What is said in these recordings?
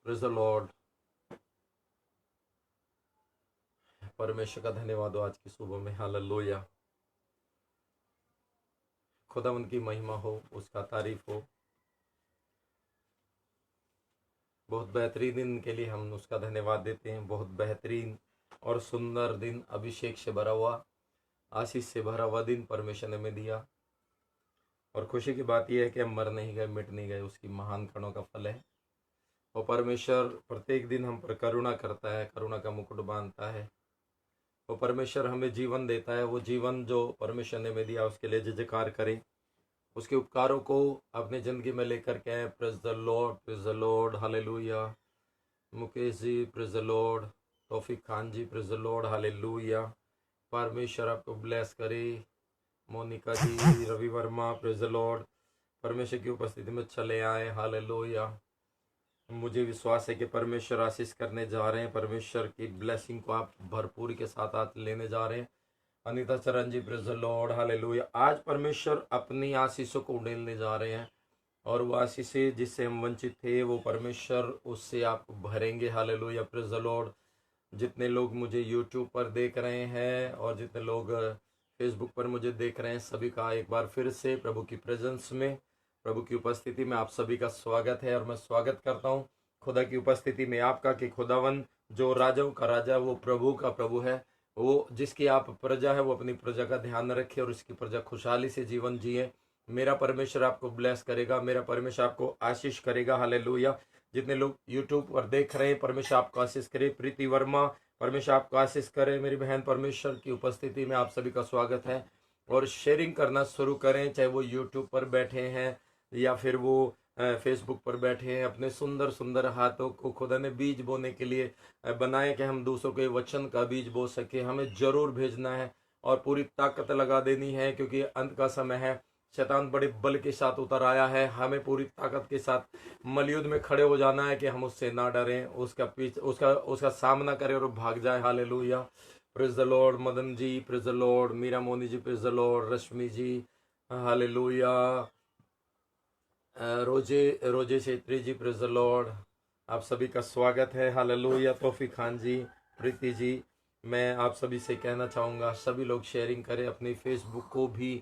Praise the Lord. परमेश्वर का धन्यवाद हो आज की सुबह में। हालेलुया। खुदावंद की महिमा हो, उसका तारीफ हो। बहुत बेहतरीन दिन के लिए हम उसका धन्यवाद देते हैं। बहुत बेहतरीन और सुंदर दिन, अभिषेक से भरा हुआ, आशीष से भरा हुआ दिन परमेश्वर ने हमें दिया। और खुशी की बात यह है कि हम मर नहीं गए, मिट नहीं गए, उसकी महान करुणा का फल है। और परमेश्वर प्रत्येक दिन हम पर करुणा करता है, करुणा का मुकुट बांधता है। वो परमेश्वर हमें जीवन देता है। वो जीवन जो परमेश्वर ने हमें दिया, उसके लिए जय जयकार करें। उसके उपकारों को अपनी जिंदगी में लेकर के आए। Praise the Lord, praise the Lord, hallelujah. Mukesh ji praise the Lord, Taufiq Khan ji praise the Lord, hallelujah. परमेश्वर आपको ब्लेस करे। Monika ji, Ravi Varma praise the Lord. परमेश्वर की उपस्थिति में चले आए, हालेलुया। मुझे विश्वास है कि परमेश्वर आशीष करने जा रहे हैं। परमेश्वर की ब्लेसिंग को आप भरपूरी के साथ आज लेने जा रहे हैं। अनीता चरण जी प्रेज द लॉर्ड, हालेलुया। आज परमेश्वर अपनी आशीषों को उड़ेलने जा रहे हैं और वो आशीषें जिससे हम वंचित थे, वो परमेश्वर उससे आपको भरेंगे। Hallelujah, praise the Lord. जितने लोग मुझे यूट्यूब पर देख रहे हैं और जितने लोग फेसबुक पर मुझे देख रहे हैं, सभी का एक बार फिर से प्रभु की प्रेजेंस में, प्रभु की उपस्थिति में आप सभी का स्वागत है। और मैं स्वागत करता हूँ खुदा की उपस्थिति में आपका कि खुदावन जो राजाओं का राजा, वो प्रभु का प्रभु है। वो जिसकी आप प्रजा है, वो अपनी प्रजा का ध्यान रखे और उसकी प्रजा खुशहाली से जीवन जिए। मेरा परमेश्वर आपको ब्लेस करेगा, मेरा परमेश्वर आपको आशीष करेगा। हालेलुया। जितने लोग यूट्यूब पर देख रहे हैं, परमेश्वर आपको आशीष करे। प्रीति वर्मा, परमेश्वर आपको आशीष करे। मेरी बहन, परमेश्वर की उपस्थिति में आप सभी का स्वागत है। और शेयरिंग करना शुरू करें, चाहे वो यूट्यूब पर बैठे हैं या फिर वो फेसबुक पर बैठे हैं। अपने सुंदर सुंदर हाथों को खुदा ने बीज बोने के लिए बनाए कि हम दूसरों के वचन का बीज बो सके। हमें जरूर भेजना है और पूरी ताकत लगा देनी है, क्योंकि अंत का समय है। शैतान बड़े बल के साथ उतर आया है। हमें पूरी ताकत के साथ मलयुद्ध में खड़े हो जाना है कि हम उससे ना डरें, उसका सामना करें और भाग जाए। Hallelujah, praise the Lord. Madan ji praise the Lord, Meera Moni ji praise the Lord, Rashmi ji hallelujah, Roje Chhetri ji praise the Lord. आप सभी का स्वागत है। हालेलुया। तौफीक खान जी, प्रीति जी, मैं आप सभी से कहना चाहूँगा, सभी लोग शेयरिंग करें अपनी फेसबुक को भी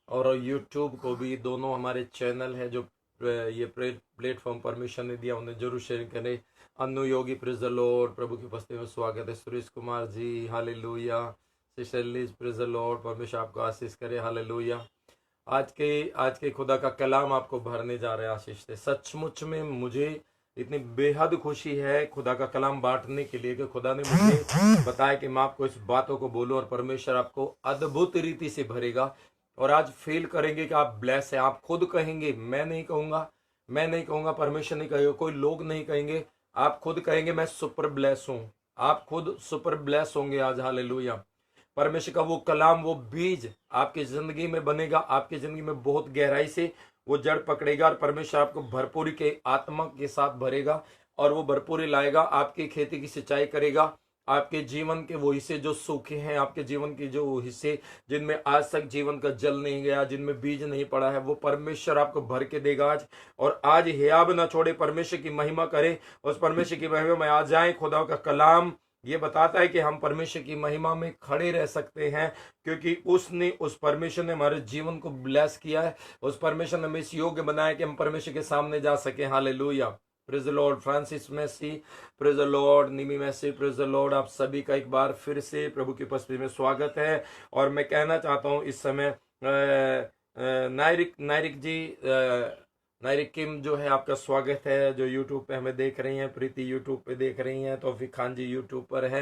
और यूट्यूब को भी। दोनों हमारे चैनल है जो ये प्लेटफॉर्म परमिशन ने दिया, उन्हें जरूर शेयरिंग करें। Anu Yogi praise the Lord, प्रभु की उपस्थिति में स्वागत है। Suresh Kumar ji hallelujah. Sister Liz praise the Lord, परमेश्वर आपको आशीष करे। हालेलुया। आज के खुदा का कलाम आपको भरने जा रहे हैं आशीष से। सचमुच में मुझे इतनी बेहद खुशी है खुदा का कलाम बांटने के लिए कि खुदा ने मुझे बताया कि मैं आपको इस बातों को बोलूं और परमेश्वर आपको अद्भुत रीति से भरेगा। और आज फील करेंगे कि आप ब्लेस हैं। आप खुद कहेंगे, मैं नहीं कहूंगा, परमेश्वर नहीं कहेगा, कोई लोग नहीं कहेंगे, आप खुद कहेंगे मैं सुपर ब्लेस हूं। आप खुद सुपर ब्लेस होंगे आज। हालेलुया। परमेश्वर का वो कलाम, वो बीज आपकी जिंदगी में बनेगा, आपकी जिंदगी में बहुत गहराई से वो जड़ पकड़ेगा और परमेश्वर आपको भरपूरी के आत्मा के साथ भरेगा और वो भरपूरी लाएगा। आपकी खेती की सिंचाई करेगा। आपके जीवन के वो हिस्से जो सूखे हैं, आपके जीवन के जो हिस्से जिनमें आज तक जीवन का जल नहीं गया, जिनमें बीज नहीं पड़ा है, वो परमेश्वर आपको भर के देगा आज। और आज हियाब ना छोड़े, परमेश्वर की महिमा करे। उस परमेश्वर की महिमा में आ जाए। खुदा का कलाम ये बताता है कि हम परमेश्वर की महिमा में खड़े रह सकते हैं, क्योंकि उस परमेश्वर ने हमारे जीवन को ब्लेस किया है। उस परमेश्वर ने हमें इस योग्य बनाया कि हम परमेश्वर के सामने जा सके। Hallelujah, praise the Lord. Francis Massey praise the Lord, Nimi Massey praise the Lord. आप सभी का एक बार फिर से प्रभु की उपस्थिति में स्वागत है। और मैं कहना चाहता हूं इस समय नायरिक जी, नायरिक किम जो है, आपका स्वागत है, जो यूट्यूब पे हमें देख रही हैं। प्रीति यूट्यूब पे देख रही हैं। तौफीक खान जी यूट्यूब पर है।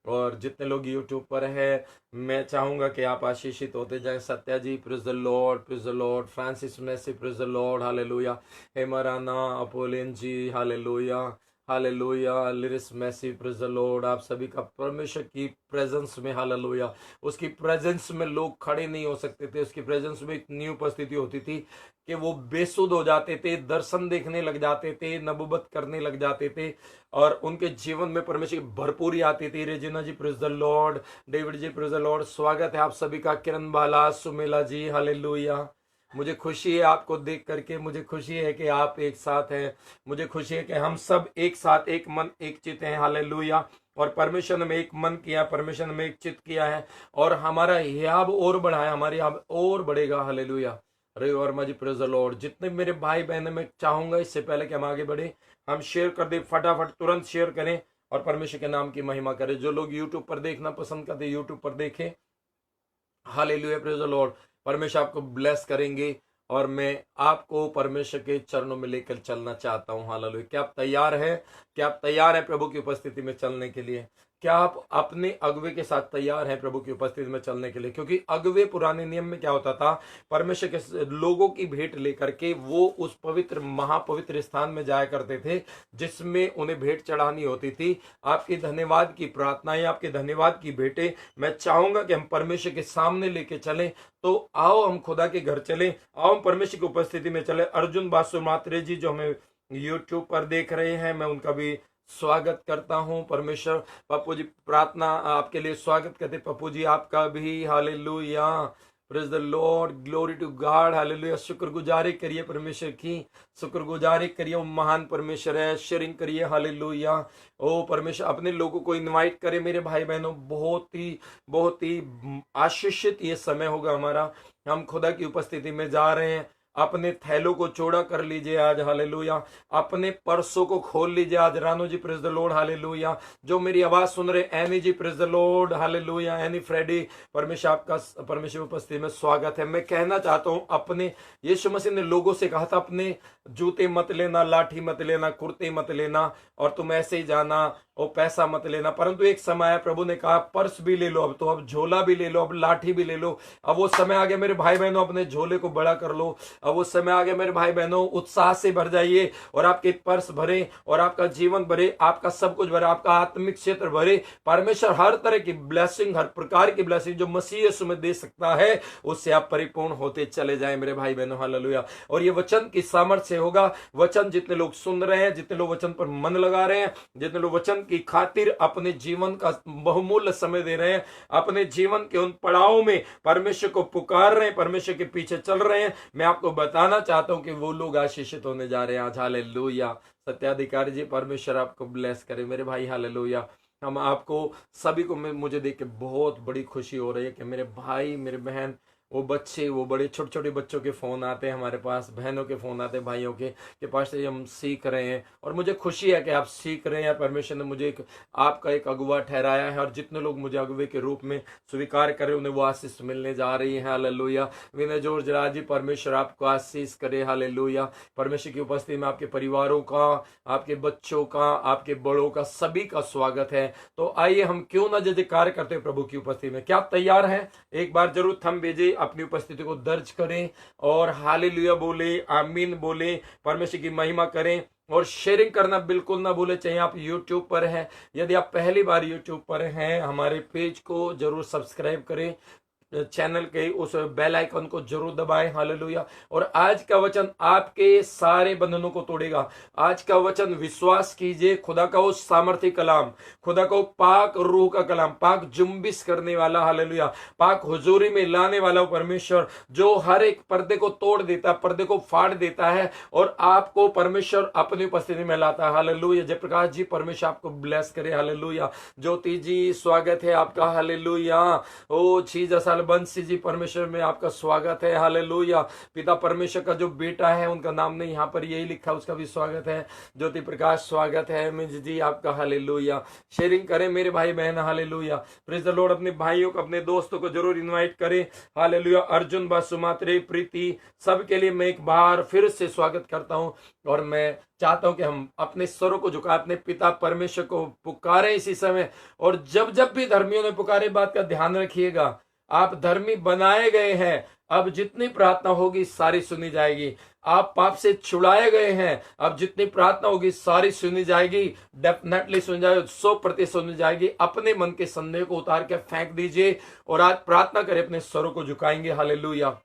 और जितने लोग यूट्यूब पर है, मैं चाहूंगा कि आप आशीषित होते जाएं। Satya ji praise the Lord, praise the Lord. Francis Massey praise the Lord, hallelujah. Hemrana Apolin ji hallelujah, hallelujah. लिरिस मैसी प्रेज द लॉर्ड। आप सभी का परमेश्वर की प्रेजेंस में, हालेलुया, उसकी प्रेजेंस में लोग खड़े नहीं हो सकते थे। उसकी प्रेजेंस में इतनी उपस्थिति होती थी कि वो बेसुध हो जाते थे, दर्शन देखने लग जाते थे, नबूवत करने लग जाते थे और उनके जीवन में परमेश्वर की भरपूरी आती थी। Regina ji praise the Lord, David ji praise the Lord. स्वागत है आप सभी का। किरण बाला, सुमेला जी हालेलुया, मुझे खुशी है आपको देख करके, मुझे खुशी है कि आप एक साथ हैं, मुझे खुशी है कि हम सब एक साथ, एक मन एक चित्त हैं। हालेलुया। और परमेश्वर ने एक मन किया, परमेश्वर ने एक चित्त किया है, और हमारा हियाब और बढ़ा है, हमारी हियाब और बढ़ेगा। हालेलुया। अरे और मजी प्रेज द लॉर्ड। जितने मेरे भाई बहन, मैं चाहूंगा इससे पहले कि हम आगे बढ़े, हम शेयर कर दे, फटाफट तुरंत शेयर करें और परमेश्वर के नाम की महिमा करें। जो लोग यूट्यूब पर देखना पसंद करते यूट्यूब पर देखें। Hallelujah, praise the Lord. परमेश्वर आपको ब्लेस करेंगे और मैं आपको परमेश्वर के चरणों में लेकर चलना चाहता हूं। हालेलुया। क्या आप तैयार हैं? क्या आप तैयार हैं प्रभु की उपस्थिति में चलने के लिए? क्या आप अपने अगुवे के साथ तैयार हैं प्रभु की उपस्थिति में चलने के लिए? क्योंकि अगुवे पुराने नियम में क्या होता था, परमेश्वर के लोगों की भेंट लेकर के वो उस पवित्र महापवित्र स्थान में जाया करते थे, जिसमें उन्हें भेंट चढ़ानी होती थी। आपकी धन्यवाद की प्रार्थनाएं, आपके धन्यवाद की भेंटें मैं चाहूंगा कि हम परमेश्वर के सामने लेके चलें। तो आओ हम खुदा के घर चलें, आओ हम परमेश्वर की उपस्थिति में चले। अर्जुन बासु मात्रे जी जो हमें यूट्यूब पर देख रहे हैं, मैं उनका भी स्वागत करता हूं। परमेश्वर पप्पू जी प्रार्थना आपके लिए स्वागत करते। पप्पू जी आपका भी। Hallelujah, praise the Lord, glory to God. Hallelujah. शुक्रगुजारी करिए परमेश्वर की, शुक्रगुजारी करिए, वो महान परमेश्वर है। शेयरिंग करिए। हालेलुया। ओ परमेश्वर अपने लोगों को इनवाइट करे मेरे भाई बहनों। बहुत ही आशीषित ये समय होगा हमारा। हम खुदा की उपस्थिति में जा रहे हैं। अपने थैलों को चौड़ा कर लीजिए आज। हालेलुया। अपने पर्सों को खोल लीजिए आज। Ranu ji praise the Lord. Hallelujah. जो मेरी आवाज सुन रहे, Annie ji praise the Lord. Hallelujah. Annie Freddy, परमेश्वर आपका परमेश्वर उपस्थिति में स्वागत है। मैं कहना चाहता हूं, अपने यीशु मसीह ने लोगों से कहा था, अपने जूते मत लेना, लाठी मत लेना, कुर्ते मत लेना, और तुम ऐसे ही जाना, और पैसा मत लेना। परंतु एक समय आया, प्रभु ने कहा पर्स भी ले लो, अब तो अब झोला भी ले लो, अब लाठी भी ले लो। अब वो समय आ गया मेरे भाई बहनों, अपने झोले को बड़ा कर लो। अब वो समय आ गया मेरे भाई बहनों, उत्साह से भर जाइए और आपके पर्स भरे और आपका जीवन भरे, आपका सब कुछ भरे, आपका आत्मिक क्षेत्र भरे। परमेश्वर हर तरह की ब्लेसिंग, हर प्रकार की ब्लेसिंग जो मसीह यीशु में दे सकता है, उससे आप परिपूर्ण होते चले जाएं मेरे भाई बहनों। हालेलुया। और ये वचन की सामर्थ्य होगा। वचन जितने लोग सुन रहे हैं, जितने लोग वचन पर मन लगा रहे हैं, जितने लोग वचन की खातिर अपने जीवन का बहुमूल्य समय दे रहे हैं, अपने जीवन के उन पड़ावों में परमेश्वर को पुकार रहे हैं, परमेश्वर के पीछे चल रहे हैं, मैं आपको बताना चाहता हूं कि वो लोग आशीषित होने जा रहे हैं आज। हालेलुया। सत्याधिकारी जी, परमेश्वर आपको ब्लेस करे मेरे भाई। हालेलुया। हम आपको सभी को, मुझे देख के बहुत बड़ी खुशी हो रही है कि मेरे भाई, मेरे बहन, वो बच्चे, वो बड़े छोटे छोटे बच्चों के फोन आते हैं हमारे पास, बहनों के फोन आते हैं, भाइयों के पास से हम सीख रहे हैं। और मुझे खुशी है कि आप सीख रहे हैं। परमेश्वर ने मुझे आपका एक अगुवा ठहराया है, और जितने लोग मुझे अगुवे के रूप में स्वीकार करें, उन्हें वो आशीष मिलने जा रही है। हालेलुया। विनय जॉर्ज राज जी, परमेश्वर आपको आशीष करे। हालेलुया। परमेश्वर की उपस्थिति में आपके परिवारों का, आपके बच्चों का, आपके बड़ों का, सभी का स्वागत है। तो आइए हम क्यों ना जयकार करते हैं प्रभु की उपस्थिति में। क्या आप तैयार हैं? एक बार जरूर थंब भेजिए, अपनी उपस्थिति को दर्ज करें और हालेलुया बोले, आमीन बोले, परमेश्वर की महिमा करें। और शेयरिंग करना बिल्कुल ना भूले, चाहे आप यूट्यूब पर हैं। यदि आप पहली बार यूट्यूब पर हैं, हमारे पेज को जरूर सब्सक्राइब करें, चैनल के उस बेल आइकन को जरूर दबाएं। हालेलुया। और आज का वचन आपके सारे बंधनों को तोड़ेगा। आज का वचन, विश्वास कीजिए, खुदा का वो सामर्थ्य कलाम, खुदा को पाक रूह का कलाम, पाक जुम्बिश करने वाला, हालेलुया, पाक हुजूरी में लाने वाला परमेश्वर, जो हर एक पर्दे को तोड़ देता, पर्दे को फाड़ देता है और आपको परमेश्वर अपनी उपस्थिति में लाता है। हालेलुया। जयप्रकाश जी, परमेश्वर आपको ब्लेस करे। हालेलुया। ज्योति जी, स्वागत है आपका। हालेलुया। ओ जीसस, बंसी जी, परमेश्वर में आपका स्वागत है। हालेलुया। पिता परमेश्वर का जो बेटा है, उनका नाम नहीं यहाँ पर यही लिखा, उसका भी स्वागत है। ज्योति प्रकाश, स्वागत है। मिज जी आपका। हालेलुया। शेयरिंग करें मेरे भाई बहन। हालेलुया। Praise the Lord. अपने भाइयों को, अपने दोस्तों को जरूर इनवाइट करें। हालेलुया। अर्जुन बासुमात्रे, प्रीति, सबके लिए मैं एक बार फिर से स्वागत करता हूं। और मैं चाहता हूं कि हम अपने स्वरों को झुका, अपने पिता परमेश्वर को पुकारें इसी समय। और जब जब भी धर्मियों ने पुकारे, बात का ध्यान रखिएगा, आप धर्मी बनाए गए हैं। अब जितनी प्रार्थना होगी सारी सुनी जाएगी। आप पाप से छुड़ाए गए हैं। अब जितनी प्रार्थना होगी सारी सुनी जाएगी, डेफिनेटली सुनी जाएगी, 100% सुनी जाएगी। अपने मन के संदेह को उतार के फेंक दीजिए और आज प्रार्थना करें, अपने स्वरों को झुकाएंगे। हालेलुया।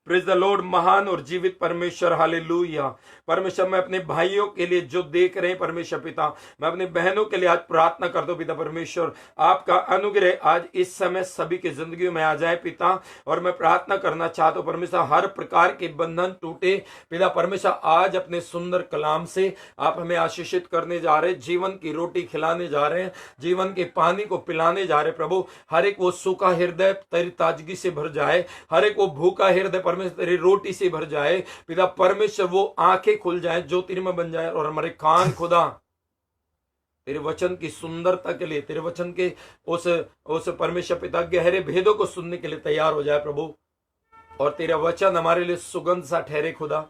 प्रेज द लॉर्ड, महान और जीवित परमेश्वर, हालेलुया। परमेश्वर, मैं अपने भाइयों के लिए जो देख रहे हैं परमेश्वर पिता, मैं अपने बहनों के लिए आज प्रार्थना करता हूं पिता परमेश्वर, आपका अनुग्रह आज इस समय सभी की जिंदगी में आ जाए पिता। और मैं प्रार्थना करना चाहता हूं परमेश्वर, हर प्रकार के बंधन टूटे पिता परमेश्वर। आज अपने सुंदर कलाम से आप हमें आशीषित करने जा रहे, जीवन की रोटी खिलाने जा रहे हैं, जीवन के पानी को पिलाने जा रहे प्रभु। हर एक वो सूखा हृदय तेरी ताजगी से भर जाए, हर एक वो भूखा हृदय परमेश्वर तेरी रोटी से भर जाए पिता परमेश्वर। वो आंखें खुल जाए, ज्योतिर्मय बन जाए, और हमारे कान खुदा तेरे वचन की सुंदरता के लिए, तेरे वचन के उस परमेश्वर पिता गहरे भेदों को सुनने के लिए तैयार हो जाए प्रभु। और तेरा वचन हमारे लिए सुगंध सा ठहरे खुदा।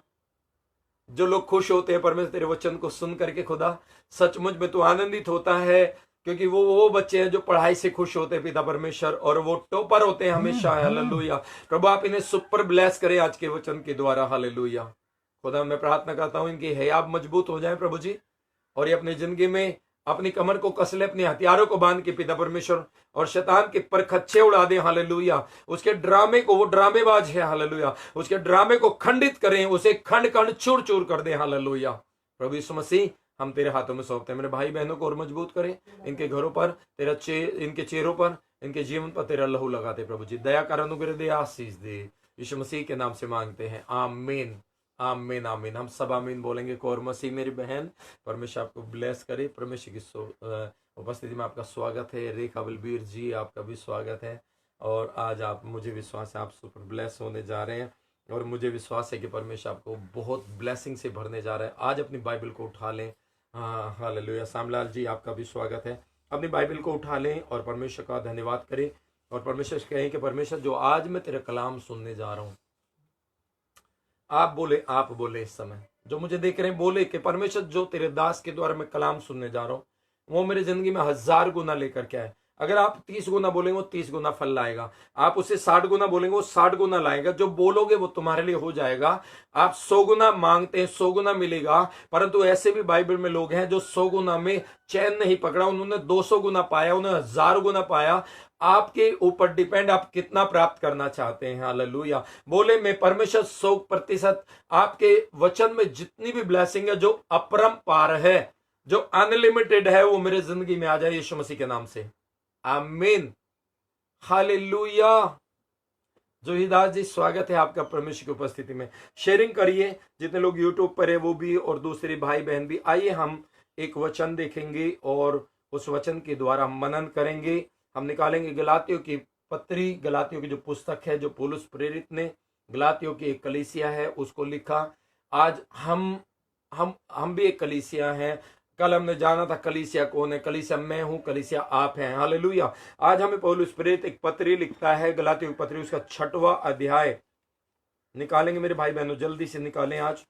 जो लोग खुश होते हैं परमेश्वर तेरे वचन को सुन करके खुदा, सचमुच में तू आनंदित होता है, क्योंकि वो बच्चे हैं जो पढ़ाई से खुश होते हैं पिता परमेश्वर, और वो टॉपर होते हैं हमेशा। हालेलुया प्रभु, आप इन्हें सुपर ब्लेस करें आज के वचन के द्वारा। हालेलुया खुदा, मैं प्रार्थना करता हूं इनकी हयाब मजबूत हो जाए प्रभु जी, और ये अपनी जिंदगी में अपनी कमर को कस ले, अपने हथियारों को बांध के पिता परमेश्वर, और शैतान के परखच्चे उड़ा दे। हालेलुया, उसके ड्रामे को, वो ड्रामेबाज है हालेलुया, उसके ड्रामे को खंडित करें, उसे खंड खंड चूर चूर कर दे। हालेलुया प्रभु यीशु मसीह, हम तेरे हाथों में सौंपते हैं। मेरे भाई बहनों को और मजबूत करें, इनके घरों पर तेरा इनके चेहरों पर, इनके जीवन पर तेरा लहू लगाते प्रभु जी। दया कर, अनुग्रह दे, आशीष दे, यीशु मसीह के नाम से मांगते हैं, आमीन आमीन आमीन। हम सब आमीन बोलेंगे। कौर मसीह मेरी बहन, परमेश्वर आपको ब्लेस करे। परमेश्वर की उपस्थिति में आपका स्वागत है। रेखा बलबीर जी, आपका भी स्वागत है। और आज आप, मुझे विश्वास है आप सुपर ब्लेस होने जा रहे हैं, और मुझे विश्वास है कि परमेश्वर आपको बहुत ब्लेसिंग से भरने जा रहा है। आज अपनी बाइबल को उठा लें। हाँ हालेलुया। श्यामलाल जी, आपका भी स्वागत है। अपनी बाइबल को उठा लें और परमेश्वर का धन्यवाद करें, और परमेश्वर से कहें कि परमेश्वर, जो आज मैं तेरा कलाम सुनने जा रहा हूँ, आप बोले इस समय जो मुझे देख रहे हैं, बोले कि परमेश्वर, जो तेरे दास के द्वारा मैं कलाम सुनने जा रहा हूँ, वो मेरी जिंदगी में 1000 गुना लेकर के आए। अगर आप 30 गुना बोलेंगे, वो 30 गुना फल लाएगा। आप उसे 60 गुना बोलेंगे, वो 60 गुना लाएगा। जो बोलोगे वो तुम्हारे लिए हो जाएगा। आप 100 गुना मांगते हैं, 100 गुना मिलेगा। परंतु ऐसे भी बाइबल में लोग हैं जो 100 गुना में चैन नहीं पकड़ा, उन्होंने 200 गुना पाया, उन्होंने 1000 गुना पाया। आपके ऊपर डिपेंड, आप कितना प्राप्त करना चाहते हैं। हालेलुया। बोले, मैं परमेश्वर 100% आपके वचन में जितनी भी ब्लेसिंग है, जो अपरंपार है, जो अनलिमिटेड है, वो मेरे जिंदगी में आ जाए यीशु मसीह के नाम से, आमीन। हालेलुया। जोहिदास जी, स्वागत है आपका परमेश्वर की उपस्थिति में। शेयरिंग करिए, जितने लोग यूट्यूब पर है वो भी, और दूसरे भाई बहन भी। आइए हम एक वचन देखेंगे और उस वचन के द्वारा हम मनन करेंगे। हम निकालेंगे गलातियों की पत्री, गलातियों की जो पुस्तक है, जो पौलुस प्रेरित ने गलातियों की एक कलीसिया है उसको लिखा। आज हम भी एक कलीसिया हैं। कल हमने जाना था कलीसिया कौन है। कलीसिया मैं हूं, कलीसिया आप हैं। हालेलुया। आज हमें पौलुस प्रेरित एक पत्री लिखता है, गलातियों की पत्री, उसका 6वां अध्याय निकालेंगे। मेरे भाई बहनों, जल्दी से निकालें आज,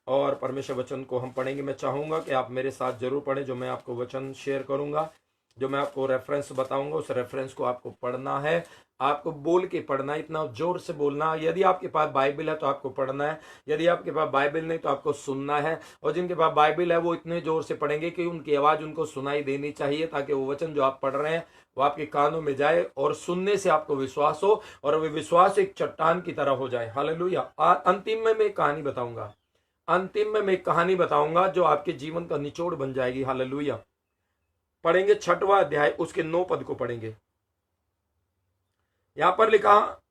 और परमेश्वर वचन को हम पढ़ेंगे। मैं चाहूंगा कि आप मेरे साथ जरूर पढ़ें। जो मैं आपको वचन शेयर करूंगा, जो मैं आपको रेफरेंस बताऊंगा, उस रेफरेंस को आपको पढ़ना है। आपको बोल के पढ़ना है, इतना जोर से बोलना। यदि आपके पास बाइबल है तो आपको पढ़ना है, यदि आपके पास बाइबल नहीं तो आपको सुनना है। और जिनके पास बाइबल है वो इतने जोर से पढ़ेंगे कि उनकी आवाज उनको सुनाई देनी चाहिए, ताकि वो वचन जो आप पढ़ रहे हैं वो आपके कानों में जाए, और सुनने से आपको विश्वास हो, और वो विश्वास एक चट्टान की तरह हो जाए। हालेलुया। अंतिम में मैं एक कहानी बताऊंगा, जो आपके जीवन का निचोड़ बन जाएगी। हालेलुया। पढ़ेंगे 6वां अध्याय, उसके 9 पद को पढ़ेंगे। यहां पर लिखा,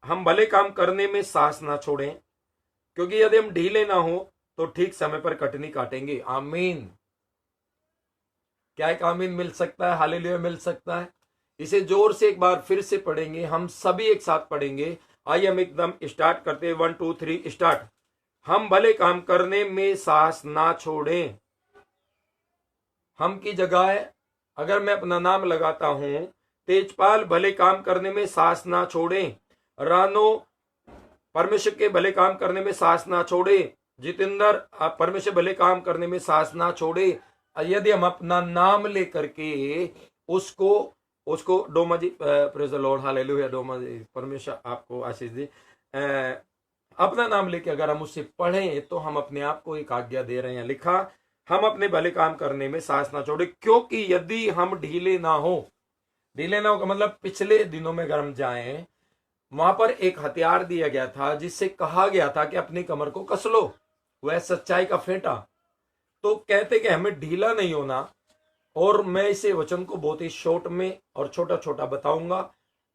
हम भले काम करने में साहस ना छोड़ें, क्योंकि यदि हम ढीले ना हो तो ठीक समय पर कटनी काटेंगे। आमीन। क्या एक आमीन मिल सकता है? हालेलुया मिल सकता है। इसे जोर से एक बार फिर से पढ़ेंगे, हम सभी एक साथ पढ़ेंगे। आइए हम एकदम स्टार्ट करते हैं। 1 2 3 स्टार्ट। हम भले काम करने में साहस ना छोड़ें। हम की जगह अगर मैं अपना नाम लगाता हूं, तेजपाल भले काम करने में साहस ना छोड़े, रानो परमेश्वर के भले काम करने में साहस ना छोड़े, जितेंद्र परमेश्वर भले काम करने में साहस ना छोड़े। यदि हम अपना नाम लेकर के उसको Doma ji, praise the Lord, hallelujah. Doma ji, परमेश्वर आपको आशीष दे। अपना नाम लेके अगर हम उससे पढ़ें तो हम अपने आप को एक आज्ञा दे रहे हैं। लिखा, हम अपने भले काम करने में साहस ना छोड़े, क्योंकि यदि हम ढीले ना हो का मतलब पिछले दिनों में अगर हम जाएं, वहां पर एक हथियार दिया गया था जिससे कहा गया था कि अपनी कमर को कस लो, वह सच्चाई का फेंटा। तो कहते कि हमें ढीला नहीं होना। और मैं इसे वचन को बहुत ही शॉर्ट में और छोटा छोटा बताऊंगा।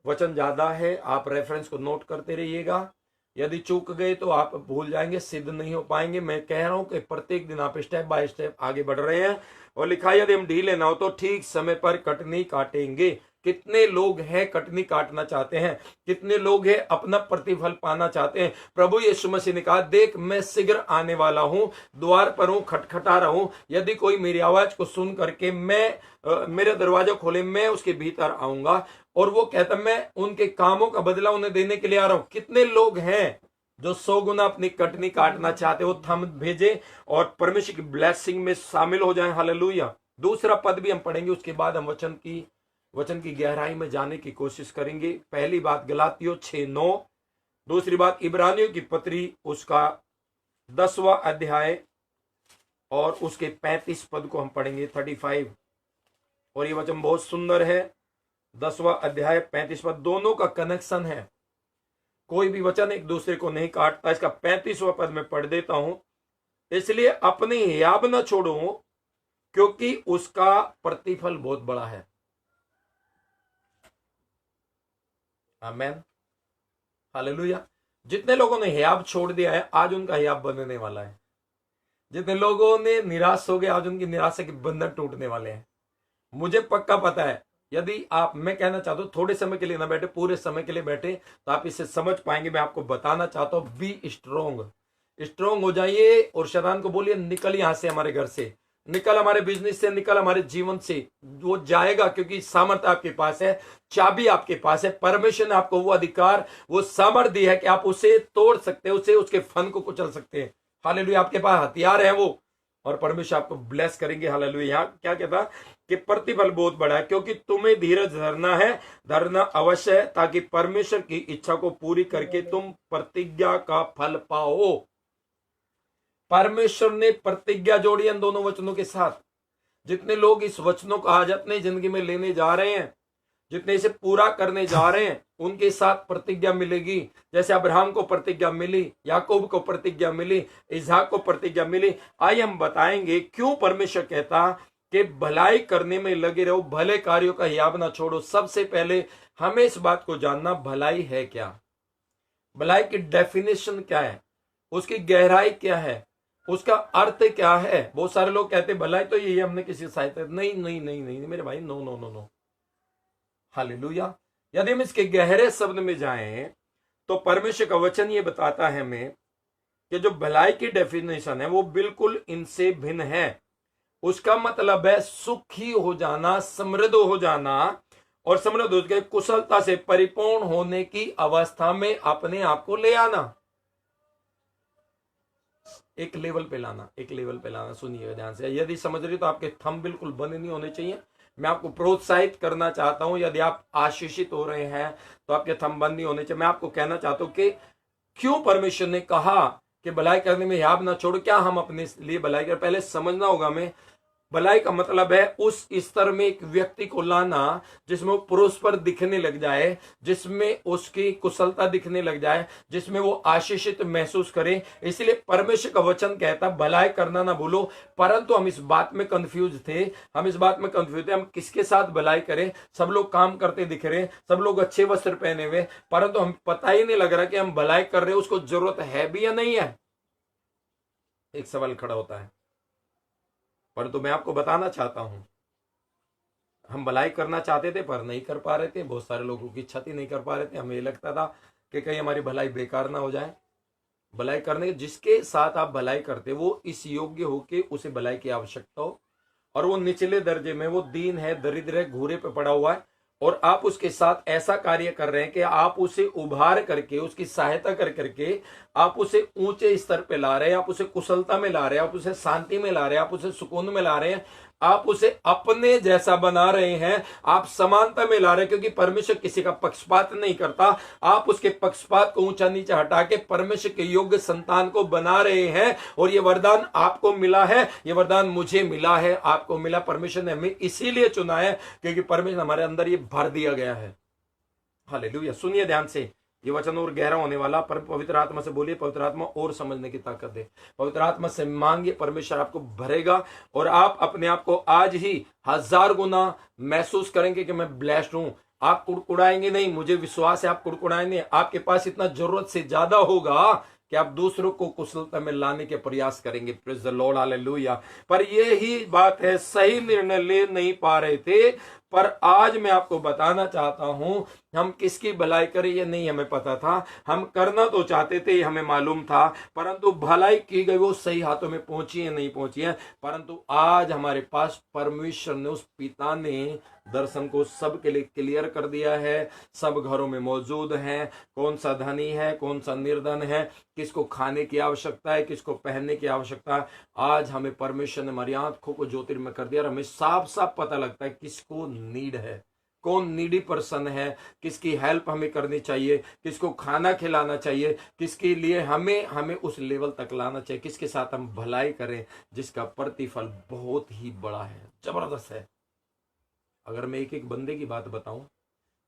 वचन ज्यादा है, आप रेफरेंस को नोट करते रहिएगा। यदि चूक गए तो आप भूल जाएंगे, सिद्ध नहीं हो पाएंगे। मैं कह रहा हूं कि प्रत्येक दिन आप स्टेप बाय स्टेप आगे बढ़ रहे हैं। और लिखा है यदि हम ढीले ना हो तो ठीक समय पर कटनी काटेंगे। कितने लोग हैं कटनी काटना चाहते हैं, कितने लोग हैं अपना प्रतिफल पाना चाहते हैं। प्रभु यीशु मसीह ने कहा देख मैं शीघ्र आने वाला हूं, द्वार पर हूं, खटखटा रहा हूं। यदि कोई मेरी आवाज को सुन करके मेरा दरवाजा खोले, मैं उसके भीतर आऊंगा। और वो कहता मैं उनके कामों का बदला उन्हें देने के लिए आ रहा हूं। कितने लोग हैं जो 100 गुना अपनी कटनी काटना चाहते हो, थंब भेजे और परमेश्वर की ब्लेसिंग में शामिल हो जाएं। हालेलुया। दूसरा पद भी हम पढ़ेंगे, उसके बाद हम वचन की गहराई में जाने की कोशिश करेंगे। पहली बात गलातियों 6:9, दूसरी बात इब्रानियों की पत्री उसका 10वां अध्याय और उसके 35 पद को हम पढ़ेंगे, 35। और ये वचन बहुत सुंदर है, 10वां अध्याय 35 पद, दोनों का कनेक्शन है। कोई भी वचन एक दूसरे को नहीं काटता। इसका 35वां पद में पढ़ देता हूं, इसलिए अपनी हियाब न छोड़ो क्योंकि उसका प्रतिफल बहुत बड़ा है। आमेन, हालेलुया। जितने लोगों ने हियाब छोड़ दिया है आज उनका हियाब बनने वाला है। जितने लोगों ने निराश हो गए आज उनकी निराशा के बंधन टूटने वाले हैं। मुझे पक्का पता है यदि आप, मैं कहना चाहता हूं थोड़े समय के लिए ना बैठे, पूरे समय के लिए बैठे तो आप इसे समझ पाएंगे। मैं आपको बताना चाहता हूं बी स्ट्रोंग हो जाइए और शैतान को बोलिए निकल यहां से, हमारे घर से निकल, हमारे बिजनेस से निकल, हमारे जीवन से। वो जाएगा क्योंकि सामर्थ्य आपके पास है, चाबी आपके पास है। परमेश्वर ने आपको वो अधिकार, वो सामर्थ्य दी है कि आप उसे तोड़ सकते हैं, उसे उसके फन को कुचल सकते हैं। हालेलुया, आपके पास हथियार है वो, और परमेश्वर आपको ब्लेस करेंगे। हालेलुया। यहाँ क्या कहता कि प्रतिफल बहुत बड़ा है क्योंकि तुम्हें धीरज धरना अवश्य है ताकि परमेश्वर की इच्छा को पूरी करके तुम प्रतिज्ञा का फल पाओ। परमेश्वर ने प्रतिज्ञा जोड़ी इन दोनों वचनों के साथ। जितने लोग इस वचनों को आज अपनी जिंदगी में लेने जा रहे हैं, जितने इसे पूरा करने जा रहे हैं, उनके साथ प्रतिज्ञा मिलेगी। जैसे अब्राहम को प्रतिज्ञा मिली, याकूब को प्रतिज्ञा मिली, इसहाक को प्रतिज्ञा मिली। आइए हम बताएंगे क्यों परमेश्वर कहता कि भलाई करने में लगे रहो, भले कार्यों का हियाब ना छोड़ो। सबसे पहले हमें इस बात को जानना भलाई है क्या, भलाई की डेफिनेशन क्या है, उसकी गहराई क्या है, उसका अर्थ क्या है। बहुत सारे लोग कहते हैं भलाई तो यही हमने किसी सहायता, नहीं नहीं नहीं नहीं मेरे भाई, no no no no. Hallelujah. यदि हम इसके गहरे शब्द में जाएं तो परमेश्वर का वचन ये बताता है हमें कि जो भलाई की डेफिनेशन है वो बिल्कुल इनसे भिन्न है। उसका मतलब है सुखी हो जाना, समृद्ध हो जाना, और समृद्ध होकर कुशलता से परिपूर्ण होने की अवस्था में अपने आप को ले आना, एक लेवल पे लाना। सुनिए ध्यान से, यदि समझ रही तो आपके थंब बिल्कुल बंद नहीं होने चाहिए। मैं आपको प्रोत्साहित करना चाहता हूं, यदि आप आशीषित हो रहे हैं तो आपके थंब बंद नहीं होने चाहिए। मैं आपको कहना चाहता हूं कि क्यों परमेश्वर ने कहा कि भलाई करने में हियाब ना छोड़ो। क्या हम अपने लिए भलाई कर, पहले समझना होगा। हमें भलाई का मतलब है उस स्तर में एक व्यक्ति को लाना जिसमें वो पुरुष पर दिखने लग जाए, जिसमें उसकी कुशलता दिखने लग जाए, जिसमें वो आशीषित महसूस करे। इसलिए परमेश्वर का वचन कहता भलाई करना ना भूलो। परंतु हम इस बात में कंफ्यूज थे, हम किसके साथ भलाई करें। सब लोग काम करते दिख रहे, सब लोग अच्छे वस्त्र पहने हुए, परंतु हम पता ही नहीं लग रहा कि हम भलाई कर रहे हैं, उसको जरूरत है भी या नहीं है। एक सवाल खड़ा होता है। परंतु मैं आपको बताना चाहता हूं हम भलाई करना चाहते थे पर नहीं कर पा रहे थे। बहुत सारे लोगों की क्षति नहीं कर पा रहे थे। हमें ये लगता था कि कहीं हमारी भलाई बेकार ना हो जाए। भलाई करने जिसके साथ आप भलाई करते वो इस योग्य हो कि उसे भलाई की आवश्यकता हो, और वो निचले दर्जे में, वो दीन है, दरिद्र है, घूरे पे पड़ा हुआ है, और आप उसके साथ ऐसा कार्य कर रहे हैं कि आप उसे उभार करके, उसकी सहायता कर करके आप उसे ऊंचे स्तर पे ला रहे हैं, आप उसे कुशलता में ला रहे हैं, आप उसे शांति में ला रहे हैं, आप उसे सुकून में ला रहे हैं, आप उसे अपने जैसा बना रहे हैं, आप समानता में ला रहे हैं। क्योंकि परमेश्वर किसी का पक्षपात नहीं करता। आप उसके पक्षपात को ऊंचा नीचे हटा के परमेश्वर के योग्य संतान को बना रहे हैं। और ये वरदान आपको मिला है, ये वरदान मुझे मिला है, आपको मिला। परमेश्वर ने हमें इसीलिए चुना है क्योंकि परमेश्वर हमारे अंदर ये भर दिया गया है। हालेलुया। सुनिए ध्यान से, ये वचन और गहरा होने वाला। पर पवित्र आत्मा से बोलिए, पवित्र आत्मा और समझने की ताकत दे। पवित्र आत्मा से मांगिए, परमेश्वर आपको भरेगा और आप अपने आप को आज ही 1000 गुना महसूस करेंगे कि मैं ब्लेस्ड हूं। आप कुड़कुड़ाएंगे नहीं, मुझे विश्वास है आप कुड़कुड़ाएंगे। आपके पास इतना जरूरत से ज्यादा होगा कि आप दूसरों को कुशलता में लाने के प्रयास करेंगे। Praise the Lord, hallelujah. पर ये ही बात है, सही निर्णय ले नहीं पा रहे थे, पर आज मैं आपको बताना चाहता हूं, हम किसकी भलाई करें ये नहीं हमें पता था। हम करना तो चाहते थे, हमें मालूम था, परंतु भलाई की गई वो सही हाथों में पहुंची है नहीं पहुंची है। परंतु आज हमारे पास परमेश्वर ने, उस पिता ने दर्शन को सबके लिए क्लियर कर दिया है। सब घरों में मौजूद है, कौन सा धनी है, कौन सा निर्धन है, किसको खाने की आवश्यकता है, किसको पहनने की आवश्यकता है। आज हमें परमेश्वर ने हमारी आंखों को ज्योतिर्मय कर दिया और हमें साफ साफ पता लगता है किसको नीड है, कौन नीडी पर्सन है, किसकी हेल्प हमें करनी चाहिए, किसको खाना खिलाना चाहिए, किसके लिए हमें उस लेवल तक लाना चाहिए, किसके साथ हम भलाई करें जिसका प्रतिफल बहुत ही बड़ा है, जबरदस्त है। अगर मैं एक एक बंदे की बात बताऊं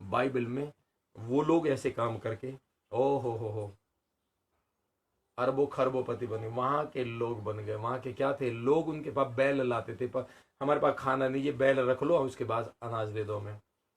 बाइबल में, वो लोग ऐसे काम करके ओ हो अरबों खरबोपति बने, वहां के लोग बन गए। वहां के क्या थे लोग, उनके पास बैल लाते थे, पर हमारे पास खाना नहीं, ये बैल रख लो और उसके बाद अनाज दे दो हमें।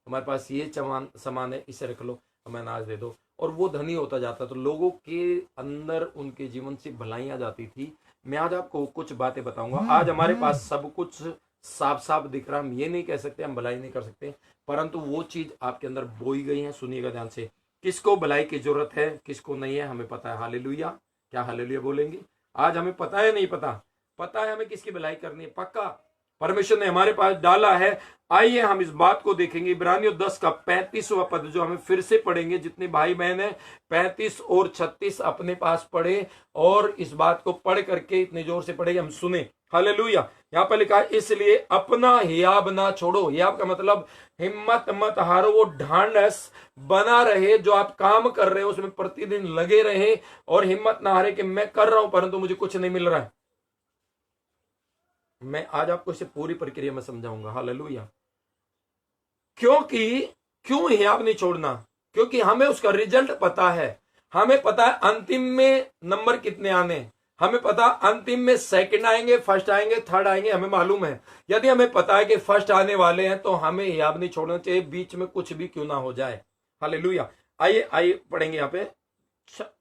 हमारे पास ये सामान है, इसे रख लो, हमें अनाज दे दो। और वो धनी होता जाता, तो लोगों के अंदर उनके जीवन से भलाइयां जाती थी। मैं आज आपको कुछ बातें बताऊंगा। आज हमारे पास सब कुछ साफ साफ दिख रहा, हम ये नहीं कह सकते हम भलाई नहीं कर सकते, परंतु वो चीज आपके अंदर बोई गई है। सुनिएगा ध्यान से, किसको भलाई की जरूरत है, किसको नहीं है, हमें पता है। हालेलुया, क्या हालेलुया बोलेंगे? आज हमें पता है, नहीं पता, पता है हमें किसकी भलाई करनी है, पक्का परमेश्वर ने हमारे पास डाला है। आइए हम इस बात को देखेंगे। इब्रानियों 10 का 35वां पद जो हमें फिर से पढ़ेंगे, जितने भाई बहन है 35 और 36 अपने पास पढ़े और इस बात को पढ़ करके इतने जोर से पढ़ेंगे हम सुने। हालेलुया। यहां पर लिखा है, इसलिए अपना हियाब ना छोड़ो। हियाब का मतलब हिम्मत मत हारो, वो ढांढस बना रहे, जो आप काम कर रहे हो उसमें प्रतिदिन लगे रहे और हिम्मत ना हारे कि मैं कर रहा हूं परंतु मुझे कुछ नहीं मिल रहा है। मैं आज आपको इसे पूरी प्रक्रिया में समझाऊंगा। हालेलुया। क्यों हियाब नहीं छोड़ना? क्योंकि हमें उसका रिजल्ट पता है। हमें पता है अंतिम में नंबर कितने आने, हमें पता अंतिम में सेकंड आएंगे, फर्स्ट आएंगे, थर्ड आएंगे, हमें मालूम है। यदि हमें पता है कि फर्स्ट आने वाले हैं तो हमें हियाब नहीं छोड़ना चाहिए, बीच में कुछ भी क्यों ना हो जाए। हालेलुया। आइए पढ़ेंगे यहाँ पे।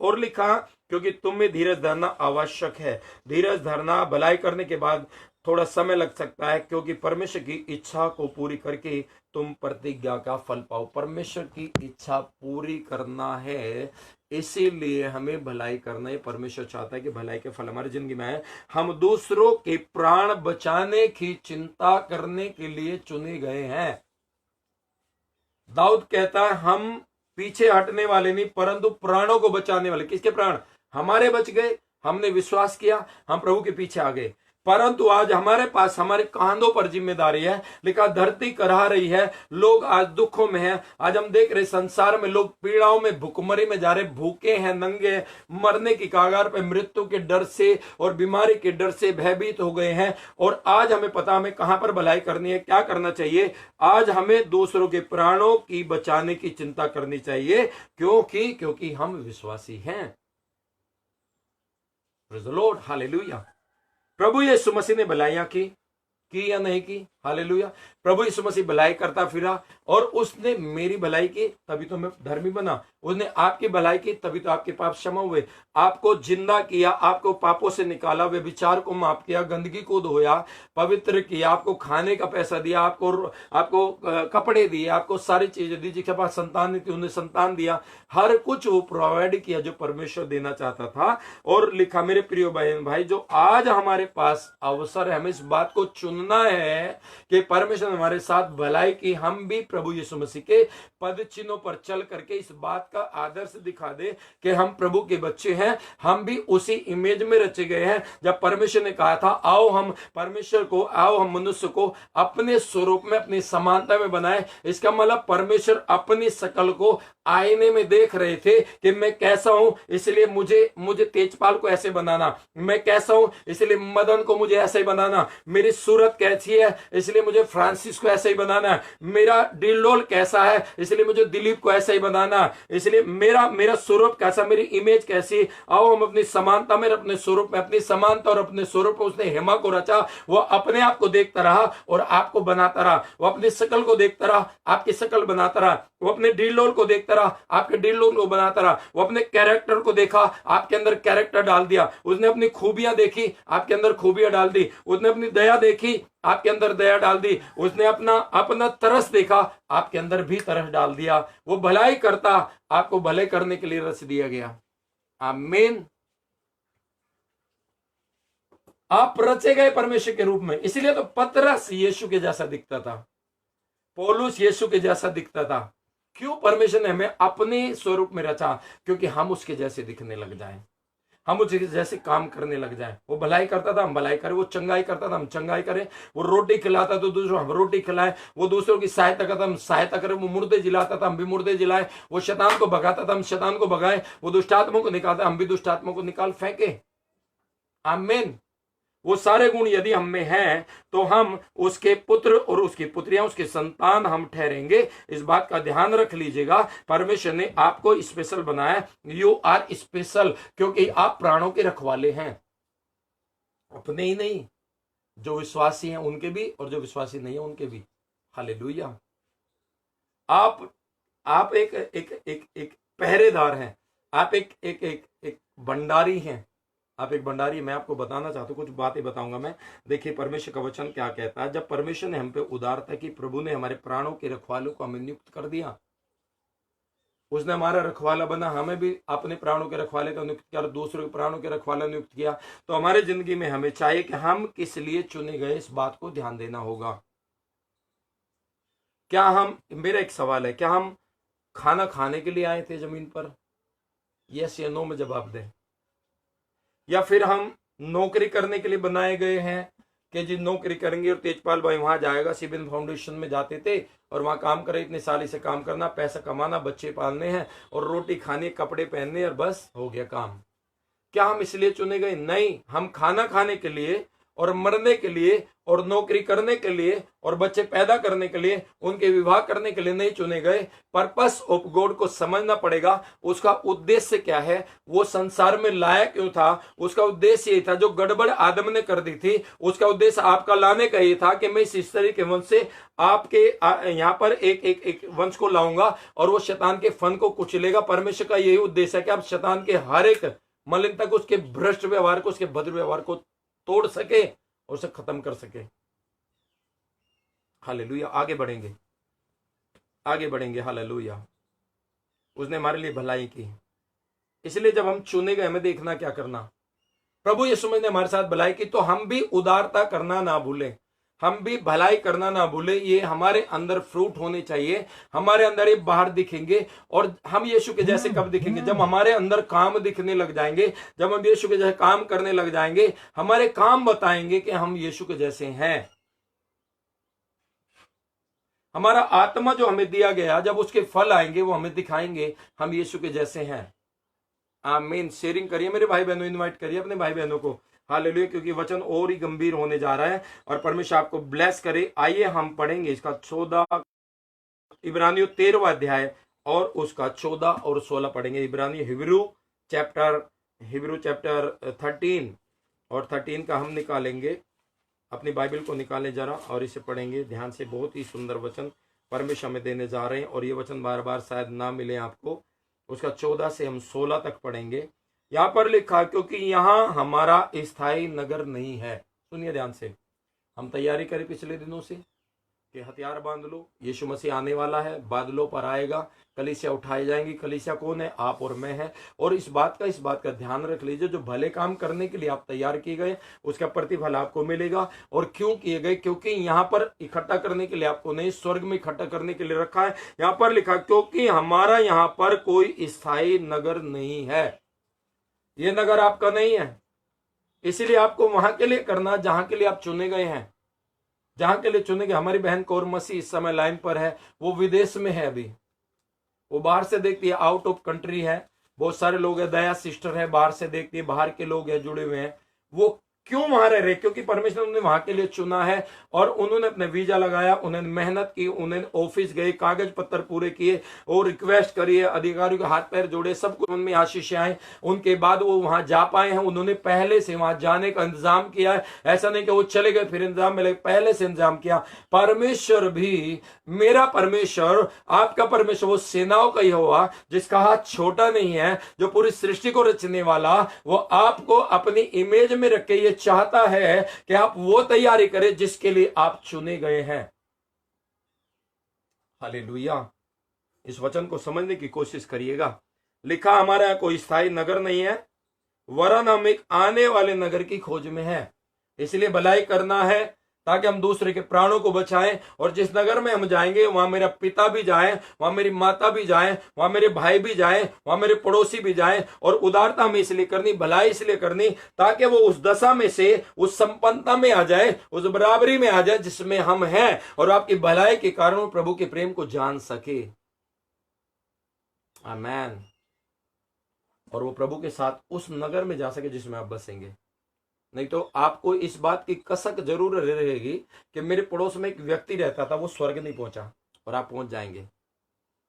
और लिखा, क्योंकि तुम में धीरज धरना आवश्यक है। धीरज धरना, भलाई करने के बाद थोड़ा समय लग सकता है, क्योंकि परमेश्वर की इच्छा को पूरी करके तुम प्रतिज्ञा का फल पाओ। परमेश्वर की इच्छा पूरी करना है, इसीलिए हमें भलाई करना है। परमेश्वर चाहता है कि भलाई के फल हमारी जिंदगी में आए। हम दूसरों के प्राण बचाने की चिंता करने के लिए चुने गए हैं। दाऊद कहता है, हम पीछे हटने वाले नहीं परंतु प्राणों को बचाने वाले। किसके प्राण? हमारे बच गए, हमने विश्वास किया, हम प्रभु के पीछे आ गए। परंतु आज हमारे पास, हमारे कांधों पर जिम्मेदारी है। लिखा, धरती करहा रही है, लोग आज दुखों में हैं। आज हम देख रहे संसार में लोग पीड़ाओं में, भुखमरी में जा रहे, भूखे हैं, नंगे, मरने की कगार पे, मृत्यु के डर से और बीमारी के डर से भयभीत हो गए हैं। और आज हमें पता हमें कहां पर भलाई करनी है, क्या करना चाहिए। आज हमें दूसरों के प्राणों की बचाने की चिंता करनी चाहिए, क्योंकि हम विश्वासी हैं। Praise the Lord, hallelujah. प्रभु यीशु मसीह ने भलाइयां की या नहीं की? हालेलुया। प्रभु यीशु मसीह भलाई करता फिरा और उसने मेरी भलाई की तभी तो मैं धर्मी बना। उसने आपकी भलाई की तभी तो आपके पाप क्षमा हुए। आपको जिंदा किया, आपको पापों से निकाला, व्यभिचार को माफ किया, गंदगी को धोया, पवित्र किया, आपको खाने का पैसा दिया, आपको कपड़े दिए, आपको सारी चीजें दी। जिसके पास संतान नहीं थी उन्हें संतान दिया। हर कुछ वो प्रोवाइड किया जो परमेश्वर देना चाहता था। और लिखा, मेरे प्रिय बहन भाई, जो आज हमारे पास अवसर है, हमें इस बात को चुनना है कि परमेश्वर हमारे साथ भलाई की। हम भी प्रभु यीशु मसीह के पद चिन्हों पर चल करके इस बात का आदर्श दिखा दे कि हम प्रभु के बच्चे हैं। हम भी उसी इमेज में रचे गए हैं। जब परमेश्वर ने कहा था, आओ हम मनुष्य को अपने स्वरूप में, अपनी समानता में बनाए, इसका मतलब परमेश्वर अपनी शकल को आईने में देख रहे थे कि मैं कैसा हूं, इसलिए मुझे तेजपाल को ऐसे बनाना, मैं कैसा हूं इसलिए मदन को मुझे ऐसे बनाना, मेरी सूरत कैसी है इसलिए मुझे फ्रांसिस को ऐसा ही बनाना है, मेरा डिलोल कैसा है इसलिए मुझे दिलीप को ऐसा ही बनाना है, इसलिए मेरा स्वरूप कैसा, मेरी इमेज कैसी। आओ हम अपनी समानता में, अपने स्वरूप में, अपनी समानता और अपने स्वरूप में उसने हेमा को रचा। वो अपने आप को देखता रहा और आपको बनाता रहा। वो अपनी शकल को देखता रहा, आपकी शकल बनाता रहा। वो अपने डिलोल को देखता रहा, आपके डिलोल को बनाता रहा। वो अपने कैरेक्टर को देखा, आपके अंदर कैरेक्टर डाल दिया। उसने अपनी खूबियां देखी, आपके अंदर खूबियां डाल दी। उसने अपनी दया देखी, आपके अंदर दया डाल दी। उसने अपना तरस देखा, आपके अंदर भी तरस डाल दिया। वो भलाई करता, आपको भले करने के लिए रच दिया गया। आमीन। आप रचे गए परमेश्वर के रूप में। इसलिए तो पतरस यीशु के जैसा दिखता था, पौलुस यीशु के जैसा दिखता था। क्यों? परमेश्वर ने हमें अपने स्वरूप में रचा, क्योंकि हम उसके जैसे दिखने लग जाएं, हम उसके जैसे काम करने लग जाएं। वो भलाई करता था, हम भलाई करें। वो चंगाई करता था, हम चंगाई करें। वो रोटी खिलाता तो दूसरों हम रोटी खिलाएं। वो दूसरों की सहायता करता, हम सहायता करें। वो मुर्दे जिलाता था, हम भी मुर्दे जिलाएं। वो शैतान को भगाता था, हम शैतान को भगाएं। वो दुष्टात्मा को निकालता, हम भी दुष्टात्मा को निकाल फेंके। आमीन। वो सारे गुण यदि हम में हैं तो हम उसके पुत्र और उसकी पुत्रियां, उसके संतान हम ठहरेंगे। इस बात का ध्यान रख लीजिएगा। परमेश्वर ने आपको स्पेशल बनाया। यू आर स्पेशल, क्योंकि आप प्राणों के रखवाले हैं। अपने ही नहीं, जो विश्वासी हैं उनके भी, और जो विश्वासी नहीं है उनके भी। हालेलुया। आप एक पहरेदार हैं। आप एक भंडारी हैं। आप एक भंडारी। मैं आपको बताना चाहता हूं, कुछ बातें बताऊंगा मैं। देखिए परमेश्वर का वचन क्या कहता है। जब परमेश्वर ने हम पे उदारता की, प्रभु ने हमारे प्राणों के रखवालों को हमें नियुक्त कर दिया। उसने हमारा रखवाला बना, हमें भी अपने प्राणों के रखवाले का नियुक्त किया और दूसरों के प्राणों के रखवाला नियुक्त किया। तो हमारे जिंदगी में हमें चाहिए कि हम किस लिए चुने गए, इस बात को ध्यान देना होगा। क्या हम, मेरा एक सवाल है, क्या हम खाना खाने के लिए आए थे जमीन पर? यस या नो में जवाब दें। या फिर हम नौकरी करने के लिए बनाए गए हैं कि जी नौकरी करेंगे। और तेजपाल भाई वहां जाएगा, सिबिन फाउंडेशन में जाते थे और वहां काम करे, इतने साल से काम करना, पैसा कमाना, बच्चे पालने हैं और रोटी खानी, कपड़े पहनने, और बस हो गया काम। क्या हम इसलिए चुने गए? नहीं। हम खाना खाने के लिए और मरने के लिए और नौकरी करने के लिए और बच्चे पैदा करने के लिए, उनके विवाह करने के लिए नहीं चुने गए। पर्पस ऑफ गॉड को समझना पड़ेगा। उसका उद्देश्य क्या है, वो संसार में लाया क्यों था। उसका उद्देश्य ये था, जो गड़बड़ आदम ने कर दी थी, उसका उद्देश्य आपका लाने का ये था कि मैं इस स्त्री के वंश से आपके यहां पर एक वंश को लाऊंगा और वो शैतान के फन को कुचलेगा। परमेश्वर का यही उद्देश्य है कि आप शैतान के हर एक मलिनता को, उसके भ्रष्ट व्यवहार को, उसके भद्र व्यवहार को तोड़ सके और उसे खत्म कर सके। हालेलुया। आगे बढ़ेंगे, आगे बढ़ेंगे। हालेलुया। उसने हमारे लिए भलाई की। इसलिए जब हम चुने गए, हमें देखना क्या करना। प्रभु यीशु मसीह ने हमारे साथ भलाई की, तो हम भी उदारता करना ना भूलें, हम भी भलाई करना ना भूले। ये हमारे अंदर फ्रूट होने चाहिए, हमारे अंदर ये बाहर दिखेंगे। और हम यीशु के जैसे कब दिखेंगे? जब हमारे अंदर काम दिखने लग जाएंगे, जब हम यीशु के जैसे काम करने लग जाएंगे। हमारे काम बताएंगे कि हम यीशु के जैसे हैं। हमारा आत्मा जो हमें दिया गया, जब उसके फल आएंगे वो हमें दिखाएंगे हम यीशु के जैसे हैं। आमीन। शेयरिंग करिए मेरे भाई बहनों, इनवाइट करिए अपने भाई बहनों को। हालेलुया। क्योंकि वचन और ही गंभीर होने जा रहा है और परमेश्वर आपको ब्लेस करे। आइए हम पढ़ेंगे इसका 14, इब्रानियों 13वां अध्याय और उसका 14 और 16 पढ़ेंगे। इब्रानी हिब्रू चैप्टर 13 और 13 का हम निकालेंगे। अपनी बाइबल को निकालें जरा और इसे पढ़ेंगे ध्यान से। बहुत ही सुंदर वचन परमेश्वर हमें देने जा रहे हैं और ये वचन बार बार शायद ना मिले आपको। उसका 14 से हम 16 तक पढ़ेंगे। यहां पर लिखा, क्योंकि यहां हमारा स्थायी नगर नहीं है। सुनिए ध्यान से। हम तैयारी करें पिछले दिनों से कि हथियार बांध लो, यीशु मसीह आने वाला है, बादलों पर आएगा, कलीसिया उठाई जाएंगी। कलीसिया कौन है? आप और मैं हैं। और इस बात का ध्यान रख लीजिए, जो भले काम करने के लिए आप तैयार किए गए, उसका प्रतिफल आपको मिलेगा। और क्यों किए गए? क्योंकि यहां पर इकट्ठा करने के लिए आपको नहीं, स्वर्ग में इकट्ठा करने के लिए रखा है। यहां पर लिखा, क्योंकि हमारा यहां पर कोई स्थायी नगर नहीं है। ये नगर आपका नहीं है, इसीलिए आपको वहां के लिए करना जहां के लिए आप चुने गए हैं, जहां के लिए चुने गए। हमारी बहन कौर मसीह इस समय लाइन पर है, वो विदेश में है अभी, वो बाहर से देखती है, आउट ऑफ कंट्री है। बहुत सारे लोग हैं, दया सिस्टर है, बाहर से देखती है, बाहर के लोग हैं जुड़े हुए हैं। वो क्यों वहां रह रहे? क्योंकि परमेश्वर ने उन्हें वहां के लिए चुना है और उन्होंने अपने वीजा लगाया, उन्होंने मेहनत की, उन्होंने ऑफिस गए, कागज पत्र पूरे किए और रिक्वेस्ट करिए, अधिकारियों के हाथ पैर जोड़े, सब कुछ उनमें आशीष आए, उनके बाद वो वहां जा पाए हैं। उन्होंने पहले से वहां जाने का इंतजाम किया है, ऐसा नहीं कि वो चले गए फिर इंतजाम मिले, पहले से इंतजाम किया। परमेश्वर भी, मेरा परमेश्वर, आपका परमेश्वर, वो सेनाओं का यहोवा जिसका हाथ छोटा नहीं है, जो पूरी सृष्टि को रचने वाला, वो आपको अपनी इमेज में रख के ये चाहता है कि आप वो तैयारी करें जिसके लिए आप चुने गए हैं। हालेलुया। इस वचन को समझने की कोशिश करिएगा। लिखा हमारे यहां कोई स्थायी नगर नहीं है, वरन हम एक आने वाले नगर की खोज में है। इसलिए भलाई करना है ताकि हम दूसरे के प्राणों को बचाएं। और जिस नगर में हम जाएंगे वहां मेरा पिता भी जाए, वहां मेरी माता भी जाए, वहां मेरे भाई भी जाए, वहां मेरे पड़ोसी भी जाए। और उदारता हमें इसलिए करनी, भलाई इसलिए करनी ताकि वो उस दशा में से उस संपन्नता में आ जाए, उस बराबरी में आ जाए जिसमें हम हैं, और आपकी भलाई के कारण प्रभु के प्रेम को जान सके। आमीन। और वो प्रभु के साथ उस नगर में जा सके जिसमें आप बसेंगे। नहीं तो आपको इस बात की कसक जरूर रहेगी कि मेरे पड़ोस में एक व्यक्ति रहता था, वो स्वर्ग नहीं पहुंचा, और आप पहुंच जाएंगे।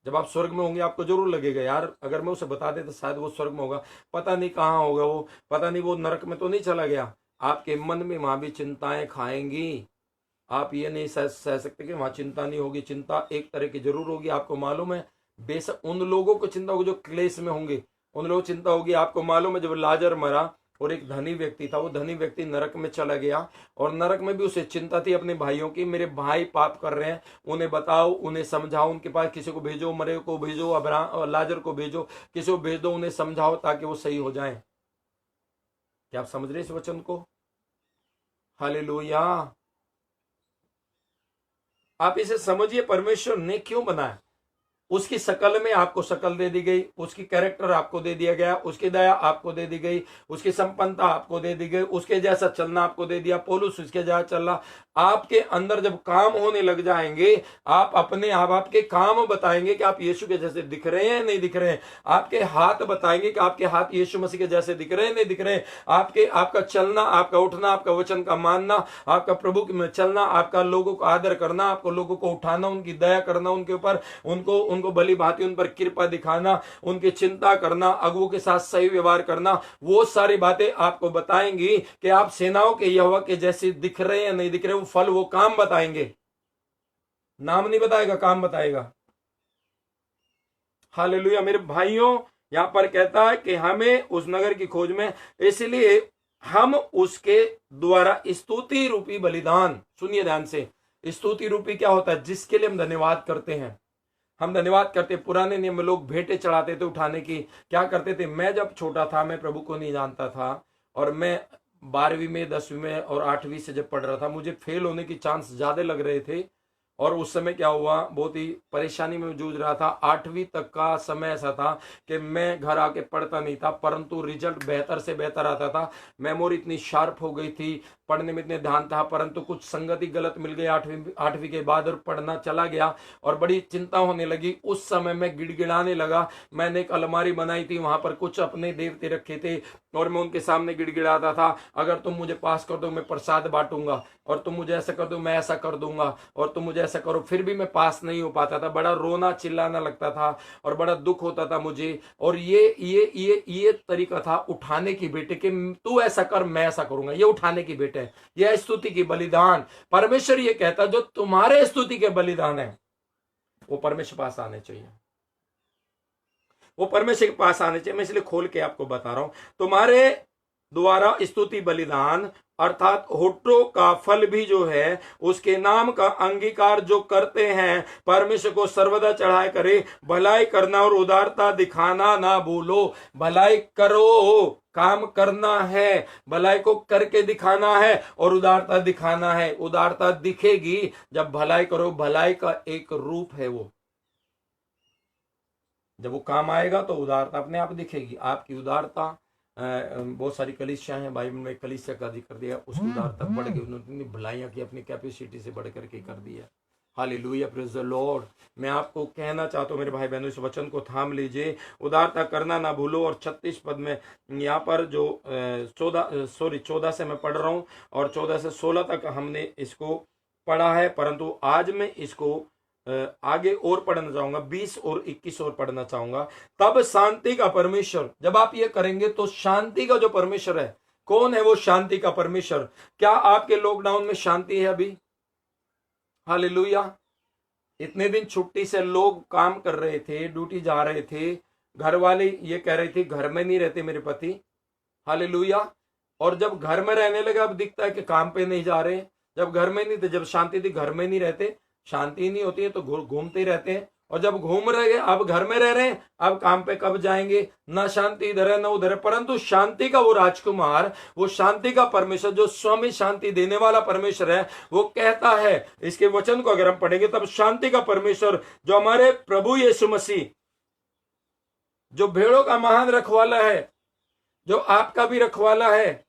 जब आप स्वर्ग में होंगे आपको जरूर लगेगा, यार अगर मैं उसे बता देता शायद वो स्वर्ग में होगा, पता नहीं कहाँ होगा वो, पता नहीं वो नरक में तो नहीं चला गया। आपके मन में वहां भी चिंताएं खाएंगी। आप ये नहीं सह सकते कि वहां चिंता नहीं होगी। चिंता एक तरह की जरूर होगी, आपको मालूम है। बेशक उन लोगों को चिंता होगी जो क्लेश में होंगे, उन लोगों को चिंता होगी। आपको मालूम है जब लाजर मरा और एक धनी व्यक्ति था, वो धनी व्यक्ति नरक में चला गया, और नरक में भी उसे चिंता थी अपने भाइयों की। मेरे भाई पाप कर रहे हैं, उन्हें बताओ, उन्हें समझाओ, उनके पास किसी को भेजो, मरे को भेजो, अब्राहम लाजर को भेजो, किसी को भेज दो, उन्हें समझाओ ताकि वो सही हो जाए। क्या आप समझ रहे इस वचन को? हालेलुया। आप इसे समझिए, परमेश्वर ने क्यों बनाया। उसकी शकल में आपको शकल दे दी गई, उसकी कैरेक्टर आपको दे दिया गया, उसकी दया आपको दे दी गई, उसकी संपन्नता आपको दे दी गई, उसके जैसा चलना आपको दे दिया। पौलुस उसके जैसा चलना। आपके अंदर जब काम होने लग जाएंगे, आप अपने आपके काम बताएंगे कि आप यीशु के जैसे दिख रहे हैं नहीं दिख रहे हैं। आपके हाथ बताएंगे कि आपके हाथ यीशु मसीह के जैसे दिख रहे हैं नहीं दिख रहे हैं। आपका चलना, आपका उठना, आपका वचन का मानना, आपका प्रभु में चलना, आपका लोगों को आदर करना, आपको लोगों को उठाना, उनकी दया करना उनके ऊपर, उनको भली भांति उन पर कृपा दिखाना, उनकी चिंता करना, अगुओं के साथ सही व्यवहार करना, वो सारी बातें आपको बताएंगी कि आप सेनाओं के यहोवा के जैसे दिख रहे हैं नहीं दिख रहे। वो फल, वो काम बताएंगे, नाम नहीं बताएगा, काम बताएगा। हालेलुया। मेरे भाइयों, यहां पर कहता है कि हमें उस नगर की खोज में, इसलिए हम उसके द्वारा स्तुति रूपी बलिदान, सुनिए ध्यान से, स्तुति रूपी क्या होता है? जिसके लिए हम धन्यवाद करते हैं। हम धन्यवाद करते। पुराने नियम में लोग भेंटे चढ़ाते थे उठाने की। क्या करते थे? मैं जब छोटा था, मैं प्रभु को नहीं जानता था, और मैं 12वीं में, 10वीं में और 8वीं से जब पढ़ रहा था, मुझे फेल होने की चांस ज्यादा लग रहे थे। और उस समय क्या हुआ, बहुत ही परेशानी में जूझ रहा था। 8वीं तक का समय ऐसा था कि मैं घर आके पढ़ता नहीं था, परंतु रिजल्ट बेहतर से बेहतर आता था। मेमोरी इतनी शार्प हो गई थी, पढ़ने में इतने ध्यान था, परंतु कुछ संगति गलत मिल गई 8वीं के बाद, और पढ़ना चला गया और बड़ी चिंता होने लगी। उस समय मैं गिड़गिड़ाने लगा। मैंने एक अलमारी बनाई थी, वहां पर कुछ अपने देवते रखे थे, और मैं उनके सामने गिड़गिड़ाता था, अगर तुम मुझे पास कर दो मैं प्रसाद बांटूंगा, और तुम मुझे ऐसा कर दो मैं ऐसा कर दूंगा, और तुम मुझे ऐसा करो। फिर भी मैं पास नहीं हो पाता था। बड़ा रोना चिल्लाना लगता था और बड़ा दुख होता था मुझे। और ये तरीका था उठाने की बेटे के, तू ऐसा कर मैं ऐसा करूंगा। ये उठाने की बेटे है, यह स्तुति की बलिदान। परमेश्वर ये कहता जो तुम्हारे स्तुति के बलिदान है वो परमेश्वर पास आने चाहिए, वो परमेश्वर के पास आने चाहिए। मैं इसलिए खोल के आपको बता रहा हूं, तुम्हारे द्वारा स्तुति बलिदान अर्थात होठों का फल भी जो है, उसके नाम का अंगीकार जो करते हैं, परमेश्वर को सर्वदा चढ़ाए करे। भलाई करना और उदारता दिखाना ना भूलो। भलाई करो, काम करना है, भलाई को करके दिखाना है, और उदारता दिखाना है। उदारता दिखेगी जब भलाई करो। भलाई का एक रूप है वो, जब वो काम आएगा तो उदारता अपने आप दिखेगी। आपकी उदारता, बहुत सारी कलीसियां हैं, बाइबल में कलीसिया का जिक्र दिया, उसकी उदारता बढ़ गई, उन्होंने भलाइयां की, अपनी कैपेसिटी से बढ़ करके कर दिया। Hallelujah, praise the Lord. मैं आपको कहना चाहता हूँ मेरे भाई बहनों, इस वचन को थाम लीजिए, उदारता करना ना भूलो। और 36 पद में यहाँ पर जो 14 से मैं पढ़ रहा हूँ और 14 से 16 तक हमने इसको पढ़ा है, परंतु आज मैं इसको आगे और पढ़ना चाहूंगा, 20 और 21 और पढ़ना चाहूंगा। तब शांति का परमेश्वर, जब आप ये करेंगे तो शांति का जो परमेश्वर है, कौन है वो शांति का परमेश्वर? क्या आपके लॉकडाउन में शांति है अभी? हालेलुया। इतने दिन छुट्टी से लोग काम कर रहे थे, ड्यूटी जा रहे थे, घर वाले ये कह रहे थे घर में नहीं रहते मेरे पति। हालेलुया। और जब घर में रहने लगे अब दिखता है कि काम पे नहीं जा रहे। जब घर में नहीं थे, जब शांति थी, घर में नहीं रहते, शांति नहीं होती है तो घूमते ही रहते हैं। और जब घूम रहे अब घर में रह रहे हैं, अब काम पे कब जाएंगे? ना शांति इधर है ना उधर है। परंतु शांति का वो राजकुमार, वो शांति का परमेश्वर, जो स्वामी शांति देने वाला परमेश्वर है, वो कहता है, इसके वचन को अगर हम पढ़ेंगे, तब शांति का परमेश्वर जो हमारे प्रभु यीशु मसीह, जो भेड़ों का महान रखवाला है, जो आपका भी रखवाला है,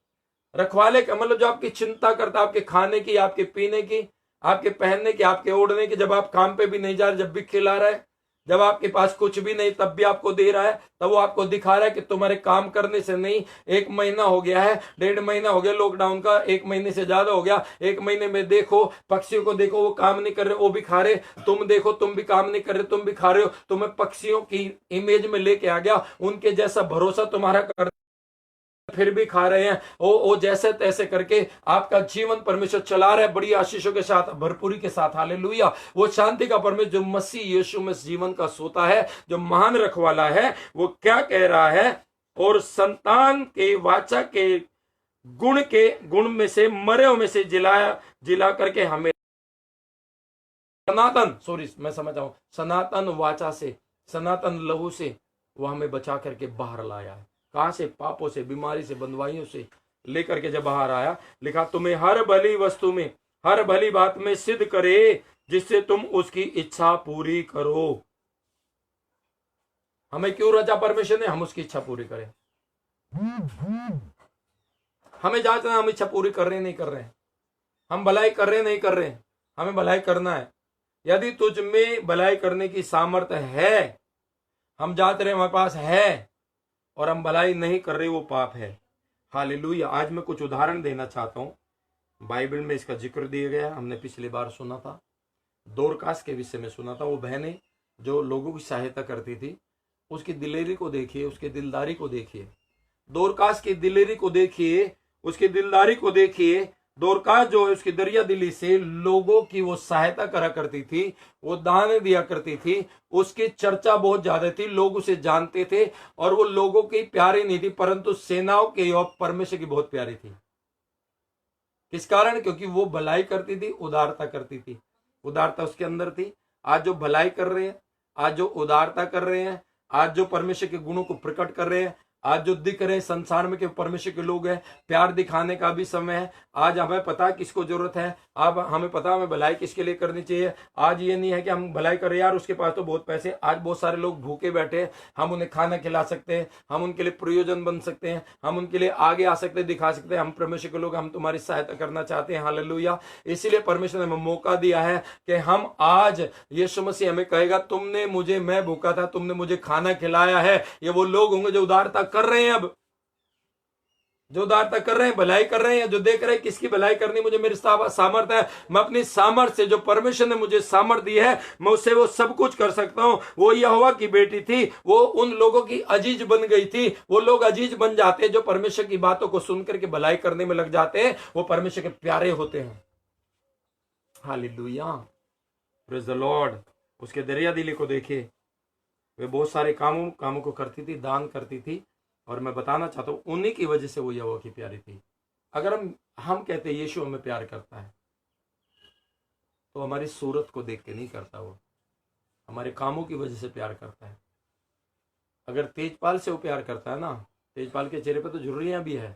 रखवाले का मतलब जो आपकी चिंता करता है, आपके खाने की, आपके पीने की, आपके पहनने की, आपके ओढ़ने की, जब आप काम पे भी नहीं जा रहे जब भी खिला रहा है, जब आपके पास कुछ भी नहीं तब भी आपको दे रहा है, तब वो आपको दिखा रहा है कि तुम्हारे काम करने से नहीं। 1 महीना हो गया है, 1.5 महीना हो गया लॉकडाउन का, 1 महीने से ज्यादा हो गया। 1 महीने में देखो पक्षियों को, देखो वो काम नहीं कर रहे, वो भी खा रहे। तुम देखो तुम भी काम नहीं कर रहे, तुम भी खा रहे हो। तुम्हें पक्षियों की इमेज में लेके आ गया, उनके जैसा भरोसा तुम्हारा कर, फिर भी खा रहे हैं। ओ जैसे तैसे करके आपका जीवन परमेश्वर चला रहा है, बड़ी आशीषों के साथ, भरपूरी के साथ। हालेलुया। वो शांति का परमेश्वर जो मसीह यीशु में जीवन का सोता है, जो महान रखवाला है, वो क्या कह रहा है? और संतान के वाचा के गुण में से, मरे में से जिला करके हमें सनातन वाचा से, सनातन लहू से वो हमें बचा करके बाहर लाया है। कहां से? पापों से, बीमारी से, बंदवाइयों से लेकर के जब बाहर आया, लिखा तुम्हें हर भली वस्तु में, हर भली बात में सिद्ध करे, जिससे तुम उसकी इच्छा पूरी करो। हमें क्यों रचा परमेश्वर ने? हम उसकी इच्छा पूरी करें। हमें जांचना हम इच्छा पूरी कर रहे नहीं कर रहे, हम भलाई कर रहे नहीं कर रहे। हमें भलाई करना है। यदि तुझ में भलाई करने की सामर्थ्य है, हम जाते रहे हमारे पास है, और हम भलाई नहीं कर रहे, वो पाप है। हालेलुया। आज मैं कुछ उदाहरण देना चाहता हूं। बाइबल में इसका जिक्र दिया गया है। हमने पिछली बार सुना था, दोरकास के विषय में सुना था। वो बहनें जो लोगों की सहायता करती थी, उसकी दिलेरी को देखिए, उसकी दिलदारी को देखिए। दोरकास की दिलेरी को देखिए, उसकी दिलदारी को देखिए। दोरकास जो है उसकी दरिया दिली से लोगों की वो सहायता करा करती थी, वो दान दिया करती थी, उसकी चर्चा बहुत ज्यादा थी, लोग उसे जानते थे। और वो लोगों की प्यारी नहीं थी, परंतु सेनाओं के और परमेश्वर की बहुत प्यारी थी। किस कारण? क्योंकि वो भलाई करती थी, उदारता करती थी। उदारता उसके अंदर थी। आज जो भलाई कर रहे हैं, आज जो उदारता कर रहे हैं, आज जो परमेश्वर के गुणों को प्रकट कर रहे हैं, आज जो दिख रहे हैं संसार में के परमेश्वर के लोग हैं, प्यार दिखाने का भी समय है। आज हमें पता है किसको जरूरत है, अब हमें पता हमें भलाई किसके लिए करनी चाहिए। आज ये नहीं है कि हम भलाई करें, यार उसके पास तो बहुत पैसे। आज बहुत सारे लोग भूखे बैठे, हम उन्हें खाना खिला सकते हैं, हम उनके लिए प्रयोजन बन सकते हैं, हम उनके लिए आगे आ सकते हैं, दिखा सकते हैं हम परमेश्वर के लोग, हम तुम्हारी सहायता करना चाहते हैं। हालेलुया। इसीलिए परमेश्वर ने हमें मौका दिया है कि हम आज, यीशु मसीह हमें कहेगा तुमने मुझे, मैं भूखा था तुमने मुझे खाना खिलाया है। ये वो लोग होंगे जो उदारता कर रहे हैं, अब जो उदारता कर रहे हैं, भलाई कर रहे हैं, जो देख रहे हैं किसकी भलाई करनी मुझे, मेरी सामर्थ्य है। मैं अपनी सामर्थ्य से, जो परमेश्वर ने मुझे सामर्थ्य दी है, मैं उससे वो सब कुछ कर सकता हूं। वो यहोवा की बेटी थी, वो उन लोगों की अजीज बन गई थी। वो लोग अजीज बन जाते हैं जो परमेश्वर की बातों को सुनकर के भलाई करने में लग जाते हैं, वो परमेश्वर के प्यारे होते हैं। Hallelujah, praise the Lord. उसके दरिया दिली को देखिए, वे बहुत सारे कामों को करती थी, दान करती थी। और मैं बताना चाहता हूं उन्हीं की वजह से वो यहोवा की प्यारी थी। अगर हम कहते हैं यीशु हमें प्यार करता है, तो हमारी सूरत को देख के नहीं करता, वो हमारे कामों की वजह से प्यार करता है। अगर तेजपाल से वो प्यार करता है ना, तेजपाल के चेहरे पर तो झुर्रियां भी है,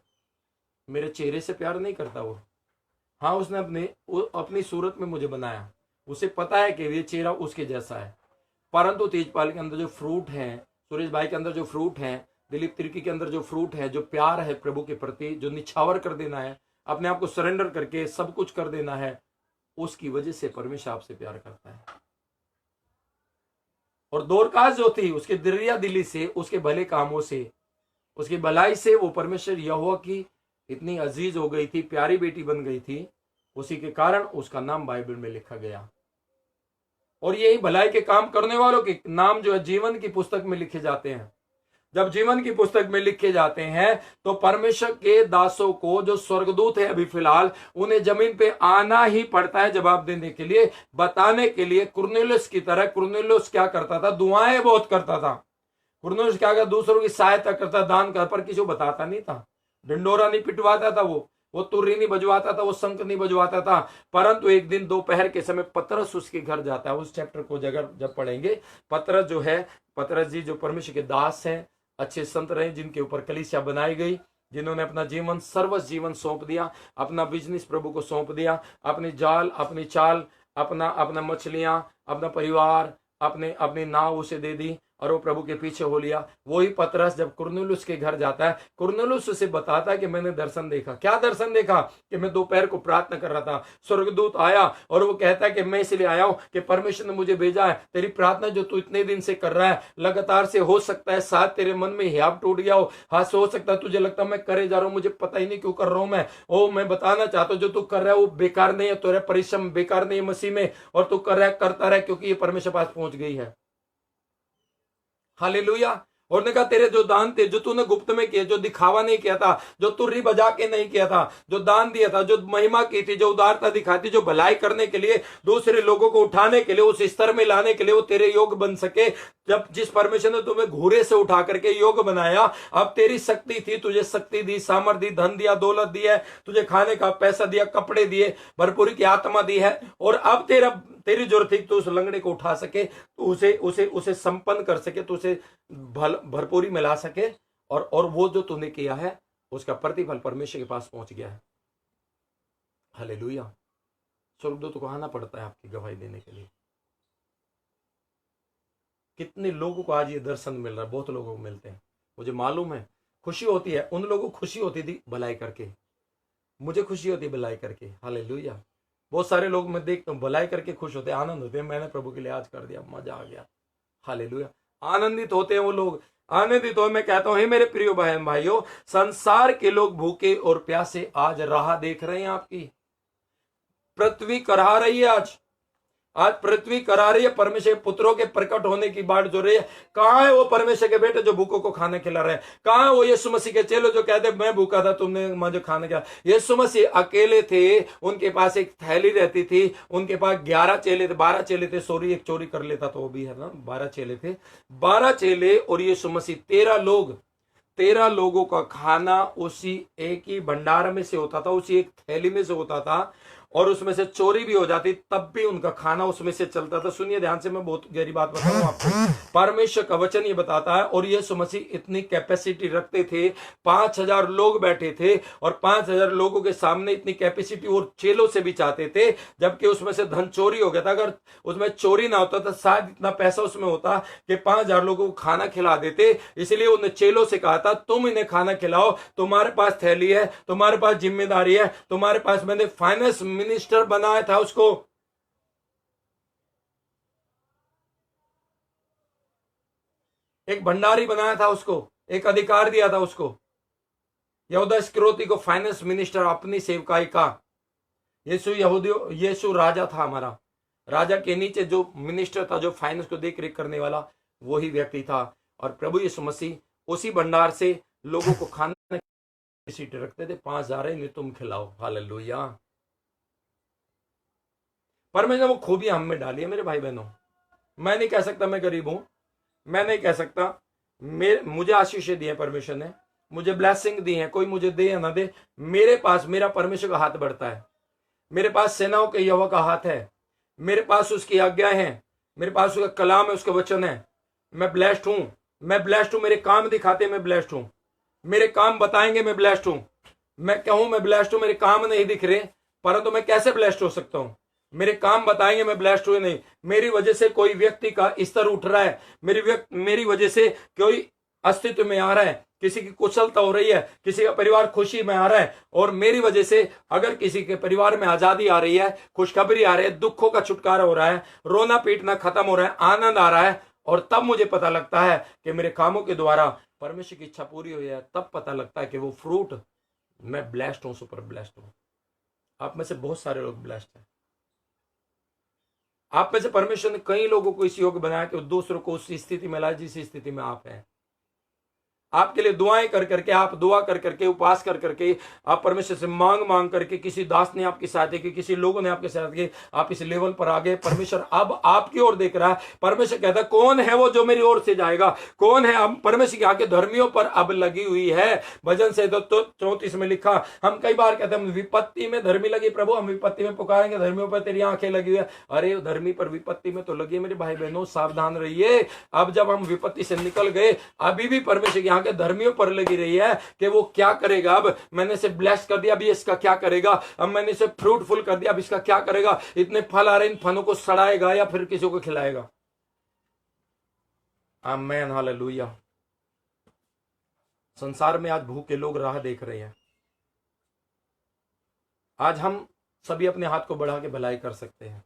मेरे चेहरे से प्यार नहीं करता वो। हाँ, उसने अपनी सूरत में मुझे बनाया, उसे पता है कि ये चेहरा उसके जैसा है। परंतु तेजपाल के अंदर जो फ्रूट है, सुरेश भाई के अंदर जो फ्रूट है, दिलीप तिर्की के अंदर जो फ्रूट है, जो प्यार है प्रभु के प्रति, जो निछावर कर देना है, अपने आप को सरेंडर करके सब कुछ कर देना है, उसकी वजह से परमेश्वर आपसे प्यार करता है। और दोरकास जो थी, उसके दरिया दिली से, उसके भले कामों से, उसकी भलाई से वो परमेश्वर यहोवा की इतनी अजीज हो गई थी, प्यारी बेटी बन गई थी। उसी के कारण उसका नाम बाइबल में लिखा गया। और यही भलाई के काम करने वालों के नाम जो है जीवन की पुस्तक में लिखे जाते हैं। जब जीवन की पुस्तक में लिखे जाते हैं तो परमेश्वर के दासों को, जो स्वर्गदूत है अभी फिलहाल, उन्हें जमीन पे आना ही पड़ता है जवाब देने के लिए, बताने के लिए। कुरनेलियुस की तरह कुरनेलियुस क्या करता था? दुआएं बहुत करता था। कुरनेलियुस क्या करता? दूसरों की सहायता करता, दान कर, पर किसी को बताता नहीं था। ढिंडोरा नहीं पिटवाता था, वो तुर्री नहीं बजवाता था, वो शंख नहीं बजवाता था। परंतु एक दिन दोपहर के समय पतरस उसके घर जाता है। उस चैप्टर को जब पढ़ेंगे, पतरस जो है, पतरस जी जो परमेश्वर के दास हैं, अच्छे संत रहे, जिनके ऊपर कलीसिया बनाई गई, जिन्होंने अपना जीवन, सर्वस्व जीवन सौंप दिया, अपना बिजनेस प्रभु को सौंप दिया, अपनी जाल, अपनी चाल, अपना मछलियां, अपना परिवार, अपनी नाव उसे दे दी और वो प्रभु के पीछे हो लिया। वही पतरस जब कुरनेलियुस के घर जाता है, कुरनेलियुस उसे बताता है कि मैंने दर्शन देखा। क्या दर्शन देखा? कि मैं दोपहर को प्रार्थना कर रहा था, स्वर्गदूत आया और वो कहता है कि मैं इसलिए आया हूं कि परमेश्वर ने मुझे भेजा है। तेरी प्रार्थना जो तू इतने दिन से कर रहा है लगातार से, हो सकता है साथ तेरे मन में हियाब टूट गया हो, हाथ से हो सकता है तुझे लगता है मैं करे जा रहा हूं, मुझे पता ही नहीं क्यों कर रहा हूं मैं बताना चाहता हूं जो तू कर रहा है वो बेकार नहीं है, तेरा परिश्रम बेकार नहीं है मसीह में, और तू कर रहा है, करता रहे, क्योंकि ये परमेश्वर पास पहुंच गई है। हालेलुया। और ने कहा तेरे जो दान थे, जो तूने गुप्त में किए, जो दिखावा नहीं किया था, जो तुर्री बजा के नहीं किया था, जो दान दिया था, जो महिमा की थी, जो उदारता दिखाती, जो भलाई करने के लिए, दूसरे लोगों को उठाने के लिए, उस स्तर में लाने के लिए वो तेरे योग बन सके। जब जिस परमेश्वर ने तुम्हें घूरे से उठा करके योग बनाया, अब तेरी शक्ति थी, तुझे शक्ति दी, सामर्थ दी, धन दिया, दौलत दी है, तुझे खाने का पैसा दिया, कपड़े दिए, भरपूरी की आत्मा दी है। और अब तेरी जरूरत थी तो उस लंगड़े को उठा सके, तो उसे संपन्न कर सके, तो उसे भरपूरी मिला सके, और वो जो तूने किया है उसका प्रतिफल परमेश्वर के पास पहुंच गया है। हालेलुया। स्वर्गदूत को आना पड़ता है आपकी गवाही देने के लिए। कितने लोगों को आज ये दर्शन मिल रहा है? बहुत लोगों को मिलते हैं, मुझे मालूम है। खुशी होती है, उन लोगों को खुशी होती थी भलाई करके, मुझे खुशी होती है भलाई करके। हालेलुया। बहुत सारे लोग मैं देखता हूँ भलाई करके खुश होते हैं, आनंद होते हैं, मैंने प्रभु के लिए आज कर दिया, मजा आ गया। हालेलुया। आनंदित होते हैं वो लोग, आनंदित हो। मैं कहता हूं, हे मेरे प्रिय बहन भाइयों, संसार के लोग भूखे और प्यासे आज राह देख रहे हैं आपकी। पृथ्वी कराह रही है आज पृथ्वी करा रही है परमेश्वर के पुत्रों के प्रकट होने की बाट जो रही है। कहां है वो परमेश्वर के बेटे जो भूखों को खाना खिला रहे हैं? कहां है वो यीशु मसीह के चेलो जो कहते मैं भूखा था तुमने मुझे खाना खिलाया? यीशु मसीह अकेले थे, उनके पास एक थैली रहती थी, उनके पास 11 चेले थे, 12 चेले थे, सॉरी एक चोरी कर लेता तो वो भी है ना, 12 चेले थे, 12 चेले और यीशु मसीह, 13 लोगों का खाना उसी एक ही भंडार में से होता था, उसी एक थैली में से होता था, और उसमें से चोरी भी हो जाती तब भी उनका खाना उसमें से चलता था। सुनिए ध्यान से, मैं बहुत गहरी बात बता रहा हूं आपको। परमेश्वर का वचन ये बताता है, और यीशु मसीह इतनी कैपेसिटी रखते थे, 5000 लोग बैठे थे, और 5000 लोगों के सामने इतनी कैपेसिटी, और चेलों से भी चाहते थे, जबकि उसमें से धन चोरी हो गया था। अगर उसमें चोरी ना होता तो शायद इतना पैसा उसमें होता कि 5000 लोगों को खाना खिला देते। इसलिए उन्हें चेलों से कहा था, तुम इन्हें खाना खिलाओ, तुम्हारे पास थैली है, तुम्हारे पास जिम्मेदारी है, तुम्हारे पास, मैंने फाइनेंस मिनिस्टर बनाया था उसको। एक भंडारी बनाया था उसको, एक अधिकार दिया था उसको। यहूदा इस्करियोती को फाइनेंस मिनिस्टर, अपनी सेवकाई का। यीशु राजा था हमारा, राजा के नीचे जो मिनिस्टर था, जो फाइनेंस को देख रेख करने वाला, वही व्यक्ति था। और प्रभु यीशु मसीह उसी भंडार से लोगों को खाने की सीट रखते थे। 5000 इन्हें तुम खिलाओ। हालेलुया। परमेश्वर ने वो खूबियां हम में डाली है मेरे भाई बहनों। मैं नहीं कह सकता मैं गरीब हूं, मैं नहीं कह सकता, मुझे आशीषें दी है परमेश्वर ने, मुझे ब्लेसिंग दी है, कोई मुझे दे या ना दे, मेरे पास मेरा परमेश्वर का हाथ बढ़ता है, मेरे पास सेनाओं के यहोवा का हाथ है, मेरे पास उसकी आज्ञा है, मेरे पास उसका कलाम है, उसका वचन है। मैं ब्लेस्ड हूं, मैं ब्लेस्ड हूं। मेरे काम दिखाते मैं ब्लेस्ड हूं, मेरे काम बताएंगे मैं ब्लेस्ड हूं। मैं कहूं मैं ब्लेस्ड हूं, मेरे काम नहीं दिख रहे, परंतु मैं कैसे ब्लेस्ड हो सकता हूं? मेरे काम बताएंगे मैं ब्लेस्ड हुए नहीं। मेरी वजह से कोई व्यक्ति का स्तर उठ रहा है, मेरी वजह से कोई अस्तित्व में आ रहा है, किसी की कुशलता हो रही है, किसी का परिवार खुशी में आ रहा है, और मेरी वजह से अगर किसी के परिवार में आजादी आ रही है, खुशखबरी आ रही है, दुखों का छुटकारा हो रहा है, रोना पीटना खत्म हो रहा है, आनंद आ रहा है, और तब मुझे पता लगता है कि मेरे कामों के द्वारा परमेश्वर की इच्छा पूरी हुई है, तब पता लगता है कि वो फ्रूट, मैं ब्लेस्ड हूं, सुपर ब्लेस्ड हूं। आप में से बहुत सारे लोग ब्लेस्ड हैं। आप में से परमेश्वर ने कई लोगों को इस योग्य बनाया कि दूसरों को उस स्थिति में लाए जिस स्थिति में आप हैं। आपके लिए दुआएं कर करके, आप दुआ कर करके, उपवास कर करके, आप परमेश्वर से मांग मांग करके, किसी दास ने आपकी सहायता की, किसी लोगों ने आपके साथ की, आप इस लेवल पर आ गए। परमेश्वर अब आपकी ओर देख रहा है। परमेश्वर कहता है कौन है वो जो मेरी ओर से जाएगा, कौन है। अब परमेश्वर की आंखें धर्मियों पर अब लगी हुई है। भजन से 34 में लिखा, हम कई बार कहते हैं हम विपत्ति में धर्मी लगी प्रभु, हम विपत्ति में पुकारेंगे, धर्मियों पर तेरी आंखें लगी हुई है। अरे धर्मी पर विपत्ति में तो लगी, मेरे भाई बहनों सावधान रहिए। अब जब हम विपत्ति से निकल गए, अभी भी परमेश्वर की आंखें धर्मियों पर लगी रही है कि वो क्या करेगा। अब मैंने इसे ब्लेस कर दिया, अभी इसका क्या करेगा। अब मैंने इसे फ्रूटफुल कर दिया, अब इसका क्या करेगा। इतने फल आ रहे, इन फलों को सड़ाएगा या फिर किसी को खिलाएगा। आमेन, हालेलुया। संसार में आज भूखे लोग राह देख रहे हैं। आज हम सभी अपने हाथ को बढ़ा के भलाई कर सकते हैं।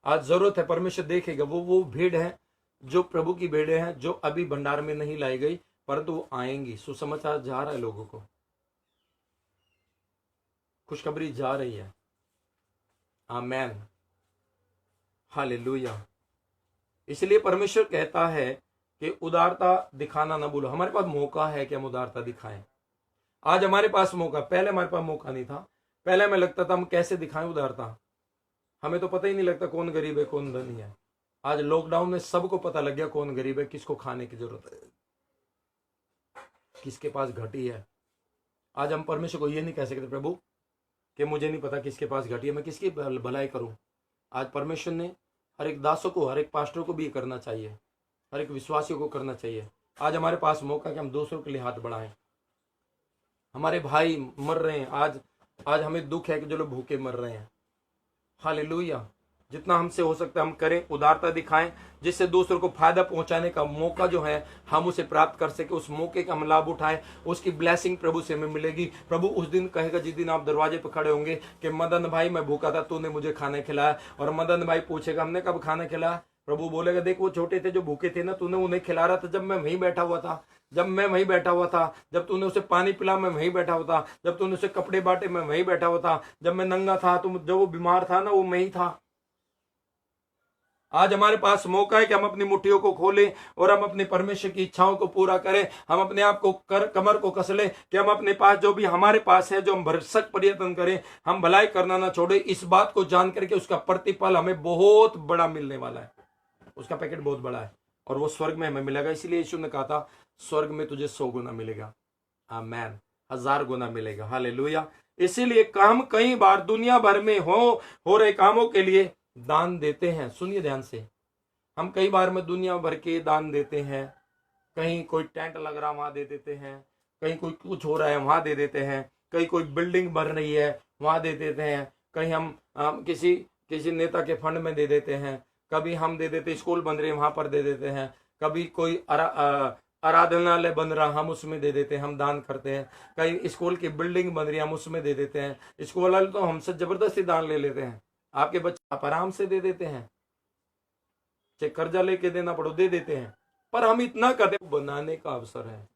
आज जरूरत है, परमेश्वर देखेगा। वो भीड़ है जो प्रभु की भेड़ें हैं, जो अभी भंडार में नहीं लाई गई, परंतु वो आएंगी। सुसमाचार जा रहा है, लोगों को खुशखबरी जा रही है। आमेन, हालेलुया। इसलिए परमेश्वर कहता है कि उदारता दिखाना ना भूलो। हमारे पास मौका है कि हम उदारता दिखाएं। आज हमारे पास मौका, पहले हमारे पास मौका नहीं था। पहले हमें लगता था हम कैसे दिखाएं उदारता, हमें तो पता ही नहीं लगता कौन गरीब है कौन धनी है। आज लॉकडाउन में सबको पता लग गया कौन गरीब है, किसको खाने की जरूरत है, किसके पास घटी है। आज हम परमेश्वर को ये नहीं कह सकते प्रभु कि मुझे नहीं पता किसके पास घटी है, मैं किसकी भलाई करूं। आज परमेश्वर ने हर एक दासों को, हर एक पास्टर को भी करना चाहिए, हर एक विश्वासियों को करना चाहिए। आज हमारे पास मौका कि हम दूसरों के लिए हाथ बढ़ाएं। हमारे भाई मर रहे हैं, आज हमें दुख है कि जो लोग भूखे मर रहे हैं। हालेलुया। जितना हमसे हो सकता है हम करें, उदारता दिखाएं, जिससे दूसरों को फायदा पहुंचाने का मौका जो है हम उसे प्राप्त कर सके। उस मौके का हम लाभ उठाएं, उसकी ब्लेसिंग प्रभु से हमें मिलेगी। प्रभु उस दिन कहेगा जिस दिन आप दरवाजे पर खड़े होंगे कि मदन भाई मैं भूखा था, तूने मुझे खाना खिलाया। और मदन भाई पूछेगा हमने कब खाना खिलाया। प्रभु बोलेगा देख वो छोटे थे जो भूखे थे ना, तूने उन्हें खिला रहा था जब मैं वहीं बैठा हुआ था, जब मैं वहीं बैठा हुआ था, जब तूने उसे पानी पिला मैं वहीं बैठा हुआ था, जब तूने उसे कपड़े बांटे मैं वहीं बैठा हुआ था, जब मैं नंगा था तुम, जब वो बीमार था ना वो मैं ही था। आज हमारे पास मौका है कि हम अपनी मुट्ठियों को खोलें और हम अपने परमेश्वर की इच्छाओं को पूरा करें। हम अपने आप को कमर को कस लें कि हम अपने पास जो भी हमारे पास है, जो हम भरसक प्रयत्न करें, हम भलाई करना ना छोड़े। इस बात को जान करके उसका प्रतिफल हमें बहुत बड़ा मिलने वाला है। उसका पैकेट बहुत बड़ा है और वो स्वर्ग में हमें मिलेगा। इसलिए यीशु ने कहा था स्वर्ग में तुझे 100 गुना मिलेगा, आमेन, 1000 गुना मिलेगा। हालेलुया। इसीलिए हम कई बार दुनिया भर में हो रहे कामों के लिए दान देते हैं। सुनिए ध्यान से, हम कई बार में दुनिया भर के दान देते हैं। कहीं कोई टेंट लग रहा वहां दे देते हैं, कहीं कोई कुछ हो रहा है वहां दे देते हैं, कहीं कोई बिल्डिंग बन रही है वहां दे देते हैं, कहीं हम किसी नेता के फंड में दे देते हैं, कभी हम दे देते स्कूल बन रही है वहां पर दे देते हैं, कभी कोई आराधनालय बन रहा हम उसमें दे देते हैं, हम दान करते हैं। कहीं स्कूल की बिल्डिंग बन रही है हम उसमें दे देते हैं। स्कूल वाले तो हमसे जबरदस्ती दान ले लेते हैं। आपके बच्चे आप आराम से दे देते हैं, चाहे कर्जा लेके देना पड़ो दे देते हैं, पर हम इतना करते बनाने का अवसर है।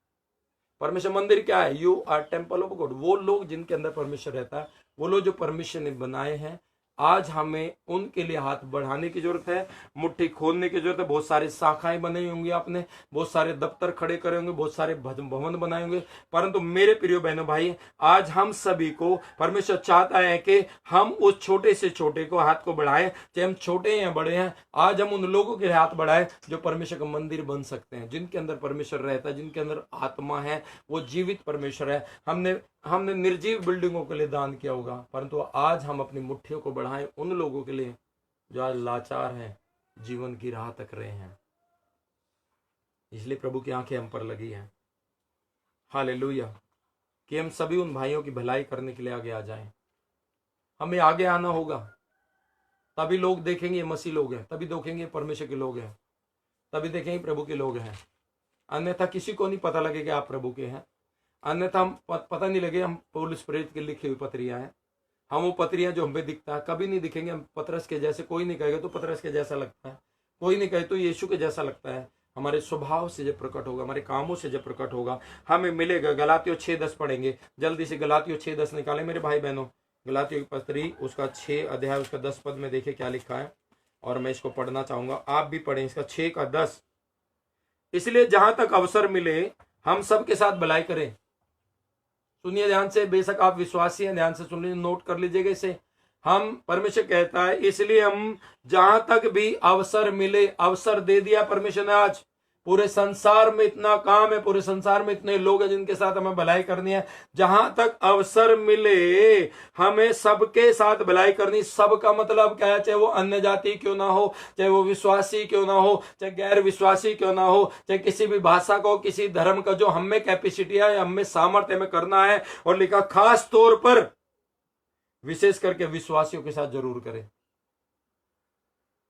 परमेश्वर मंदिर क्या है? You are temple of God. वो लोग जिनके अंदर परमेश्वर रहता है, वो लोग जो परमेश्वर ने बनाए हैं, आज हमें उनके लिए हाथ बढ़ाने की जरूरत है, मुट्ठी खोलने की जरूरत है। बहुत सारी शाखाएं बनाई होंगी आपने, बहुत सारे दफ्तर खड़े करे होंगे, बहुत सारे भवन बनाए होंगे, परंतु मेरे प्रिय बहनों भाई, आज हम सभी को परमेश्वर चाहता है कि हम उस छोटे से छोटे को हाथ को बढ़ाएं, चाहे हम छोटे हैं या बड़े हैं। आज हम उन लोगों के हाथ बढ़ाएं जो परमेश्वर का मंदिर बन सकते हैं, जिनके अंदर परमेश्वर रहता है, जिनके अंदर आत्मा है, वो जीवित परमेश्वर है। हमने निर्जीव बिल्डिंगों के लिए दान किया होगा, परंतु आज हम अपनी मुट्ठियों को बढ़ाएं उन लोगों के लिए जो आज लाचार हैं, जीवन की राह तक रहे हैं। इसलिए प्रभु की आंखें हम पर लगी हैं। हालेलुया। कि हम सभी उन भाइयों की भलाई करने के लिए आगे आ जाएं। हमें आगे आना होगा, तभी लोग देखेंगे मसीह लोग हैं, तभी देखेंगे परमेश्वर के लोग हैं, तभी देखेंगे प्रभु के लोग हैं। अन्यथा किसी को नहीं पता लगे कि आप प्रभु के हैं। अन्यथा हम पता नहीं लगे हम पौलुस प्रेरित की लिखी हुई पत्रियां हैं। हम वो पत्रियां जो हमें दिखता है, कभी नहीं दिखेंगे हम पतरस के जैसे। कोई नहीं कहेगा तो पतरस के जैसा लगता है, कोई नहीं कहे तो यीशु के जैसा लगता है। हमारे स्वभाव से जब प्रकट होगा, हमारे कामों से जब प्रकट होगा, हमें मिलेगा। गलातियों 6:10 पढ़ेंगे, जल्दी से गलातियों 6:10 निकालें मेरे भाई बहनों। गलातियों की पत्री उसका 6 अध्याय उसका 10 पद में देखे क्या लिखा है, और मैं इसको पढ़ना चाहूंगा, आप भी पढ़ें इसका 6:10। इसलिए जहां तक अवसर मिले हम सबके साथ भलाई करें। सुनिए ध्यान से, बेशक आप विश्वासी हैं, ध्यान से सुन लीजिए, नोट कर लीजिएगा इसे। हम, परमेश्वर कहता है, इसलिए हम जहां तक भी अवसर मिले, अवसर दे दिया परमेश्वर ने। आज पूरे संसार में इतना काम है, पूरे संसार में इतने लोग हैं जिनके साथ हमें भलाई करनी है। जहां तक अवसर मिले हमें सबके साथ भलाई करनी। सबका मतलब क्या है? चाहे वो अन्य जाति क्यों ना हो, चाहे वो विश्वासी क्यों ना हो, चाहे गैर विश्वासी क्यों ना हो, चाहे किसी भी भाषा को, किसी धर्म का, जो हमें कैपेसिटी है, हमें सामर्थ्य में करना है। और लिखा खास तौर पर विशेष करके विश्वासियों के साथ जरूर करें।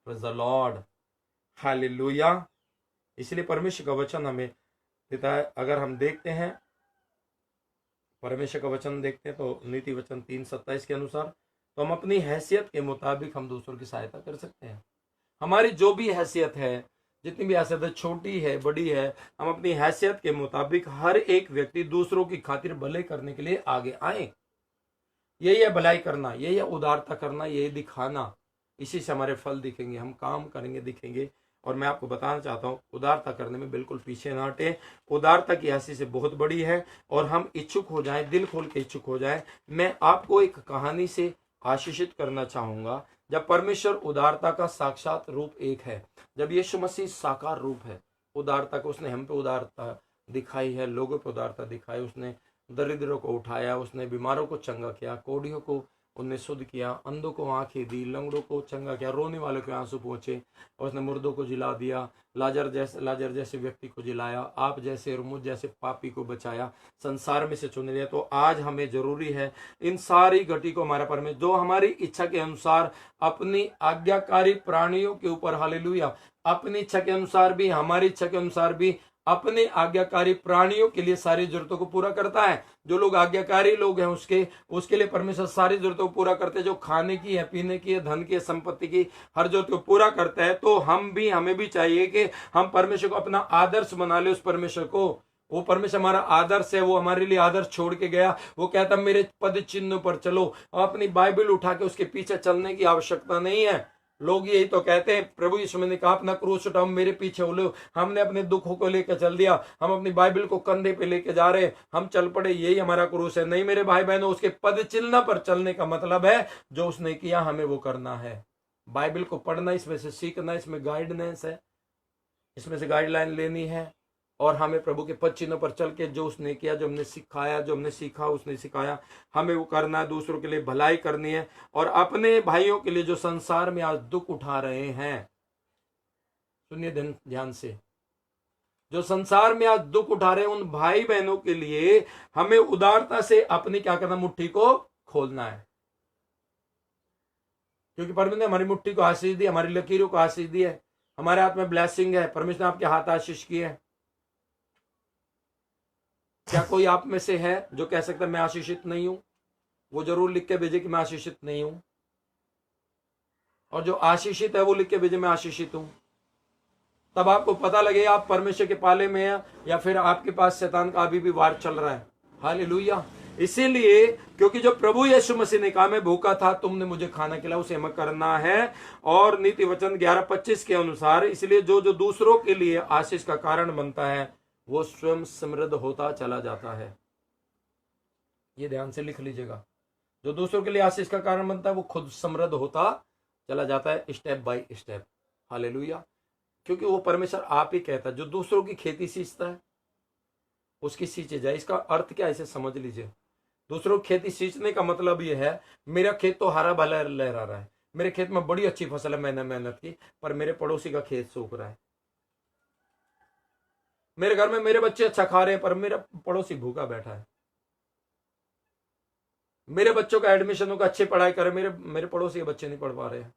Praise the Lord, hallelujah. इसलिए परमेश्वर का वचन हमें देता है। अगर हम देखते हैं परमेश्वर का वचन देखते हैं तो नीति वचन 3:27 के अनुसार, तो हम अपनी हैसियत के मुताबिक हम दूसरों की सहायता कर सकते हैं। हमारी जो भी हैसियत है, जितनी भी हैसियत है, छोटी है बड़ी है, हम अपनी हैसियत के मुताबिक हर एक व्यक्ति दूसरों की खातिर भले करने के लिए आगे आए। यही है भलाई करना, यही है उदारता करना, यही दिखाना। इसी से हमारे फल दिखेंगे, हम काम करेंगे दिखेंगे। और मैं आपको बताना चाहता हूं, उदारता करने में बिल्कुल पीछे ना हटे। उदारता की हैसियत से बहुत बड़ी है, और हम इच्छुक हो जाएं, दिल खोल के इच्छुक हो जाएं। मैं आपको एक कहानी से आशीषित करना चाहूंगा। जब परमेश्वर उदारता का साक्षात रूप एक है, जब यीशु मसीह साकार रूप है उदारता को, उसने हम पे उदारता दिखाई है, लोगों पे उदारता दिखाई। उसने दरिद्रों को उठाया, उसने बीमारों को चंगा किया, कोढ़ियों को उनने शुद्ध किया, अंधों को आंखें दी, लंगड़ों को चंगा किया, रोने वालों के आंसू पहुंचे, और उसने मुर्दों को जिला दिया, लाजर जैसे व्यक्ति को जिलाया, आप जैसे और मुझ जैसे पापी को बचाया, संसार में से चुन लिया। तो आज हमें जरूरी है इन सारी घटी को हमारा परमेश्वर जो हमारी इच्छा के अनुसार अपनी आज्ञाकारी प्राणियों के ऊपर, हालेलुया, अपनी इच्छा के अनुसार भी, हमारी इच्छा के अनुसार भी अपने आज्ञाकारी प्राणियों के लिए सारी जरूरतों को पूरा करता है। जो लोग आज्ञाकारी लोग हैं उसके लिए परमेश्वर सारी जरूरतों को पूरा करते हैं। जो खाने की है, पीने की है, धन की है, संपत्ति की, हर जरूरत को पूरा करता है। तो हमें भी चाहिए कि हम परमेश्वर को अपना आदर्श बना ले। उस परमेश्वर को, वो परमेश्वर हमारा आदर्श है, वो हमारे लिए आदर्श छोड़ के गया। वो कहता मेरे पद चिन्ह पर चलो। अपनी बाइबल उठा के उसके पीछे चलने की आवश्यकता नहीं है। लोग यही तो कहते हैं, प्रभु यीशु ने कहा अपना क्रूस उठाओ मेरे पीछे हो लो। हमने अपने दुखों को लेकर चल दिया, हम अपनी बाइबल को कंधे पे लेके जा रहे हैं, हम चल पड़े, यही हमारा क्रूस है। नहीं मेरे भाई बहनों, उसके पद चिन्ह पर चलने का मतलब है जो उसने किया हमें वो करना है। बाइबल को पढ़ना, इसमें से सीखना, इसमें गाइडेंस है, इसमें से गाइडलाइन लेनी है, और हमें प्रभु के पद चिन्हों पर चल के जो उसने किया, जो हमने सिखाया, जो हमने सीखा, उसने सिखाया, हमें वो करना है। दूसरों के लिए भलाई करनी है, और अपने भाइयों के लिए जो संसार में आज दुख उठा रहे हैं, सुनिए ध्यान से, जो संसार में आज दुख उठा रहे हैं उन भाई बहनों के लिए हमें उदारता से अपनी क्या करना, मुट्ठी को खोलना है। क्योंकि परमेश्वर ने हमारी मुट्ठी को आशीष दी, हमारी लकीरों को आशीष दी है, हमारे हाथ में ब्लेसिंग है। परमेश्वर ने आपके हाथ आशीष किए है। क्या कोई आप में से है जो कह सकता है मैं आशीषित नहीं हूं? वो जरूर लिख के भेजे कि मैं आशीषित नहीं हूं। और जो आशीषित है वो लिख के भेजे मैं आशीषित हूं। तब आपको पता लगे आप परमेश्वर के पाले में हैं या फिर आपके पास शैतान का अभी भी वार चल रहा है। हालेलुया। इसीलिए क्योंकि जो प्रभु यीशु मसीह ने कहा मैं भूखा था तुमने मुझे खाना खिलाया, उसे हमें करना है। और नीति वचन 11:25 के अनुसार, इसलिए जो जो दूसरों के लिए आशीष का कारण बनता है वो स्वयं समृद्ध होता चला जाता है। ये ध्यान से लिख लीजिएगा। जो दूसरों के लिए आशीष का कारण बनता है वो खुद समृद्ध होता चला जाता है, स्टेप बाय स्टेप। हालेलुया। क्योंकि वो परमेश्वर आप ही कहता है जो दूसरों की खेती सींचता है उसकी सींचे जाए। इसका अर्थ क्या है इसे समझ लीजिए। दूसरों की खेती सींचने का मतलब ये है मेरा खेत तो हरा भरा लहरा रहा है, मेरे खेत में बड़ी अच्छी फसल है, मैंने मेहनत की, पर मेरे पड़ोसी का खेत सूख रहा है। मेरे घर में मेरे बच्चे अच्छा खा रहे हैं पर मेरा पड़ोसी भूखा बैठा है। मेरे बच्चों का एडमिशन होगा, अच्छी पढ़ाई करे, मेरे पड़ोसी के बच्चे नहीं पढ़ पा रहे हैं।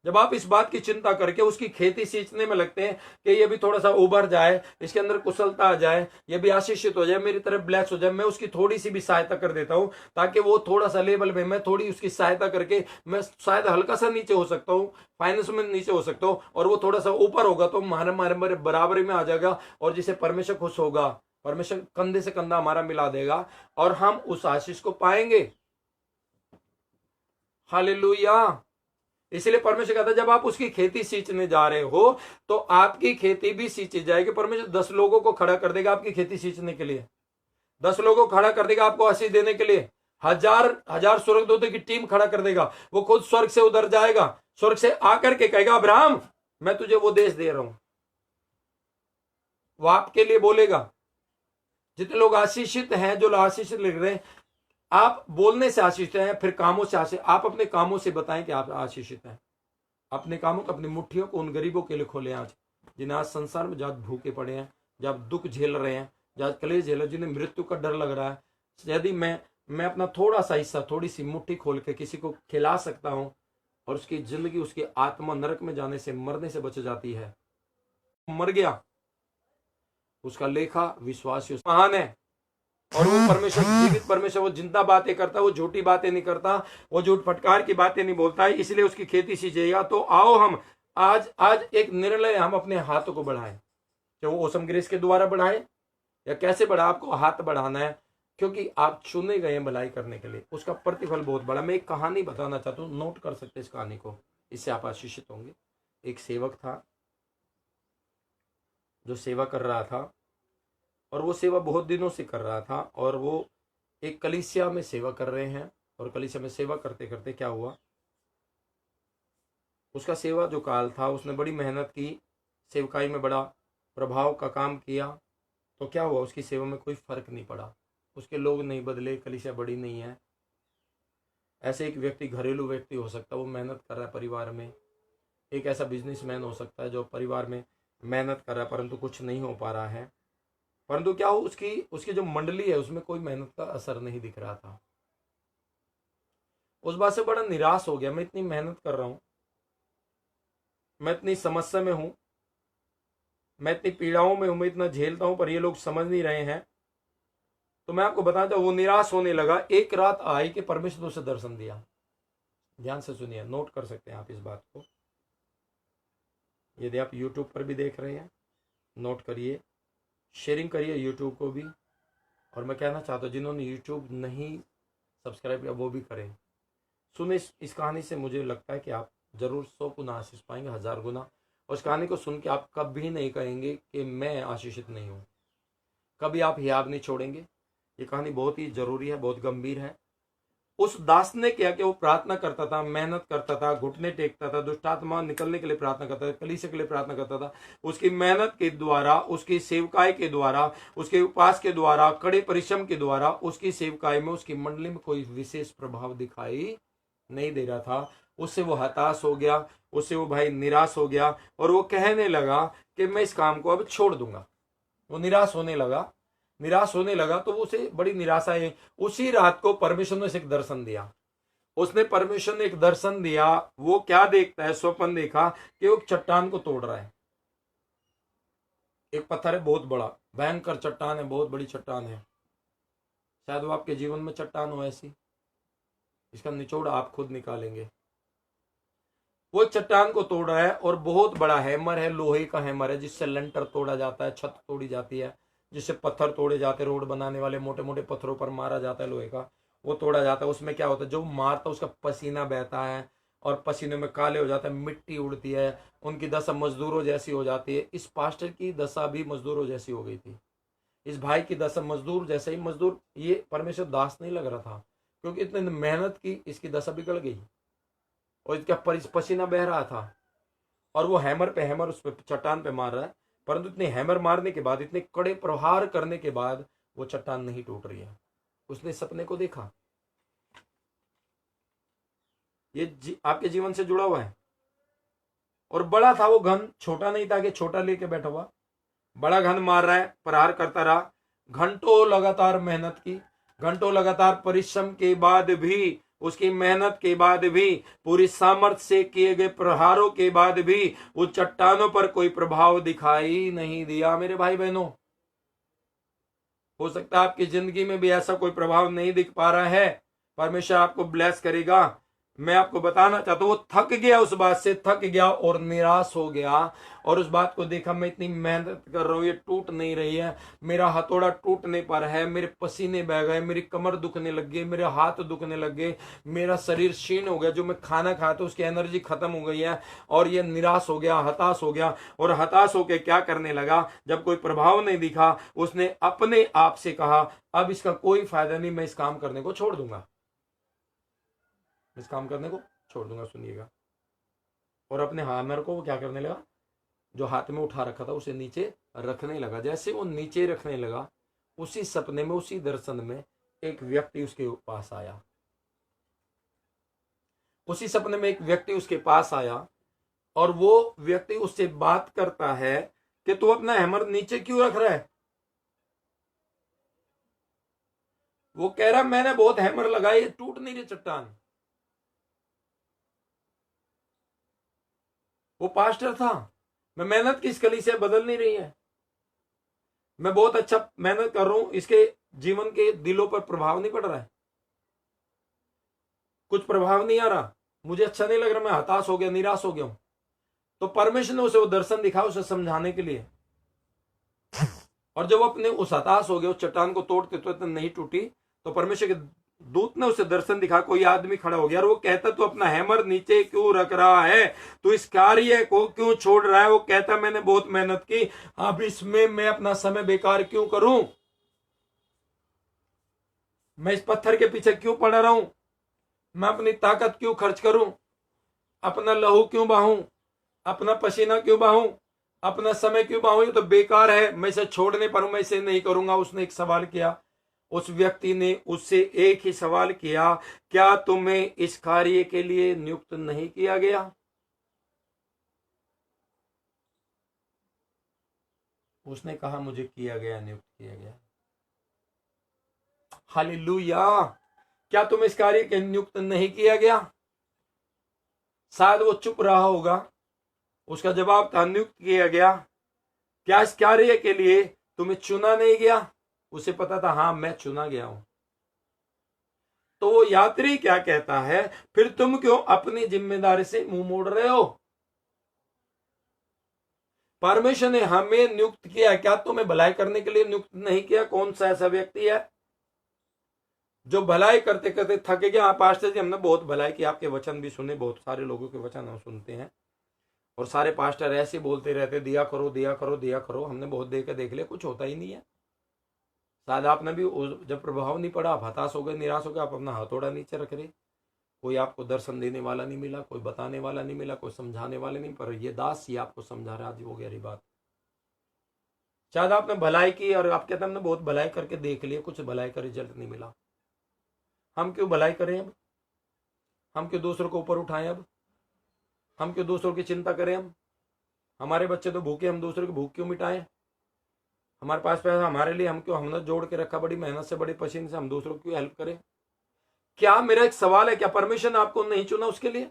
जब आप इस बात की चिंता करके उसकी खेती सींचने में लगते हैं कि ये भी थोड़ा सा उभर जाए, इसके अंदर कुशलता आ जाए, ये भी आशीषित हो जाए, मेरी तरफ ब्लेस हो जाए, मैं उसकी थोड़ी सी भी सहायता कर देता हूं ताकि वो थोड़ा सा लेवल में मैं थोड़ी उसकी सहायता करके मैं शायद हल्का सा नीचे हो सकता हूँ, फाइनेंस में नीचे हो सकता हूँ, और वो थोड़ा सा ऊपर होगा तो हमारे बराबरी में आ जाएगा, और जिसे परमेश्वर खुश होगा, परमेश्वर कंधे से कंधा हमारा मिला देगा और हम उस आशीष को पाएंगे। हालेलुया। इसलिए परमेश्वर कहता है जब आप उसकी खेती सींचने जा रहे हो तो आपकी खेती भी सींची जाएगी। परमेश्वर 10 लोगों को खड़ा कर देगा आपकी खेती सींचने के लिए, 10 लोगों को खड़ा कर देगा आपको आशीष देने के लिए, हजार स्वर्गदूतों की टीम खड़ा कर देगा। वो खुद स्वर्ग से उधर जाएगा, स्वर्ग से आकर के कहेगा अब्राहम मैं तुझे वो देश दे रहा हूं, वो आपके लिए बोलेगा। जितने लोग आशीषित हैं, जो लोग आशीषित लिख रहे हैं, आप बोलने से आशीषित हैं, फिर कामों से आशीषित, आप अपने कामों से बताएं कि आप आशीषित हैं। अपने कामों को, अपनी मुट्ठियों को उन गरीबों के लिए खोलें आज, जिन्हें आज संसार में जहां भूखे पड़े हैं, जहां दुख झेल रहे हैं, जहां कलेश झेल रहे हैं, जिन्हें मृत्यु का डर लग रहा है। यदि मैं अपना थोड़ा सा हिस्सा, थोड़ी सी मुट्ठी खोल के किसी को खिला सकता हूं और उसकी जिंदगी, उसकी आत्मा नरक में जाने से, मरने से बच जाती है। मर गया, उसका लेखा विश्वासी महान है, और वो परमेश्वर जीवित परमेश्वर, वो जिंदा बातें करता है, वो झूठी बातें नहीं करता, वो झूठ फटकार की बातें नहीं बोलता है, इसलिए उसकी खेती सींचेगा। तो आओ हम आज एक निर्णय हम अपने हाथों को बढ़ाएं, चाहे वो ओसम ग्रेस के द्वारा बढ़ाएं या कैसे बढ़ा, आपको हाथ बढ़ाना है क्योंकि आप चुने गए हैं भलाई करने के लिए। उसका प्रतिफल बहुत बड़ा। मैं एक कहानी बताना चाहता हूँ, नोट कर सकते इस कहानी को, इससे आप आशीषित होंगे। एक सेवक था जो सेवा कर रहा था, और वो सेवा बहुत दिनों से कर रहा था, और वो एक कलीसिया में सेवा कर रहे हैं। और कलीसिया में सेवा करते करते क्या हुआ, उसका सेवा जो काल था, उसने बड़ी मेहनत की, सेवकाई में बड़ा प्रभाव का काम किया। तो क्या हुआ, उसकी सेवा में कोई फर्क नहीं पड़ा, उसके लोग नहीं बदले, कलीसिया बड़ी नहीं है। ऐसे एक व्यक्ति, घरेलू व्यक्ति हो सकता है, वो मेहनत कर रहा है परिवार में। एक ऐसा बिजनेसमैन हो सकता है जो परिवार में मेहनत कर रहा है परंतु कुछ नहीं हो पा रहा है। परंतु क्या हो, उसकी जो मंडली है उसमें कोई मेहनत का असर नहीं दिख रहा था। उस बात से बड़ा निराश हो गया, मैं इतनी मेहनत कर रहा हूं, मैं इतनी समस्या में हूं, मैं इतनी पीड़ाओं में हूं, मैं इतना झेलता हूं, पर ये लोग समझ नहीं रहे हैं। तो मैं आपको बताता हूं, वो निराश होने लगा। एक रात आई कि परमेश्वर ने उसे दर्शन दिया। ध्यान से सुनिए, नोट कर सकते हैं आप इस बात को। यदि आप यूट्यूब पर भी देख रहे हैं, नोट करिए, शेयरिंग करिए यूट्यूब को भी। और मैं कहना चाहता हूँ जिन्होंने यूट्यूब नहीं सब्सक्राइब किया वो भी करें। सुने इस कहानी से मुझे लगता है कि आप जरूर 100 गुना आशीष पाएंगे, 1000 गुना। और इस कहानी को सुन के आप कभी नहीं कहेंगे कि मैं आशीषित नहीं हूँ, कभी आप हियाब नहीं छोड़ेंगे। ये कहानी बहुत ही जरूरी है, बहुत गंभीर है। उस दास ने क्या कि वो प्रार्थना करता था, मेहनत करता था, घुटने टेकता था, दुष्टात्मा निकलने के लिए प्रार्थना करता था, कलीसिया के लिए प्रार्थना करता था। उसकी मेहनत के द्वारा, उसकी सेवकाई के द्वारा, उसके उपवास के द्वारा, कड़े परिश्रम के द्वारा उसकी सेवकाई में, उसकी मंडली में कोई विशेष प्रभाव दिखाई नहीं दे रहा था। उससे वो हताश हो गया, उससे वो भाई निराश हो गया, और वो कहने लगा कि मैं इस काम को अब छोड़ दूंगा। वो निराश होने लगा तो उसे बड़ी निराशा है। उसी रात को परमेश्वर ने एक दर्शन दिया। परमेश्वर ने एक दर्शन दिया। वो क्या देखता है, स्वप्न देखा कि वो चट्टान को तोड़ रहा है। एक पत्थर है, बहुत बड़ा भयंकर चट्टान है, बहुत बड़ी चट्टान है। शायद वो आपके जीवन में चट्टान हो ऐसी, इसका निचोड़ आप खुद निकालेंगे। वो चट्टान को तोड़ रहा है, और बहुत बड़ा हैमर है, लोहे का हैमर है, जिससे लेंटर तोड़ा जाता है, छत तोड़ी जाती है, जिससे पत्थर तोड़े जाते हैं, रोड बनाने वाले मोटे मोटे पत्थरों पर मारा जाता है लोहे का, वो तोड़ा जाता है। उसमें क्या होता है, जो मारता है उसका पसीना बहता है, और पसीने में काले हो जाता है, मिट्टी उड़ती है, उनकी दशा मजदूरों जैसी हो जाती है। इस पास्टर की दशा भी मजदूरों जैसी हो गई थी। इस भाई की दशा मजदूर जैसे ही, मजदूर ये परमेश्वर दास नहीं लग रहा था, क्योंकि इतने मेहनत की, इसकी दशा बिगड़ गई और इसका पसीना बह रहा था। और वो हैमर पे हैमर उस पे चट्टान पे मार रहा है, परंतु इतने हैमर मारने के बाद, इतने कड़े प्रहार करने के बाद वो चट्टान नहीं टूट रही है। उसने सपने को देखा। ये आपके जीवन से जुड़ा हुआ है। और बड़ा था वो घन, छोटा नहीं था कि छोटा लेके बैठा हुआ। बड़ा घन मार रहा है, प्रहार करता रहा, घंटों लगातार मेहनत की, घंटों लगातार परिश्रम के बाद भी उसकी मेहनत के बाद भी, पूरी सामर्थ्य से किए गए प्रहारों के बाद भी उस चट्टानों पर कोई प्रभाव दिखाई नहीं दिया। मेरे भाई बहनों, हो सकता है आपकी जिंदगी में भी ऐसा कोई प्रभाव नहीं दिख पा रहा है। परमेश्वर आपको ब्लेस करेगा। मैं आपको बताना चाहता हूं, वो थक गया, उस बात से थक गया और निराश हो गया, और उस बात को देखा, मैं इतनी मेहनत कर रहा हूं, ये टूट नहीं रही है, मेरा हथौड़ा टूटने पर है, मेरे पसीने बह गए, मेरी कमर दुखने लग गई, मेरे हाथ दुखने लग गए, मेरा शरीर क्षीण हो गया, जो मैं खाना खाता उसकी एनर्जी खत्म हो गई है, और ये निराश हो गया, हताश हो गया। और हताश होकर क्या करने लगा, जब कोई प्रभाव नहीं दिखा, उसने अपने आप से कहा, अब इसका कोई फायदा नहीं, मैं इस काम करने को छोड़ दूंगा, इस काम करने को छोड़ दूंगा। सुनिएगा, और अपने हैमर को वो क्या करने लगा, जो हाथ में उठा रखा था उसे नीचे रखने लगा। जैसे वो नीचे रखने लगा, उसी सपने में, उसी दर्शन में एक व्यक्ति उसके पास आया। उसी सपने में एक व्यक्ति उसके पास आया, और वो व्यक्ति उससे बात करता है कि तू अपना हैमर नीचे क्यों रख रहा है। वो कह रहा, मैंने बहुत हैमर लगाई, टूट नहीं रही चट्टान। वो पास्टर था, मैं मेहनत की इस कली से बदल नहीं रही है, मैं बहुत अच्छा मेहनत कर रहा हूं, इसके जीवन के दिलों पर प्रभाव नहीं पड़ रहा है, कुछ प्रभाव नहीं आ रहा, मुझे अच्छा नहीं लग रहा, मैं हताश हो गया, निराश हो गया हूं। तो परमेश्वर ने उसे वो दर्शन दिखा, उसे समझाने के लिए। और जब अपने उस हताश हो गया, उस चट्टान को तोड़ते तो नहीं टूटी, तो परमेश्वर के दूत ने उसे दर्शन दिखा, कोई आदमी खड़ा हो गया, और वो कहता, तू अपना हैमर नीचे क्यों रख रहा है, तू इस कार्य को क्यों छोड़ रहा है। वो कहता, मैंने बहुत मेहनत की, अब इसमें मैं अपना समय बेकार क्यों करूं, मैं इस पत्थर के पीछे क्यों पड़ा रहूं, मैं अपनी ताकत क्यों खर्च करूं, अपना लहू क्यों बहाऊं, अपना पसीना क्यों बहाऊं, अपना समय क्यों बहाऊं, ये तो बेकार है, मैं इसे छोड़ने पर हूं, मैं इसे नहीं करूंगा। उसने एक सवाल किया, उस व्यक्ति ने उससे एक ही सवाल किया, क्या तुम्हें इस कार्य के लिए नियुक्त नहीं किया गया। उसने कहा, मुझे किया गया, नियुक्त किया गया। हालेलुया। क्या तुम्हें इस कार्य के नियुक्त नहीं किया गया। शायद वो चुप रहा होगा, उसका जवाब था, नियुक्त किया गया। क्या इस कार्य के लिए तुम्हें चुना नहीं गया। उसे पता था, हां मैं चुना गया हूं। तो वो यात्री क्या कहता है, फिर तुम क्यों अपनी जिम्मेदारी से मुंह मोड़ रहे हो। परमेश्वर ने हमें नियुक्त किया, क्या तुम्हें भलाई करने के लिए नियुक्त नहीं किया। कौन सा ऐसा व्यक्ति है जो भलाई करते करते थक गया। हाँ पास्टर जी, हमने बहुत भलाई की, आपके वचन भी सुने, बहुत सारे लोगों के वचन हम सुनते हैं, और सारे पास्टर ऐसे बोलते रहते, दिया करो दिया करो दिया करो। हमने बहुत देख लिया, कुछ होता ही नहीं है। शायद आपने भी जब प्रभाव नहीं पड़ा, आप हताश हो गए, निराश हो गए, आप अपना हथौड़ा नीचे रख रहे। कोई आपको दर्शन देने वाला नहीं मिला, कोई बताने वाला नहीं मिला, कोई समझाने वाला नहीं, पर ये दास ही आपको समझा रहा। आज हो गहरी बात। शायद आपने भलाई की और आप कहते हमने बहुत भलाई करके देख लिया, कुछ भलाई का रिजल्ट नहीं मिला। हम क्यों भलाई करें अब, हम क्यों दूसरों को ऊपर उठाएं, अब हम क्यों दूसरों की चिंता करें। हम हमारे बच्चे तो भूखे, हम दूसरों की भूख क्यों मिटाएं। हमारे पास पैसा हमारे लिए, हम क्यों हमने जोड़ के रखा बड़ी मेहनत से, बड़ी पसीने से, हम दूसरों की हेल्प करें। क्या मेरा एक सवाल है, क्या परमेश्वर ने आपको नहीं चुना उसके लिए।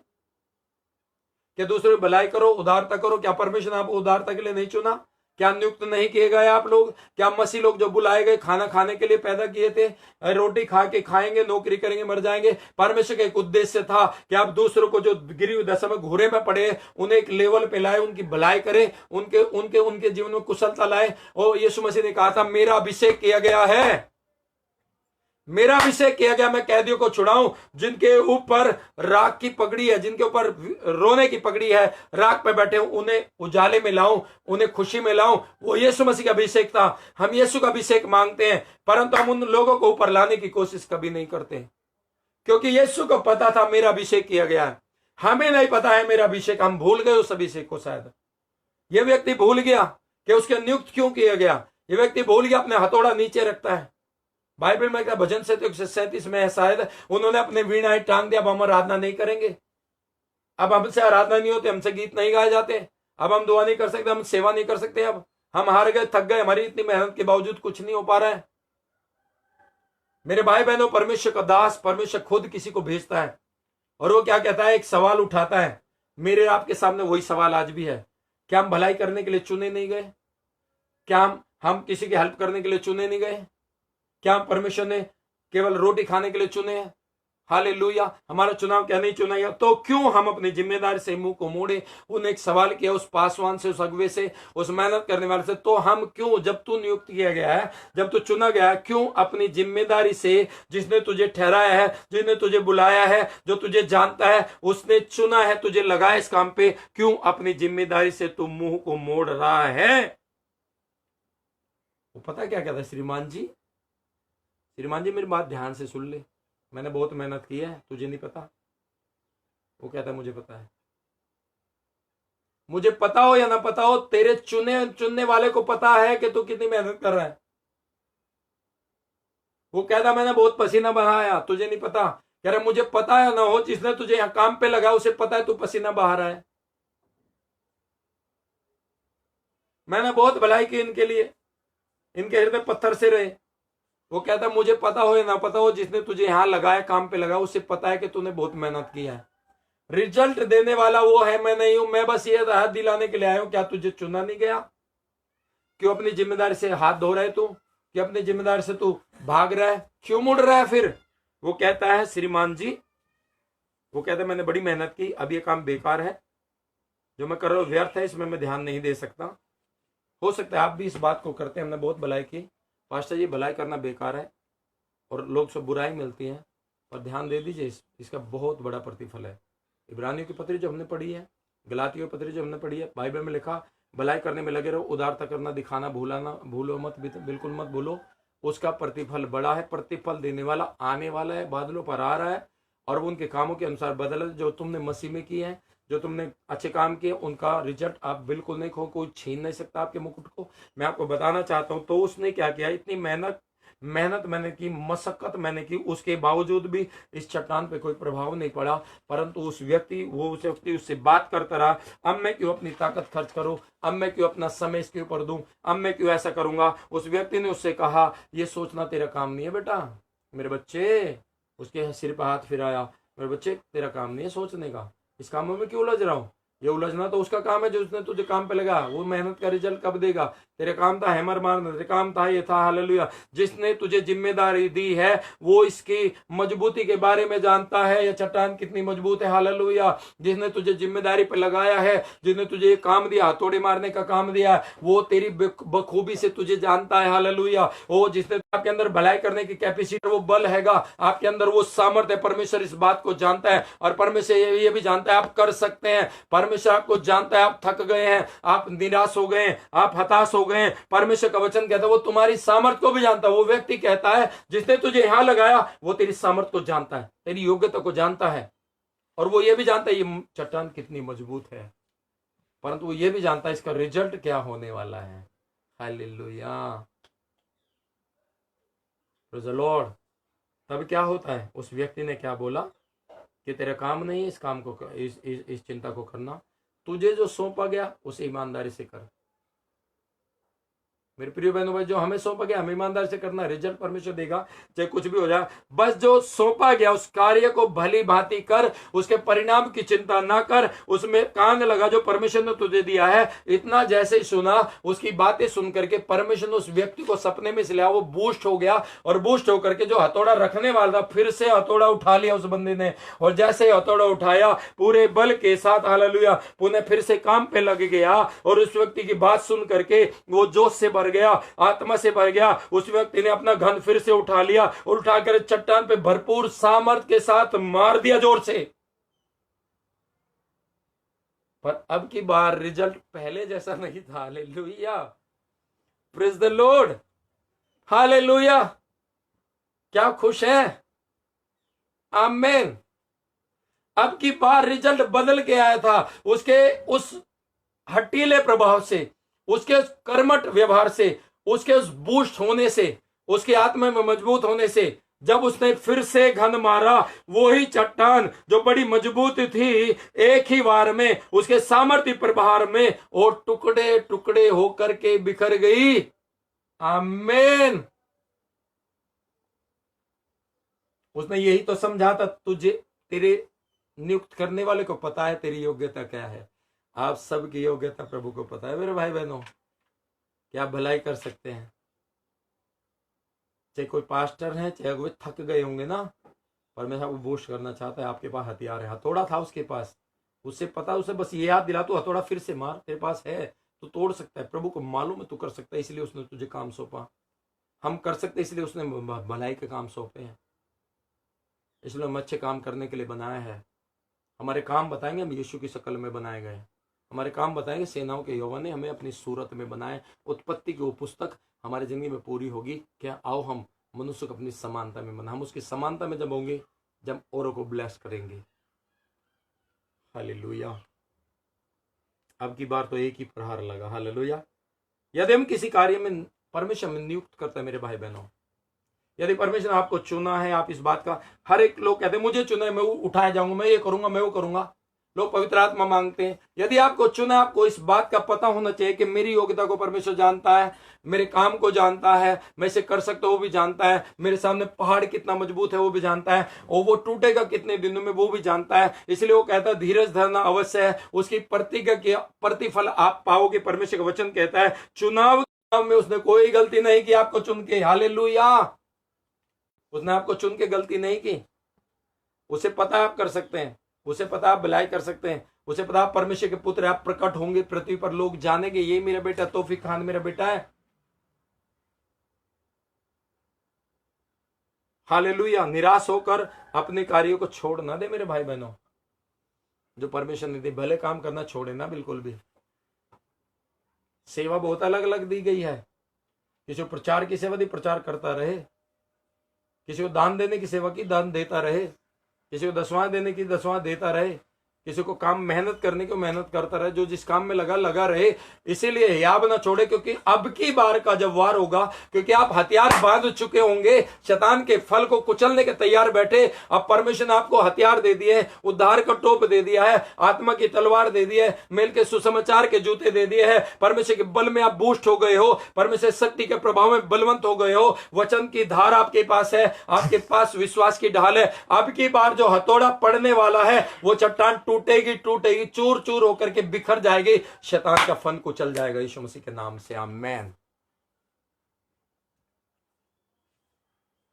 क्या दूसरों की भलाई करो, उदारता करो, क्या परमेश्वर ने आपको उदारता के लिए नहीं चुना। क्या नियुक्त नहीं किए गए आप लोग। क्या मसीह लोग जो बुलाए गए खाना खाने के लिए पैदा किए थे, रोटी खा के खाएंगे, नौकरी करेंगे, मर जाएंगे। परमेश्वर का एक उद्देश्य था कि आप दूसरों को जो गिरी हुई दशा में घूरे में पड़े, उन्हें एक लेवल पे लाए, उनकी भलाई करें, उनके उनके उनके जीवन में कुशलता लाए। और यीशु मसीह ने कहा था, मेरा अभिषेक किया गया है, मेरा अभिषेक किया गया, मैं कैदियों को छुड़ाऊं। जिनके ऊपर राख की पगड़ी है, जिनके ऊपर रोने की पगड़ी है, राख पे बैठे हूं, उन्हें उजाले में लाऊं, उन्हें खुशी में लाऊं। वो यीशु मसीह का अभिषेक था। हम यीशु का अभिषेक मांगते हैं, परंतु हम उन लोगों को ऊपर लाने की कोशिश कभी नहीं करते, क्योंकि यीशु को पता था मेरा अभिषेक किया गया है। हमें नहीं पता है मेरा अभिषेक, हम भूल गए उस अभिषेक को। शायद यह व्यक्ति भूल गया कि उसके नियुक्त क्यों किया गया। यह व्यक्ति भूल गया, अपने हथौड़ा नीचे रखता है। बाइबल में भजन 137 में है, शायद उन्होंने अपने वीणाएं टांग दिया, अब हम आराधना नहीं करेंगे, अब हमसे आराधना नहीं होती, हमसे गीत नहीं गाए जाते, अब हम दुआ नहीं कर सकते, हम सेवा नहीं कर सकते, अब हम हार गए, थक गए, हमारी इतनी मेहनत के बावजूद कुछ नहीं हो पा रहा है। मेरे भाई बहनों, परमेश्वर का दास, परमेश्वर खुद किसी को भेजता है और वो क्या कहता है, एक सवाल उठाता है। मेरे आपके सामने वही सवाल आज भी है। क्या हम भलाई करने के लिए चुने नहीं गए? क्या हम किसी की हेल्प करने के लिए चुने नहीं गए? क्या हम परमेश्वर ने केवल रोटी खाने के लिए चुने हैं? हालेलुया। हमारा चुनाव क्या नहीं चुना गया? तो क्यों हम अपनी जिम्मेदारी से मुंह को मोड़े? उन्हें एक सवाल किया उस पासवान से, उस अगुवे से, उस मेहनत करने वाले से, तो हम क्यों, जब तू नियुक्त किया गया है, जब तू चुना गया है, क्यों अपनी जिम्मेदारी से, जिसने तुझे ठहराया है, जिसने तुझे बुलाया है, जो तुझे जानता है, उसने चुना है, तुझे लगाया इस काम पे, क्यों अपनी जिम्मेदारी से तू मुंह को मोड़ रहा है? वो पता क्या कहता है, श्रीमान जी, श्रीमान जी मेरी बात ध्यान से सुन ले, मैंने बहुत मेहनत की है, तुझे नहीं पता। वो कहता है मुझे पता है। मुझे पता हो या ना पता हो, तेरे चुनने वाले को पता है कि तू कितनी मेहनत कर रहा है। वो कहता मैंने बहुत पसीना बहाया, तुझे नहीं पता। कह रहा मुझे पता है ना हो, जिसने तुझे यहां काम पे लगा उसे पता है तू पसीना बहा रहा है। मैंने बहुत भलाई की इनके लिए, इनके हृदय पत्थर से रहे। वो कहता मुझे पता हो या ना पता हो, जिसने तुझे यहां लगाया, काम पे लगा, उसे पता है कि तूने बहुत मेहनत किया है। रिजल्ट देने वाला वो है, मैं नहीं हूं। मैं बस ये राहत दिलाने के लिए आया हूं। क्या तुझे चुना नहीं गया? क्यों अपनी जिम्मेदारी से हाथ धो रहे तू? कि अपनी जिम्मेदारी से तू भाग रहा है? क्यों मुड़ रहा है फिर? वो कहता है श्रीमान जी, वो कहता है मैंने बड़ी मेहनत की, अब ये काम बेकार है, जो मैं कर रहा हूं व्यर्थ है, इसमें मैं ध्यान नहीं दे सकता। हो सकता है आप भी इस बात को करते हैं, हमने बहुत भलाई की, पास्टर जी भलाई करना बेकार है और लोग सब बुराई मिलती है, और ध्यान दे दीजिए इसका बहुत बड़ा प्रतिफल है। इब्रानियों की पत्री जो हमने पढ़ी है, गलातियों की पत्री जो हमने पढ़ी है, बाइबल में लिखा भलाई करने में लगे रहो, उदारता करना, दिखाना भूलो मत, बिल्कुल मत भूलो, उसका प्रतिफल बड़ा है। प्रतिफल देने वाला आने वाला है, बादलों पर आ रहा है, और वो उनके कामों के अनुसार बदल। जो तुमने मसीह में किए हैं, जो तुमने अच्छे काम किए, उनका रिजल्ट आप बिल्कुल नहीं खो, कोई छीन नहीं सकता आपके मुकुट को। मैं आपको बताना चाहता हूं, तो उसने क्या किया, इतनी मेहनत मैंने की, मशक्कत मैंने की, उसके बावजूद भी इस चट्टान पे कोई प्रभाव नहीं पड़ा। परंतु उस व्यक्ति उससे बात करता रहा, अब मैं क्यों अपनी ताकत खर्च करूं, अब मैं क्यों अपना समय इसके ऊपर दूं, अब मैं क्यों ऐसा करूंगा। उस व्यक्ति ने उससे कहा ये सोचना तेरा काम नहीं है बेटा, मेरे बच्चे। उसके सिर पर हाथ फिराया, मेरे बच्चे तेरा काम नहीं है सोचने का, इस कामों में क्यों उलझ रहा हूं? ये उलझना तो उसका काम है जो उसने तुझे काम पे लगा। वो मेहनत का रिजल्ट कब देगा? तेरे काम था हैमर मारना, तेरे काम था ये था। हालेलुया। जिसने तुझे जिम्मेदारी दी है वो इसकी मजबूती के बारे में जानता है, या चट्टान कितनी मजबूत है। हालेलुया। जिसने तुझे जिम्मेदारी पे लगाया है, जिसने तुझे काम दिया, हथौड़े मारने का काम दिया, वो तेरी बखूबी से तुझे जानता है। हालेलुया। वो जिसने आपके अंदर भलाई करने की कैपेसिटी, वो बल हैगा आपके अंदर, वो सामर्थ्य है। परमेश्वर इस बात को जानता है, और परमेश्वर ये भी जानता है आप कर सकते हैं। परमेश्वर आपको जानता है आप थक गए हैं, आप निराश हो गए हैं, आप हताश हो गए हैं। परमेश्वर का वचन कहता है वो तुम्हारी सामर्थ्य को भी जानता है। वो व्यक्ति कहता है जिसने तुझे यहां लगाया, वो तेरी सामर्थ्य को जानता है, तेरी योग्यता को जानता है, और वो ये भी जानता है ये चट्टान कितनी मजबूत है। परंतु वो ये भी जानता है इसका रिजल्ट क्या होने वाला है। Hallelujah, praise the Lord. तब क्या होता है, उस व्यक्ति ने क्या बोला कि तेरा काम नहीं है इस काम को, इस चिंता को करना, तुझे जो सौंपा गया उसे ईमानदारी से कर। मेरे प्रिय बहनों भाई, जो हमें सौंपा गया हमें ईमानदारी से करना, रिजल्ट परमेश्वर देगा, चाहे कुछ भी हो जाए। बस जो सौंपा गया उस कार्य को भली भांति कर, उसके परिणाम की चिंता ना कर, उसमें कान लगा जो परमेश्वर ने तुझे दिया है। इतना जैसे ही सुना, उसकी बातें सुन करके परमेश्वर ने उस व्यक्ति को सपने में से लिया, वो बूस्ट हो गया, और बूस्ट होकर के जो हथौड़ा रखने वाला था, फिर से हथौड़ा उठा लिया उस बंदे ने, और जैसे ही हथौड़ा उठाया पूरे बल के साथ, हालेलुया, पुनः फिर से काम पे लग गया। और उस व्यक्ति की बात सुन करके वो जोश से भर गया, आत्मा से भर गया। उस व्यक्ति ने अपना घन फिर से उठा लिया, और उठाकर चट्टान पे भरपूर सामर्थ के साथ मार दिया जोर से। पर अब की बार रिजल्ट पहले जैसा नहीं था। Hallelujah, praise the Lord, hallelujah. क्या खुश है? आमीन। अब की बार रिजल्ट बदल के आया था। उसके उस हटीले प्रभाव से, उसके कर्मठ व्यवहार से, उसके उस बूस्ट होने से, उसके आत्मा में मजबूत होने से, जब उसने फिर से घन मारा, वही चट्टान जो बड़ी मजबूत थी, एक ही बार में उसके सामर्थ्य प्रभार में और टुकड़े टुकड़े होकर के बिखर गई। आमीन। उसने यही तो समझा था, तुझे तेरे नियुक्त करने वाले को पता है तेरी योग्यता क्या है। आप सबकी योग्यता प्रभु को पता है मेरे भाई बहनों। क्या भलाई कर सकते हैं। चाहे कोई पास्टर है, चाहे वो थक गए होंगे ना, परमेश्वर आपको बूस्ट करना चाहता है। आपके पास हथियार है, हथौड़ा था उसके पास, उससे पता, उसे बस ये याद दिला, तू हथौड़ा फिर से मार, तेरे पास है, तू तोड़ सकता है। प्रभु को मालूम है तू कर सकता है, इसलिए उसने तुझे काम सौंपा। हम कर सकते इसलिए उसने भलाई के काम सौंपे हैं, इसलिए हम अच्छे काम करने के लिए बनाया है। हमारे काम बताएंगे हम यीशु की शक्ल में बनाए गए। हमारे काम बताएंगे सेनाओं के यहोवा ने हमें अपनी सूरत में बनाए। उत्पत्ति की वो पुस्तक हमारी जिंदगी में पूरी होगी। क्या आओ हम मनुष्य को अपनी समानता में बनाए। हम उसकी समानता में जब होंगे, जब औरों को ब्लेस करेंगे। हालेलुया। अब की बार तो एक ही प्रहार लगा। हालेलुया। यदि हम किसी कार्य में परमेश्वर में नियुक्त करते हैं मेरे भाई बहनों, यदि परमेश्वर ने आपको चुना है, आप इस बात का, हर एक लोग कहते हैं मुझे चुना है, मैं उठाया जाऊंगा, मैं ये करूंगा, मैं वो करूंगा। लोग पवित्र आत्मा मांगते हैं। यदि आपको चुना है, आपको इस बात का पता होना चाहिए कि मेरी योग्यता को परमेश्वर जानता है, मेरे काम को जानता है, मैं इसे कर सकता हूं वो भी जानता है, मेरे सामने पहाड़ कितना मजबूत है वो भी जानता है, और वो टूटेगा कितने दिनों में वो भी जानता है। इसलिए वो कहता है धीरज धरना अवश्य है, उसकी प्रतिफल आप पाओगे। परमेश्वर का वचन कहता है चुनाव में उसने कोई गलती नहीं की आपको चुन के। हालेलुया। उसने आपको चुन के गलती नहीं की। उसे पता आप कर सकते हैं, उसे पता आप भलाई कर सकते हैं, उसे पता आप परमेश्वर के पुत्र, आप प्रकट होंगे पृथ्वी पर, लोग जानेंगे ये मेरा बेटा तौफीक खान मेरा बेटा है। हालेलुया। निराश होकर अपने कार्यों को छोड़ ना दे मेरे भाई बहनों। जो परमेश्वर ने दी भले काम करना छोड़े ना बिल्कुल भी। सेवा बहुत अलग अलग दी गई है। किसी को प्रचार की सेवा दी, प्रचार करता रहे। किसी को दान देने की सेवा की, दान देता रहे। किसी को दसवां देने की, दसवां देता रहे। किसी को काम मेहनत करने को मेहनत करता रहे। जो जिस काम में लगा रहे। इसीलिए याब ना छोड़े, क्योंकि अब की बार का जब वार होगा, क्योंकि आप हथियार बांध चुके होंगे, शैतान के फल को कुचलने के तैयार बैठे। अब परमेश्वर ने आपको हथियार दे दिए, उद्धार का टोप दे दिया है, आत्मा की तलवार दे दी है, मेल के सुसमाचार के जूते दे दिए हैं। परमेश्वर के बल में आप बूस्ट हो गए हो, परमेश्वर शक्ति के प्रभाव में बलवंत हो गए हो। वचन की धार आपके पास है, आपके पास विश्वास की ढाल है। अब की बार जो हथौड़ा पड़ने वाला है, वो चट्टान टूटेगी, टूटेगी, चूर चूर होकर के बिखर जाएगी। शैतान का फन कुचल जाएगा यीशु मसीह के नाम से। आमेन।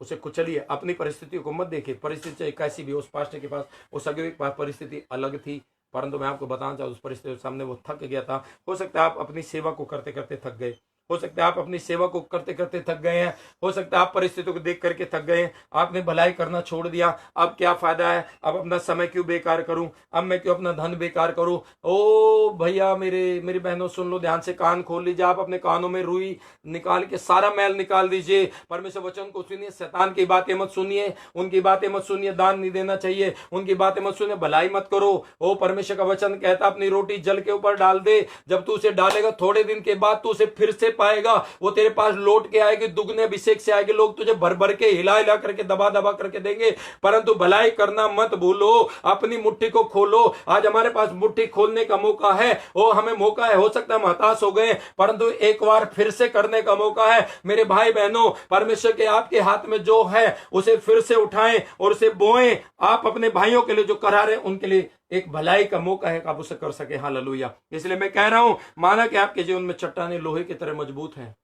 उसे कुचलिए। अपनी परिस्थितियों को मत देखिए। परिस्थिति चाहे कैसी भी, उस पास्टर के पास, उस अगुवे के पास परिस्थिति अलग थी, परंतु मैं आपको बताना चाहूँ उस परिस्थिति के सामने वो थक गया था। हो सकता है आप अपनी सेवा को करते करते थक गए, हो सकता है आप अपनी सेवा को करते करते थक गए हैं, हो सकता है आप परिस्थितियों को देख करके थक गए हैं। आपने भलाई करना छोड़ दिया। अब क्या फायदा है, अब अपना समय क्यों बेकार करूं, अब मैं क्यों अपना धन बेकार करूं। ओ भैया, मेरी बहनों सुन लो, ध्यान से कान खोल लीजिए। आप अपने कानों में रुई निकाल के सारा मैल निकाल दीजिए। परमेश्वर वचन को सुनिए, शैतान की बातें मत सुनिए, उनकी बातें मत सुनिए। दान नहीं देना चाहिए, उनकी बातें मत सुनिए, भलाई मत करो। ओ परमेश्वर का वचन कहता अपनी रोटी जल के ऊपर डाल दे। जब तू उसे डालेगा, थोड़े दिन के बाद तू उसे फिर से पाएगा। वो तेरे पास लौट के आएगी, दुगने अभिषेक से आएगी। लोग तुझे भर भर के हिला हिला करके दबा दबा करके देंगे, परंतु भलाई करना मत भूलो। अपनी मुट्ठी को खोलो। आज हमारे पास मुट्ठी खोलने का मौका है। ओ हमें मौका है। हो सकता है हम हताश हो गए, परंतु एक बार फिर से करने का मौका है। मेरे भाई बहनों, परमेश्वर के आपके हाथ में जो है उसे फिर से उठाएं और उसे बोएं। आप अपने भाइयों के लिए जो करा रहे हैं, उनके लिए एक भलाई का मौका है कि आप उसे कर सके। हालेलुया। इसलिए मैं कह रहा हूं, माना कि आपके जीवन में चट्टानें लोहे की तरह मजबूत हैं।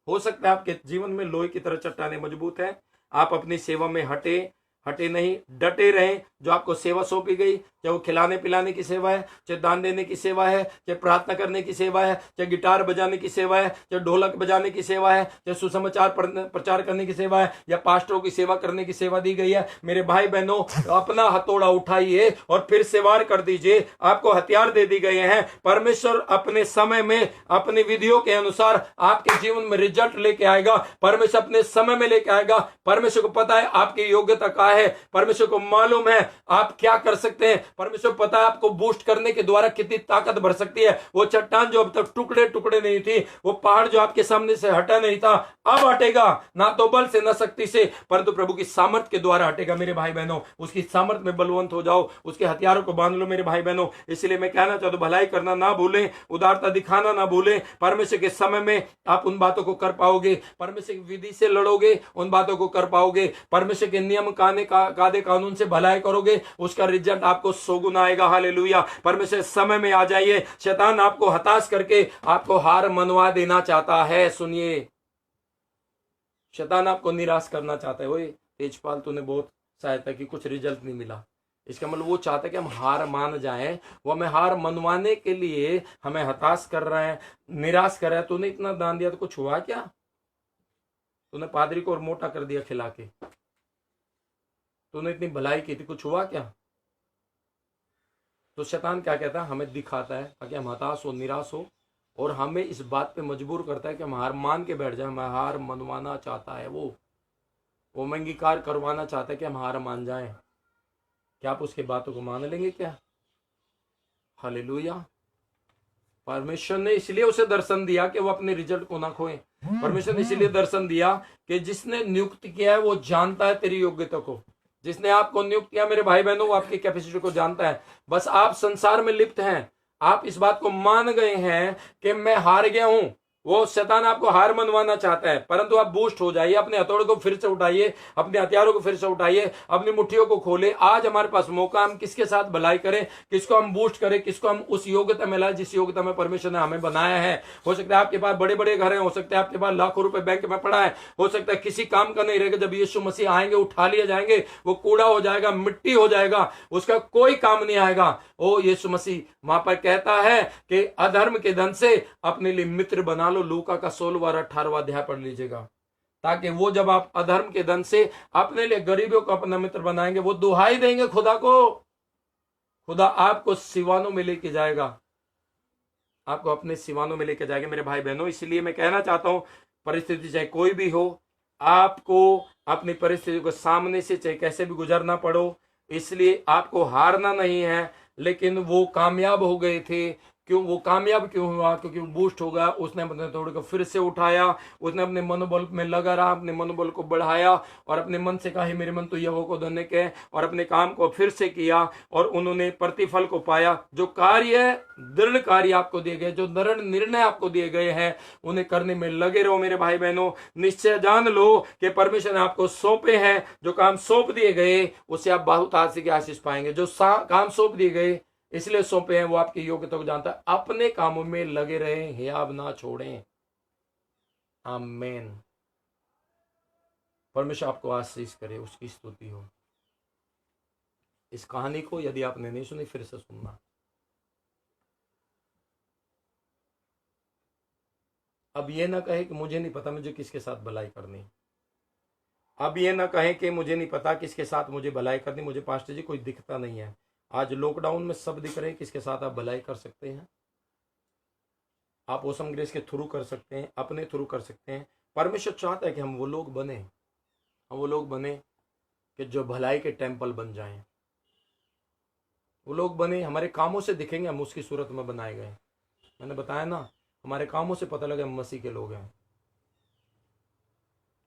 हो सकता है आपके जीवन में लोहे की तरह चट्टानें मजबूत हैं। आप अपनी सेवा में हटे नहीं, डटे रहें। जो आपको सेवा सौंपी गई, चाहे वो खिलाने पिलाने की सेवा है, चाहे दान देने की सेवा है, चाहे प्रार्थना करने की सेवा है, चाहे गिटार बजाने की सेवा है, चाहे ढोलक बजाने की सेवा है, चाहे सुसमाचार प्रचार करने की सेवा है, या पास्टरों की सेवा करने की सेवा दी गई है। मेरे भाई बहनों, अपना हथौड़ा उठाइए और फिर से वार कर दीजिए। आपको हथियार दे दी गए हैं। परमेश्वर अपने समय में, अपनी विधियों के अनुसार आपके जीवन में रिजल्ट लेके आएगा। परमेश्वर अपने समय में लेके आएगा। परमेश्वर को पता है आपकी योग्यता क्या है। परमेश्वर को मालूम है आप क्या कर सकते हैं। परमेश्वर को पता है आपको बूस्ट करने के द्वारा कितनी ताकत बढ़ सकती है। वो चट्टान जो अब तक टुकड़े टुकड़े नहीं थी, वो पहाड़ जो आपके सामने से हटा नहीं था, अब हटेगा। ना तो बल से, ना शक्ति से, परंतु प्रभु की सामर्थ के द्वारा हटेगा। मेरे भाई बहनों, उसकी सामर्थ में बलवंत हो जाओ, उसके हथियारों को बांध लो मेरे भाई बहनों। इसलिए मैं कहना चाहता हूं, भलाई करना ना भूलें, उदारता दिखाना ना भूलें। परमेश्वर के समय में आप उन बातों को कर पाओगे। परमेश्वर की विधि से लड़ोगे, उन बातों को कर पाओगे। परमेश्वर के नियम काने कायदे कानून से भलाई करोगे, उसका रिजल्ट आपको सौगुना आएगा। हालेलुया। परमेश्वर समय में आ जाइए। शैतान आपको हताश करके आपको हार मनवा देना चाहता है। सुनिए, शैतान आपको निराश करना चाहता है। वही तेजपाल, तूने बहुत सहायता की, कुछ रिजल्ट नहीं मिला। इसका मतलब वो चाहता है कि हम हार मान जाएं। वो हमें हार मनवाने के लिए हमें हताश कर रहे हैं, निराश कर रहा है। तूने इतना दान दिया तो कुछ हुआ क्या? तूने पादरी को और मोटा कर दिया खिला के। तूने इतनी भलाई की थी, कुछ हुआ क्या? तो शैतान क्या कहता है? हमें दिखाता है ताकि हम हताश हो, निराश हो, और हमें इस बात पे मजबूर करता है कि हम हार मान के बैठ जाए। हमें हार मनवाना चाहता है। वो अंगीकार करवाना चाहता है कि हम हार मान जाएं। क्या आप उसकी बातों को मान लेंगे क्या? हालेलुया। परमेश्वर ने इसलिए उसे दर्शन दिया कि वो अपने रिजल्ट को ना खोए। परमेश्वर ने इसलिए दर्शन दिया कि जिसने नियुक्त किया है वो जानता है तेरी योग्यता को। जिसने आपको नियुक्त किया मेरे भाई बहनों, वो आपकी कैपेसिटी को जानता है। बस आप संसार में लिप्त हैं। आप इस बात को मान गए हैं कि मैं हार गया हूं। वो शैतान आपको हार मनवाना चाहता है, परंतु आप बूस्ट हो जाइए। अपने हथौड़े को फिर से उठाइए, अपने हथियारों को फिर से उठाइए, अपनी मुट्ठियों को खोले। आज हमारे पास मौका, हम किसके साथ भलाई करें, किसको हम बूस्ट करें, किसको हम उस योग्यता में लाए जिस योग्यता में परमेश्वर ने हमें बनाया है। हो सकता है आपके पास बड़े बड़े घर हैं, हो सकता है आपके पास लाखों रुपए बैंक में पड़ा है, हो सकता है किसी काम का नहीं रहेगा। जब यीशु मसीह आएंगे, उठा लिए जाएंगे, वो कूड़ा हो जाएगा, मिट्टी हो जाएगा, उसका कोई काम नहीं आएगा। ओ यीशु मसीह वहां पर कहता है कि अधर्म के धन से अपने लिए मित्र बना लो। लूका का 16वां और 18वां अध्याय पढ़ लीजिएगा, ताकि वो जब आप अधर्म के धन से अपने लिए गरीबों को अपना मित्र बनाएंगे, वो दुहाई देंगे खुदा को। खुदा आपको सिवानों में लेके जाएगा, आपको अपने सिवानों में लेके जाएगा मेरे भाई बहनों। इसलिए मैं कहना चाहता हूं, परिस्थिति चाहे कोई भी हो, आपको अपनी परिस्थिति को सामने से चाहे कैसे भी गुजरना पड़ो, इसलिए आपको हारना नहीं है। लेकिन वो कामयाब हो गए थे। क्यों वो कामयाब क्यों हुआ? क्योंकि वो बूस्ट हो गया। उसने अपने थोड़े को फिर से उठाया, उसने अपने मनोबल में लगा रहा, अपने मनोबल को बढ़ाया और अपने मन से कहा मेरे मन तो यहोवा को धन्य के, और अपने काम को फिर से किया और उन्होंने प्रतिफल को पाया। जो कार्य, दृढ़ कार्य आपको दिए गए, जो दृढ़ निर्णय आपको दिए गए हैं, उन्हें करने में लगे रहो मेरे भाई बहनों। निश्चय जान लो कि परमेश्वर ने आपको सौंपे हैं। जो काम सौंप दिए गए उससे आप बहुत आशीष पाएंगे। जो काम सौंप दिए गए इसलिए सौंपे हैं, वो आपकी योग्यता को जानता है। अपने कामों में लगे रहें, हियाब ना छोड़ें। आमीन। परमेश्वर आपको आशीष करे, उसकी स्तुति हो। इस कहानी को यदि आपने नहीं सुनी, फिर से सुनना। अब ये ना कहे कि मुझे नहीं पता मुझे किसके साथ भलाई करनी। अब ये ना कहे कि मुझे नहीं पता किसके साथ मुझे भलाई करनी, मुझे पास्टर जी कोई दिखता नहीं है। आज लॉकडाउन में सब दिख रहे हैं किसके साथ आप भलाई कर सकते हैं। आप ओसम ग्रेस के थ्रू कर सकते हैं, अपने थ्रू कर सकते हैं। परमेश्वर चाहता है कि हम वो लोग बने कि जो भलाई के टेम्पल बन जाएं। वो लोग बने, हमारे कामों से दिखेंगे हम उसकी सूरत में बनाए गए। मैंने बताया ना, हमारे कामों से पता लगे हम मसीह के लोग हैं।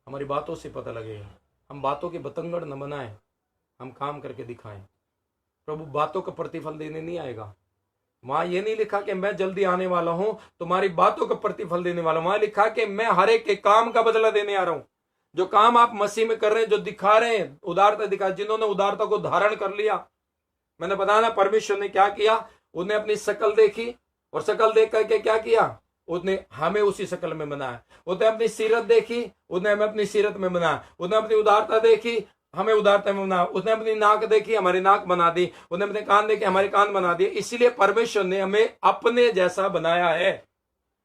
हमारी बातों से पता लगेगा। हम बातों के बतंगड़ न बनाएं, हम काम करके दिखाएं। प्रभु बातों का प्रतिफल देने नहीं आएगा। वहां ये नहीं लिखा कि मैं जल्दी आने वाला हूं तुम्हारी बातों का प्रतिफल देने वाला हूं। वहां लिखा कि मैं हर एक के काम का बदला देने आ रहा हूं। जो काम आप मसीह में कर रहे हैं, जो दिखा रहे हैं, उदारता दिखा, जिन्होंने उदारता को धारण कर लिया। मैंने बताया ना परमेश्वर ने क्या किया। उसने अपनी शकल देखी और शकल देख करके क्या किया, उसने हमें उसी शकल में बनाया। उसने अपनी सीरत देखी, उसने हमें अपनी सीरत में बनाया। उसने अपनी उदारता देखी, हमें उदारता में बना। उसने अपनी नाक देखी, हमारी नाक बना दी। उसने अपने कान देखे, हमारे कान बना दिए। इसीलिए परमेश्वर ने हमें अपने जैसा बनाया है।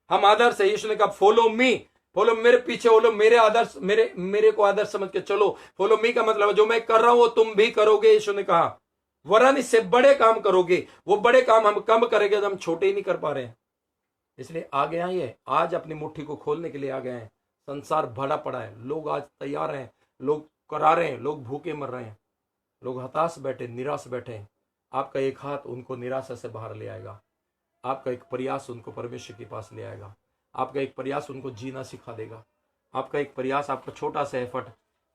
हम आदर्श है। यीशु ने कहा फॉलो मी, फॉलो मेरे पीछे, बोलो मेरे आदर्श, मेरे को आदर्श समझ के चलो। फॉलो मी का मतलब जो मैं कर रहा हूं वो तुम भी करोगे। यीशु ने कहा वरन इससे बड़े काम करोगे। वो बड़े काम हम कम करेंगे तो हम छोटे ही नहीं कर पा रहे हैं। इसलिए आ गया ये, आज अपनी मुट्ठी को खोलने के लिए आ गए हैं। संसार भरा पड़ा है, लोग आज तैयार हैं, लोग करा रहे हैं, लोग भूखे मर रहे हैं, लोग हताश बैठे, निराश बैठे हैं। आपका एक हाथ उनको निराशा से बाहर ले आएगा। आपका एक प्रयास उनको परमेश्वर के पास ले आएगा। आपका एक प्रयास उनको जीना सिखा देगा। आपका एक प्रयास, आपका छोटा सा एफर्ट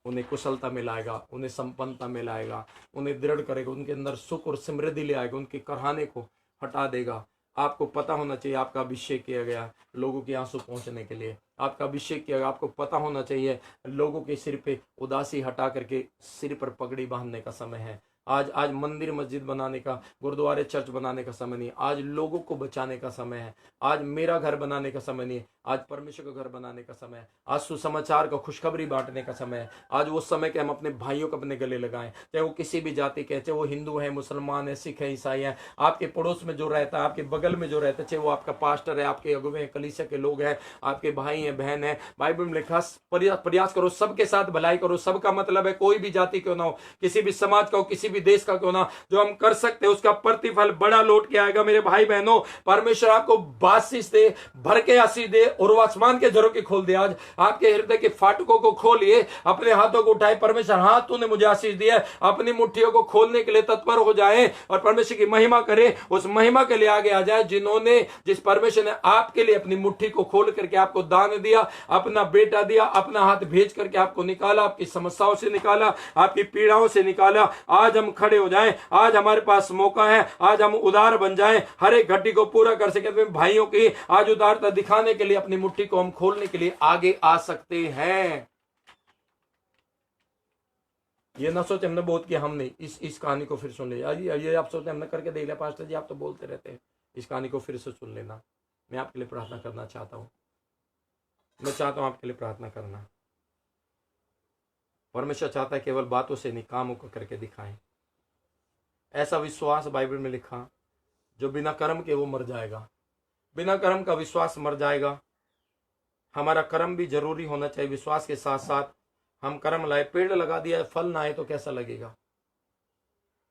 उन्हें कुशलता में लाएगा, उन्हें संपन्नता में लाएगा, उन्हें दृढ़ करेगा, उनके अंदर सुख और समृद्धि ले आएगा, उनके कराहने को हटा देगा। आपको पता होना चाहिए आपका अभिषेक किया गया लोगों के आंसू पहुंचने के लिए। आपका अभिषेक किया। आपको पता होना चाहिए लोगों के सिर पे उदासी हटा करके सिर पर पगड़ी बांधने का समय है। आज आज मंदिर मस्जिद बनाने का, गुरुद्वारे चर्च बनाने का समय नहीं। आज लोगों को बचाने का समय है। आज मेरा घर बनाने का समय नहीं है, आज परमेश्वर का घर बनाने का समय है। आज सुसमाचार का, खुशखबरी बांटने का समय है। आज वो समय कि हम अपने भाइयों को अपने गले लगाएं, चाहे वो किसी भी जाति के, चाहे वो हिंदू है, मुसलमान है, सिख है, ईसाई है। आपके पड़ोस में जो रहता है, आपके बगल में जो रहता है, चाहे वो आपका पास्टर है, आपके अगुवे हैं, कलीसिया के लोग हैं, आपके भाई हैं, बहन है, बाइबल में लिखा प्रयास करो, सबके साथ भलाई करो। सबका मतलब है कोई भी जाति क्यों ना हो, किसी भी समाज का हो, किसी भी देश का क्यों ना, जो हम कर सकते हैं उसका प्रतिफल बड़ा लौट के आएगा। मेरे भाई बहनों, परमेश्वर आपको आशीष दे, भर के आशीष दे और आसमान के झरोके खोल दे। आज आपके हृदय के फाटकों को खोलिए, अपने हाथों को उठाए, परमेश्वर हाँ तूने मुझे आशीष दिया, अपनी मुट्ठियों को खोलने के लिए तत्पर हो जाए और परमेश्वर की महिमा करे। उस महिमा के लिए आगे आ जाए जिस परमेश्वर ने आपके लिए अपनी मुट्ठी को खोल करके आपको दान दिया, अपना बेटा दिया, अपना हाथ भेज करके आपको निकाला, आपकी समस्याओं से निकाला, आपकी पीड़ाओं से निकाला। आज हम खड़े हो जाएं, आज हमारे पास मौका है, आज हम उदार बन जाएं, हर एक घटी को पूरा कर सके। भाइयों की आज उदारता दिखाने के लिए अपनी मुट्ठी को हम खोलने के लिए आगे आ सकते हैं। ये ना सोचे हमने बहुत किया, हम नहीं। इस कहानी को फिर सुन ले। ये आप सोचते हमने करके देख लिया पास्टर जी, आप तो बोलते रहते हैं। इस कहानी को फिर से सुन लेना। मैं आपके लिए प्रार्थना करना चाहता हूं। मैं चाहता हूं आपके लिए प्रार्थना करना। परमेश्वर चाहता है केवल बातों से नहीं, कामों को करके दिखाएं। ऐसा विश्वास बाइबल में लिखा, जो बिना कर्म के वो मर जाएगा। बिना कर्म का विश्वास मर जाएगा। हमारा कर्म भी जरूरी होना चाहिए। विश्वास के साथ साथ हम कर्म लाए। पेड़ लगा दिया, फल ना आए तो कैसा लगेगा?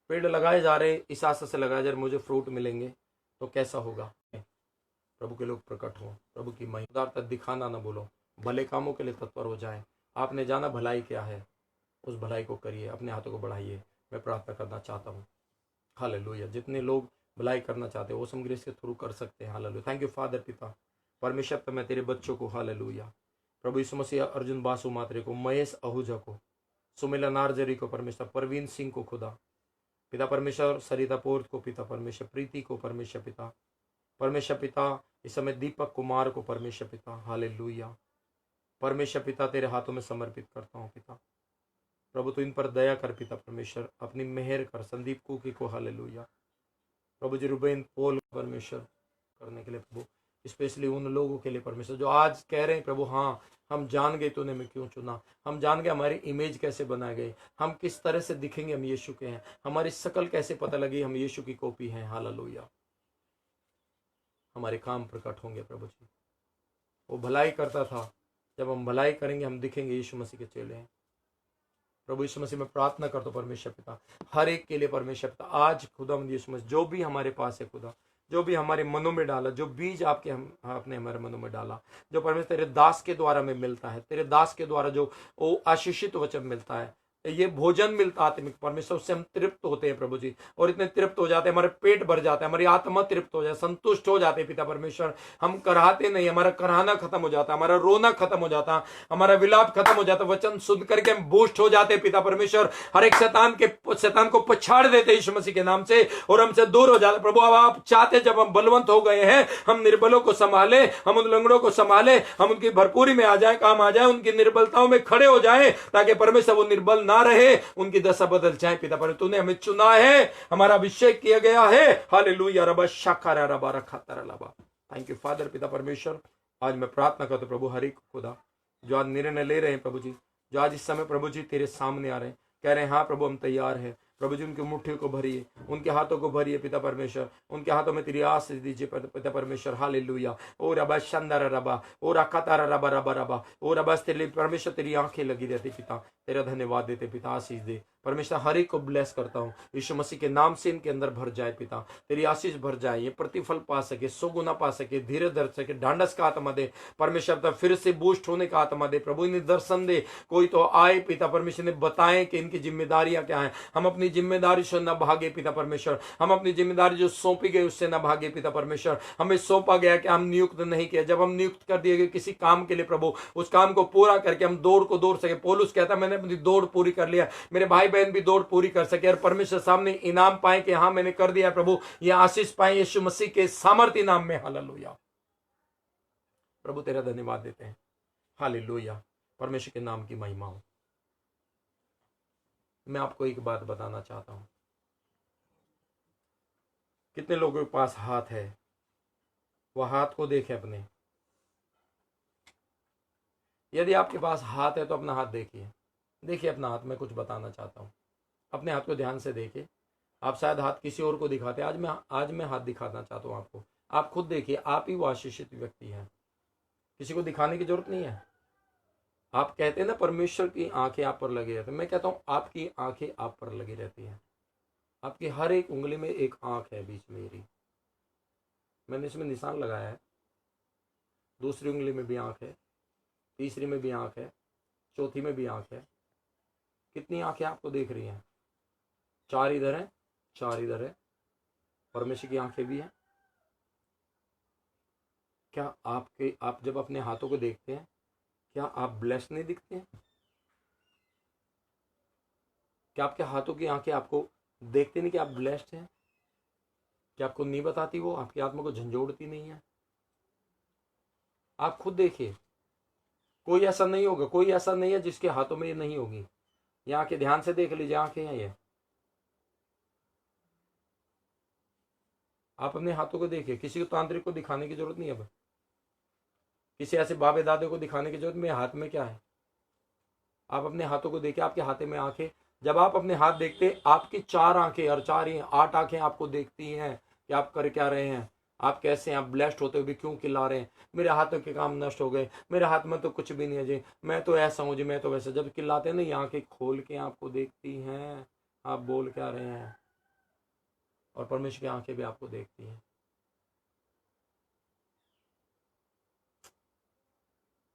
पेड़ लगाए जा रहे, इस आशा से लगाए जा रहे मुझे फ्रूट मिलेंगे, तो कैसा होगा? प्रभु के लोग प्रकट हो, प्रभु की महिमा तक दिखाना ना बोलो, भले कामों के लिए तत्पर हो जाए। आपने जाना भलाई क्या है, उस भलाई को करिए, अपने हाथों को बढ़ाइए। मैं प्रार्थना करना चाहता हूँ। हालेलुया। जितने लोग भलाई करना चाहते हैं वो समग्रेस के थ्रू कर सकते हैं। हालेलुया। थैंक यू फादर, पिता परमेश्वर। तो मैं तेरे बच्चों को, हालेलुया प्रभु यीशु मसीह, अर्जुन बासु मात्रे को, महेश आहूजा को, सुमिला नारजरी को परमेश्वर, परवीन सिंह को खुदा पिता परमेश्वर, सरिता पोर्त को पिता परमेश्वर, प्रीति को परमेश्वर पिता, परमेश्वर पिता इस समय दीपक कुमार को परमेश्वर पिता, हालेलुया परमेश्वर पिता तेरे हाथों में समर्पित करता हूँ पिता। प्रभु तू इन पर दया कर पिता परमेश्वर, अपनी मेहर कर। संदीप कुकी को, हालेलुया प्रभु जी, रुबेन पोल परमेश्वर करने के लिए प्रभु, स्पेशली उन लोगों के लिए परमेश्वर जो आज कह रहे हैं प्रभु हाँ हम जान गए तूने हमें क्यों चुना, हम जान गए हमारी इमेज कैसे बनाए गए, हम किस तरह से दिखेंगे, हम यीशु के हैं, हमारी शकल कैसे पता लगी हम यीशु की कॉपी हैं। हालेलुया। हमारे काम प्रकट होंगे प्रभु जी। वो भलाई करता था, जब हम भलाई करेंगे हम दिखेंगे यीशु मसीह के चेले हैं। प्रभु यीशु मसीह में प्रार्थना करता हूं परमेश्वर पिता, हर एक के लिए परमेश्वर पिता आज खुदावंद यीशु मसीह, जो भी हमारे पास है खुदा, जो भी हमारे मनों में डाला, जो बीज आपने हमारे मनों में डाला, जो परमेश्वर तेरे दास के द्वारा में मिलता है, तेरे दास के द्वारा जो वो आशीषित वचन मिलता है, ये भोजन मिलता आत्मिक परमेश्वर, उससे हम तृप्त होते हैं प्रभु जी, और इतने तृप्त हो जाते हैं, हमारे पेट भर जाता है, हमारी आत्मा तृप्त हो जाए, संतुष्ट हो जाते हैं पिता परमेश्वर। हम कराहते नहीं, हमारा कराहना खत्म हो जाता, हमारा रोना खत्म हो जाता, हमारा विलाप खत्म हो जाता, वचन सुन करके हम बूस्ट हो जाते पिता परमेश्वर। हर एक शैतान को पछाड़ देते यीशु मसीह के नाम से, और हमसे दूर हो जाते प्रभु। अब आप चाहते जब हम बलवंत हो गए हैं, हम निर्बलों को संभाले, हम उन लंगड़ों को संभाले, हम उनकी भरपूरी में आ जाए, काम आ जाए, उनकी निर्बलताओं में खड़े हो जाए, ताकि परमेश्वर वो निर्बल ना रहे, उनकी दशा बदल जाए पिता परमेश्वर। तूने हमें चुना है, हमारा अभिषेक किया गया है। हालेलुया रबा शाकारा रबा रखातारा लबा। थैंक यू फादर पिता परमेश्वर। आज मैं प्रार्थना करता हूं प्रभु, हर एक खुदा जो आज निर्णय ले रहे हैं प्रभु जी, जो आज इस समय प्रभु जी तेरे सामने आ रहे हैं, कह रहे हैं हाँ प्रभु हम तैयार हैं प्रभु जी, उनकी मुट्ठियों को भरिए, उनके हाथों को भरिए पिता परमेश्वर, उनके हाथों में तेरी आशीष दीजिए पिता परमेश्वर। हालेलुया। ओ रबा शानदार रबा, ओ रखातारा रबा रबा रबा, ओ रबा तेरे परमेश्वर तेरी आंखें लगी रहती पिता, तेरा धन्यवाद देते पिता, आशीष दे परमेश्वर। हर एक को ब्लेस करता हूँ यीशु मसीह के नाम से, इनके अंदर भर जाए पिता, तेरी आशीष भर जाए, ये प्रतिफल पा सके, सुगुना पा सके, धीरे धर सके, ढांढस का आत्मा दे परमेश्वर, तब फिर से बूस्ट होने का आत्मा दे प्रभु। इन्हें दर्शन दे, कोई तो आए पिता परमेश्वर ने बताएं कि इनकी जिम्मेदारियां क्या हैं, हम अपनी जिम्मेदारी से न भागे पिता परमेश्वर, हम अपनी जिम्मेदारी जो सौंपी गई उससे न भागे पिता परमेश्वर। हमें सौंपा गया कि हम नियुक्त नहीं किया, जब हम नियुक्त कर दिए गए किसी काम के लिए प्रभु, उस काम को पूरा करके हम दौड़ को दौड़ सके। पौलुस कहता मैंने अपनी दौड़ पूरी कर लिया, मेरे भाई बहन भी दौड़ पूरी कर सके और परमेश्वर सामने इनाम पाए कि हाँ मैंने कर दिया प्रभु, ये आशीष पाए यीशु मसीह के सामर्थ्य नाम में। हालेलुया। प्रभु तेरा धन्यवाद देते हैं, हालेलुया, परमेश्वर के नाम की महिमा हो। मैं आपको एक बात बताना चाहता हूं, कितने लोगों के पास हाथ है, वह हाथ को देखें अपने। यदि आपके पास हाथ है तो अपना हाथ देखिए, देखिए अपना हाथ। मैं कुछ बताना चाहता हूं, अपने हाथ को ध्यान से देखिए। आप शायद हाथ किसी और को दिखाते, आज मैं हाथ दिखाना चाहता हूं आपको। आप खुद देखिए, आप ही वो आशीषित व्यक्ति हैं, किसी को दिखाने की जरूरत नहीं है। आप कहते हैं ना परमेश्वर की आंखें आप पर लगी रहती है, मैं कहता हूं आपकी आंखें आप पर लगी रहती हैं। आपकी हर एक उंगली में एक आंख है बीच में मेरी, मैंने इसमें निशान लगाया है। दूसरी उंगली में भी आंख है, तीसरी में भी आंख है, चौथी में भी आंख है। कितनी आंखें आपको देख रही हैं? 4 इधर है, 4 इधर है। परमेश्वर की आंखें भी हैं। क्या आप जब अपने हाथों को देखते हैं, क्या आप ब्लेस्ड नहीं दिखते हैं? क्या आपके हाथों की आंखें आपको देखते नहीं कि आप ब्लेस्ड हैं? क्या आपको नहीं बताती, वो आपकी आत्मा को झंझोड़ती नहीं है? आप खुद देखिए, कोई ऐसा नहीं होगा, कोई ऐसा नहीं है जिसके हाथों में ये नहीं होगी। ये आंखें ध्यान से देख लीजिए, आंखें हैं ये। आप अपने हाथों को देखिए, किसी को तांत्रिक को दिखाने की जरूरत नहीं है। अब किसी ऐसे बाबे दादे को दिखाने की जरूरत, मेरे हाथ में क्या है। आप अपने हाथों को देखिए, आपके हाथे में आंखें। जब आप अपने हाथ देखते, आपकी 4 आंखें और 4 ही 8 आंखें आपको देखती हैं कि आप कर क्या रहे हैं, आप कैसे हैं, आप ब्लेस्ड होते हुए भी क्यों चिल्ला रहे हैं, मेरे हाथों के काम नष्ट हो गए, मेरे हाथ में तो कुछ भी नहीं है जी, मैं तो ऐसा हूँ जी, मैं तो वैसे। जब चिल्लाते हैं ना, ये आंखें खोल के आपको देखती हैं आप बोल क्या रहे हैं, और परमेश्वर की आंखें भी आपको देखती हैं।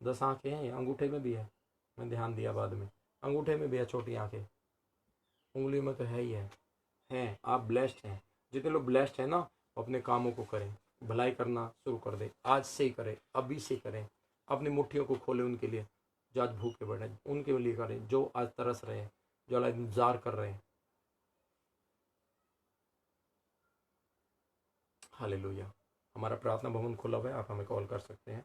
10 आंखें हैं, अंगूठे में भी है, मैं ध्यान दिया बाद में, अंगूठे में भी है छोटी आंखें, उंगली में तो है ही है। हैं, आप ब्लेस्ड हैं। जितने लोग ब्लेस्ड हैं ना, अपने कामों को करें, भलाई करना शुरू कर दे, आज से ही करें, अभी से करें। अपनी मुट्ठियों को खोले उनके लिए जो आज भूखे बैठे, उनके लिए करें जो आज तरस रहे हैं, जो आज इंतजार कर रहे हैं। हालेलुया। हमारा प्रार्थना भवन खुला हुआ है, आप हमें कॉल कर सकते हैं।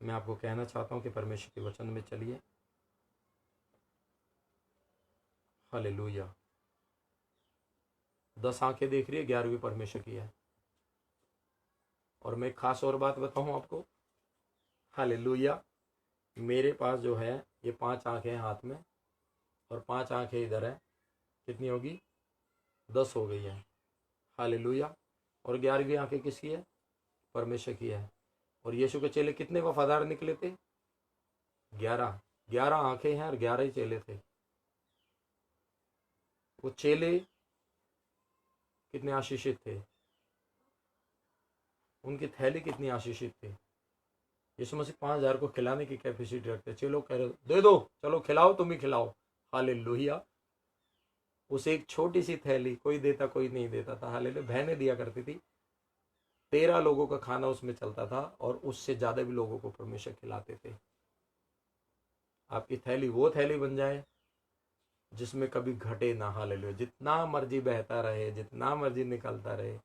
मैं आपको कहना चाहता हूँ कि परमेश्वर के वचन में चलिए। हालेलुया। 10 आंखें देख रही है, 11वीं परमेश्वर की है। और मैं एक खास और बात बताऊं आपको, हालेलुया, मेरे पास जो है ये 5 आंखें हैं हाथ में, और 5 आंखें इधर है। कितनी होगी? 10 हो गई है। हालेलुया। और 11वीं आंखें किसकी है? परमेश्वर की है। और यीशु के चेले कितने वफादार निकले थे? 11। 11 आंखें हैं और 11 ही चेले थे। वो चेले कितने आशीषित थे, उनकी थैली कितनी आशीषित थी। यीशु मसीह 5,000 को खिलाने की कैपेसिटी रखते। चलो कह रहे दे दो, चलो खिलाओ, तुम ही खिलाओ। हालेलुया। उसे एक छोटी सी थैली, कोई देता कोई नहीं देता था। हालेलुया। बहनें दिया करती थी, 13 लोगों का खाना उसमें चलता था, और उससे ज्यादा भी लोगों को परमेश्वर खिलाते थे। आपकी थैली वो थैली बन जाए जिसमें कभी घटे ना। हालेलुया। जितना मर्जी बहता रहे, जितना मर्जी निकलता रहे,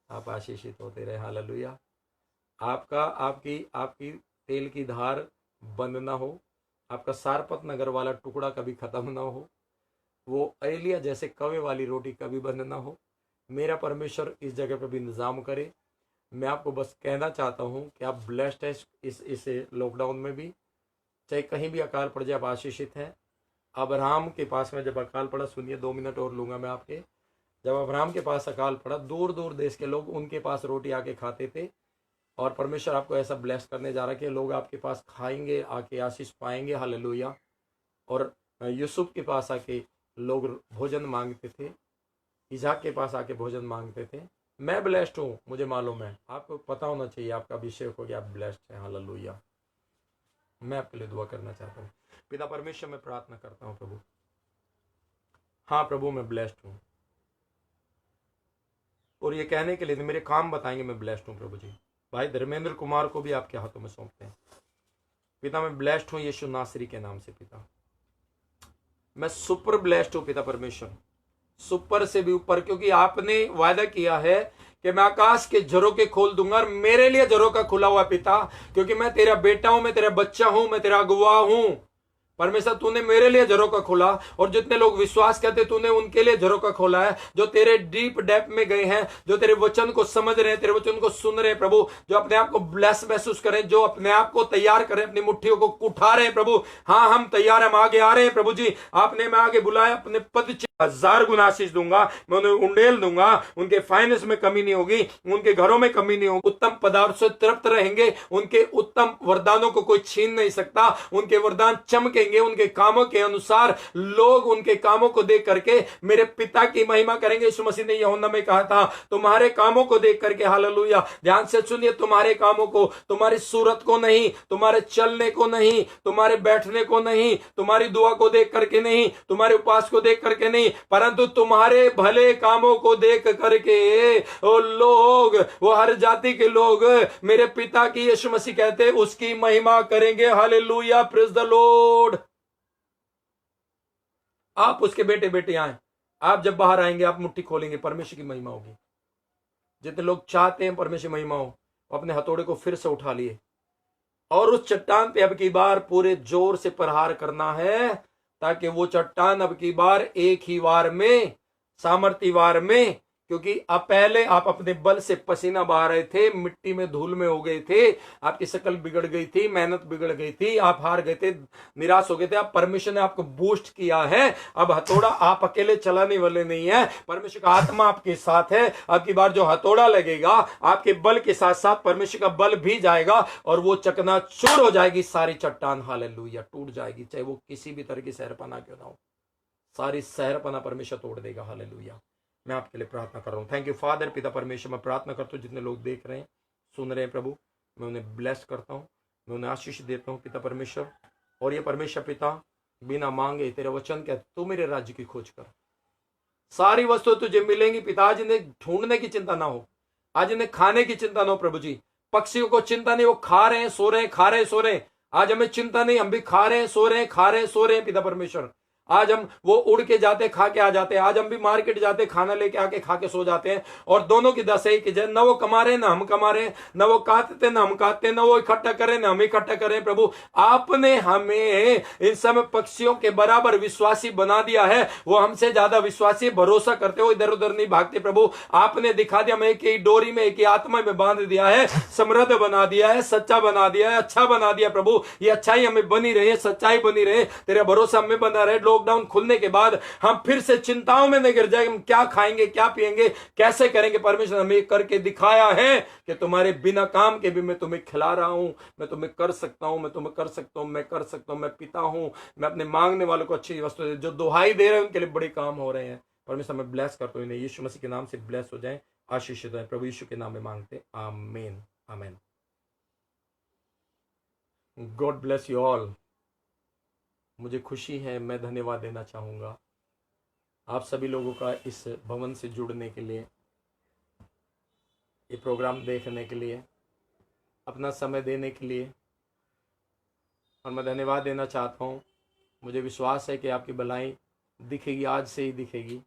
आप आशीषित होते रहे। हालेलुया। आपका आपकी आपकी तेल की धार बंद ना हो, आपका सारपत नगर वाला टुकड़ा कभी खत्म ना हो, वो एलिया जैसे कवे वाली रोटी कभी बंद ना हो। मेरा परमेश्वर इस जगह पर भी इंतजाम करे। मैं आपको बस कहना चाहता हूँ कि आप ब्लेस्ड है इस लॉकडाउन में भी, चाहे कहीं भी अकाल पड़ जाए, आप आशीषित हैं। अब्राहम के पास में जब अकाल पड़ा, सुनिए 2 मिनट और लूंगा मैं आपके। जब अब्राहम के पास अकाल पड़ा, दूर दूर देश के लोग उनके पास रोटी आके खाते थे। और परमेश्वर आपको ऐसा ब्लेस करने जा रहा है कि लोग आपके पास खाएंगे, आके आशीष पाएंगे। हालेलुया। और यूसुफ के पास आके लोग भोजन मांगते थे, इजाक के पास आके भोजन मांगते थे। मैं ब्लेस्ड हूँ, मुझे मालूम है। आपको पता होना चाहिए, आपका अभिषेक हो गया, आप ब्लेस्ड हैं। हालेलुया। मैं आपके लिए दुआ करना चाहता हूँ। पिता परमेश्वर, मैं प्रार्थना करता हूँ प्रभु, हाँ प्रभु मैं ब्लेस्ड हूँ, और ये कहने के लिए मेरे काम बताएंगे मैं ब्लेस्ड हूँ। प्रभु जी, भाई धर्मेंद्र कुमार को भी आपके हाथों में सौंपते हैं। पिता मैं ब्लेस्ड हूँ यीशु नासरी के नाम से। पिता मैं सुपर ब्लेस्ड हूँ पिता परमेश्वर, सुपर से भी ऊपर, क्योंकि आपने वायदा किया है कि मैं आकाश के झरोके खोल दूंगा, और मेरे लिए झरोका खुला हुआ पिता, क्योंकि मैं तेरा बेटा हूं, मैं तेरा बच्चा हूं, मैं तेरा अगुवा हूं। परमेश्वर तूने मेरे लिए झरोका खोला, और जितने लोग विश्वास करते तूने उनके लिए झरोका खोला है, जो तेरे डीप डेप्थ में गए हैं, जो तेरे वचन को समझ रहे हैं, तेरे वचन को सुन रहे हैं प्रभु, जो अपने आप को ब्लेस महसूस करें, जो अपने आप को तैयार करें, अपनी मुट्ठियों को उठा रहे हैं प्रभु। हाँ, हम तैयार, हम आगे आ रहे हैं प्रभु जी। आपने मैं आगे बुलाया, अपने पद 1000 गुना आशीष दूंगा, मैं उन्हें उंडेल दूंगा, उनके फाइनेंस में कमी नहीं होगी, उनके घरों में कमी नहीं होगी, उत्तम पदार्थ से तृप्त रहेंगे, उनके उत्तम वरदानों को कोई छीन नहीं सकता, उनके वरदान चमकेंगे, उनके कामों के अनुसार लोग उनके कामों को देख करके मेरे पिता की महिमा करेंगे। यीशु मसीह ने यूहन्ना में कहा था, तुम्हारे कामों को देख करके, हालेलुया, ध्यान से सुनिए, तुम्हारे कामों को, तुम्हारी सूरत को नहीं, तुम्हारे चलने को नहीं, तुम्हारे बैठने को नहीं, तुम्हारी दुआ को देख करके नहीं, तुम्हारे उपवास को देख करके नहीं, परंतु तुम्हारे भले कामों को देख करके वो लोग, वो हर जाति के लोग मेरे पिता की, यीशु मसीह कहते, उसकी महिमा करेंगे। Hallelujah, praise the Lord. आप उसके बेटे बेटे आए, आप जब बाहर आएंगे, आप मुट्ठी खोलेंगे, परमेश्वर की महिमा होगी। जितने लोग चाहते हैं परमेश्वर महिमा हो, अपने हथौड़े को फिर से उठा लिए, और उस चट्टान पे अब की बार पूरे जोर से प्रहार करना है, ताकि वो चट्टान अब की बार एक ही वार में, सामर्थी वार में, क्योंकि अब पहले आप अपने बल से पसीना बहा रहे थे, मिट्टी में धूल में हो गए थे, आपकी शक्ल बिगड़ गई थी, मेहनत बिगड़ गई थी, आप हार गए थे, निराश हो गए थे। अब परमेश्वर ने आपको बूस्ट किया है। अब हथौड़ा आप अकेले चलाने वाले नहीं है, परमेश्वर का आत्मा आपके साथ है। अब की बार जो हथौड़ा लगेगा, आपके बल के साथ साथ परमेश्वर का बल भी जाएगा, और वो चकनाचूर हो जाएगी सारी चट्टान। हालेलुया, टूट जाएगी, चाहे वो किसी भी तरह की शहरपना क्यों ना हो, सारी शहरपना परमेश्वर तोड़ देगा। हालेलुया, मैं आपके लिए प्रार्थना कर रहा हूँ। थैंक यू फादर, पिता परमेश्वर, मैं प्रार्थना करता हूँ जितने लोग देख रहे हैं, सुन रहे हैं प्रभु, मैं उन्हें ब्लेस करता हूँ, मैं उन्हें आशीष देता हूँ पिता परमेश्वर। और ये परमेश्वर पिता, बिना मांगे तेरे वचन क्या, तू मेरे राज्य की खोज कर, सारी वस्तु तुझे मिलेंगी पिता। आज इन्हें ढूंढने की चिंता ना हो, आज इन्हें खाने की चिंता ना हो प्रभु जी। पक्षियों को चिंता नहीं, वो खा रहे हैं, सो रहे हैं, खा रहे हैं, सो रहे हैं। आज हमें चिंता नहीं, हम भी खा रहे हैं, सो रहे हैं, खा रहे हैं, सो रहे हैं पिता परमेश्वर। आज हम, वो उड़ के जाते खा के आ जाते हैं, आज हम भी मार्केट जाते खाना लेके आके खा के सो जाते हैं, और दोनों की दशा एक ही, न वो कमा रहे, ना हम कमा रहे, न वो काटते ना हम काटते, न वो इकट्ठा करें ना हम इकट्ठा करें। प्रभु आपने हमें इन सब पक्षियों के बराबर विश्वासी बना दिया है, वो हमसे ज्यादा विश्वासी, भरोसा करते हो, इधर उधर नहीं भागते। प्रभु आपने दिखा दिया, हमें एक ही डोरी में, एक ही आत्मा में बांध दिया है, समृद्ध बना दिया है, सच्चा बना दिया है, अच्छा बना दिया। प्रभु ये अच्छाई हमें बनी रहे, सच्चाई बनी रहे, तेरा भरोसा हमें बना रहे। लॉकडाउन खुलने के बाद हम फिर से चिंताओं में नहीं गिर जाए, हम क्या खाएंगे, क्या पिएंगे, कैसे करेंगे। परमेश्वर हमें करके दिखाया है कि तुम्हारे बिना काम के भी मैं तुम्हें खिला रहा हूं, मैं तुम्हें कर सकता हूं, मैं तुम्हें कर सकता हूं, मैं कर सकता हूं, मैं पिता हूं, मैं अपने मांगने वालों को अच्छी वस्तु दे, जो दुहाई दे रहे हैं उनके लिए बड़े काम हो रहे हैं। परमेश्वर मैं ब्लेस करता हूं, इन्हें यीशु मसीह के नाम से ब्लेस हो जाए, आशीषित हो जाए। प्रभु यीशु के नाम में मांगते, आमीन आमीन। God bless you all. मुझे खुशी है, मैं धन्यवाद देना चाहूँगा आप सभी लोगों का इस भवन से जुड़ने के लिए, ये प्रोग्राम देखने के लिए, अपना समय देने के लिए। और मैं धन्यवाद देना चाहता हूँ, मुझे विश्वास है कि आपकी भलाई दिखेगी, आज से ही दिखेगी।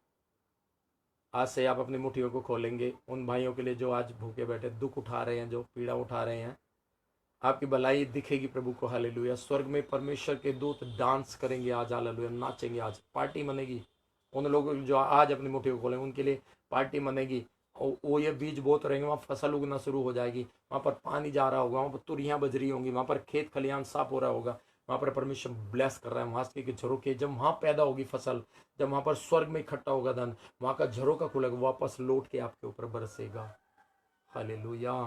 आज से आप अपनी मुट्ठियों को खोलेंगे। उन भाइयों के लिए जो आज भूखे बैठे दुख उठा रहे हैं, जो पीड़ा उठा रहे हैं, आपकी भलाई दिखेगी प्रभु को। हालेलुया, स्वर्ग में परमेश्वर के दूत डांस करेंगे आज, हालेलुया, नाचेंगे आज, पार्टी मनेगी। उन लोगों जो आज अपनी मुट्ठियों को खोलेंगे उनके लिए पार्टी मनेगी। वो ये बीज बोत रहेंगे, वहाँ फसल उगना शुरू हो जाएगी, वहाँ पर पानी जा रहा होगा, वहाँ पर तुरियाँ बज रही होंगी, वहाँ पर खेत खलियान साफ हो रहा होगा, वहाँ पर परमेश्वर ब्लेस कर रहा है। वहाँ के झरोके, जब वहाँ पैदा होगी फसल, जब वहाँ पर स्वर्ग में इकट्ठा होगा धन, वहाँ का झरोका खुलेगा, वापस लौट के आपके ऊपर बरसेगा। Hallelujah,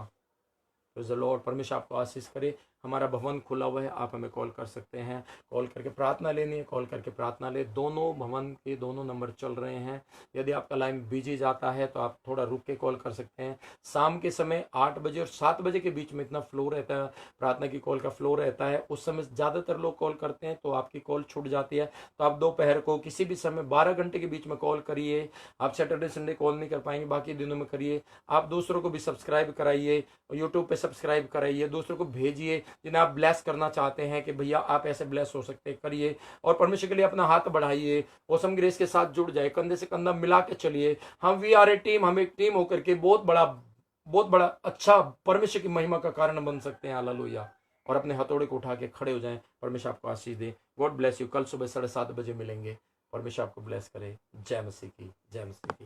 praise the Lord. परमेश्वर आपको आशीष करे। हमारा भवन खुला हुआ है, आप हमें कॉल कर सकते हैं, कॉल करके प्रार्थना लेनी है, कॉल करके प्रार्थना ले। दोनों भवन के दोनों नंबर चल रहे हैं। यदि आपका लाइन बिजी जाता है तो आप थोड़ा रुक के कॉल कर सकते हैं। शाम के समय 8 बजे और 7 बजे के बीच में इतना फ्लो रहता है, प्रार्थना की कॉल का फ्लो रहता है। उस समय ज़्यादातर लोग कॉल करते हैं, तो आपकी कॉल छूट जाती है। तो आप दोपहर को किसी भी समय 12 घंटे के बीच में कॉल करिए। आप सैटरडे संडे कॉल नहीं कर पाएंगे, बाकी दिनों में करिए। आप दूसरों को भी सब्सक्राइब कराइए, यूट्यूब पे सब्सक्राइब कराइए, दूसरों को भेजिए, जिन्हें आप ब्लेस करना चाहते हैं कि भैया आप ऐसे ब्लेस हो सकते हैं, करिए और परमेश्वर के लिए अपना हाथ बढ़ाइए, ऑसम ग्रेस के साथ जुड़ जाए, कंधे से कंधा मिला के चलिए। हम वी आर ए टीम, हम एक टीम होकर के बहुत बड़ा अच्छा परमेश्वर की महिमा का कारण बन सकते हैं। हालेलुया। और अपने हथौड़े को उठा के खड़े हो जाएं। परमेश्वर आपको आशीष दे। God bless you. कल सुबह 7:30 बजे मिलेंगे। परमेश्वर आपको ब्लेस करे। जय मसीह की, जय मसीह की।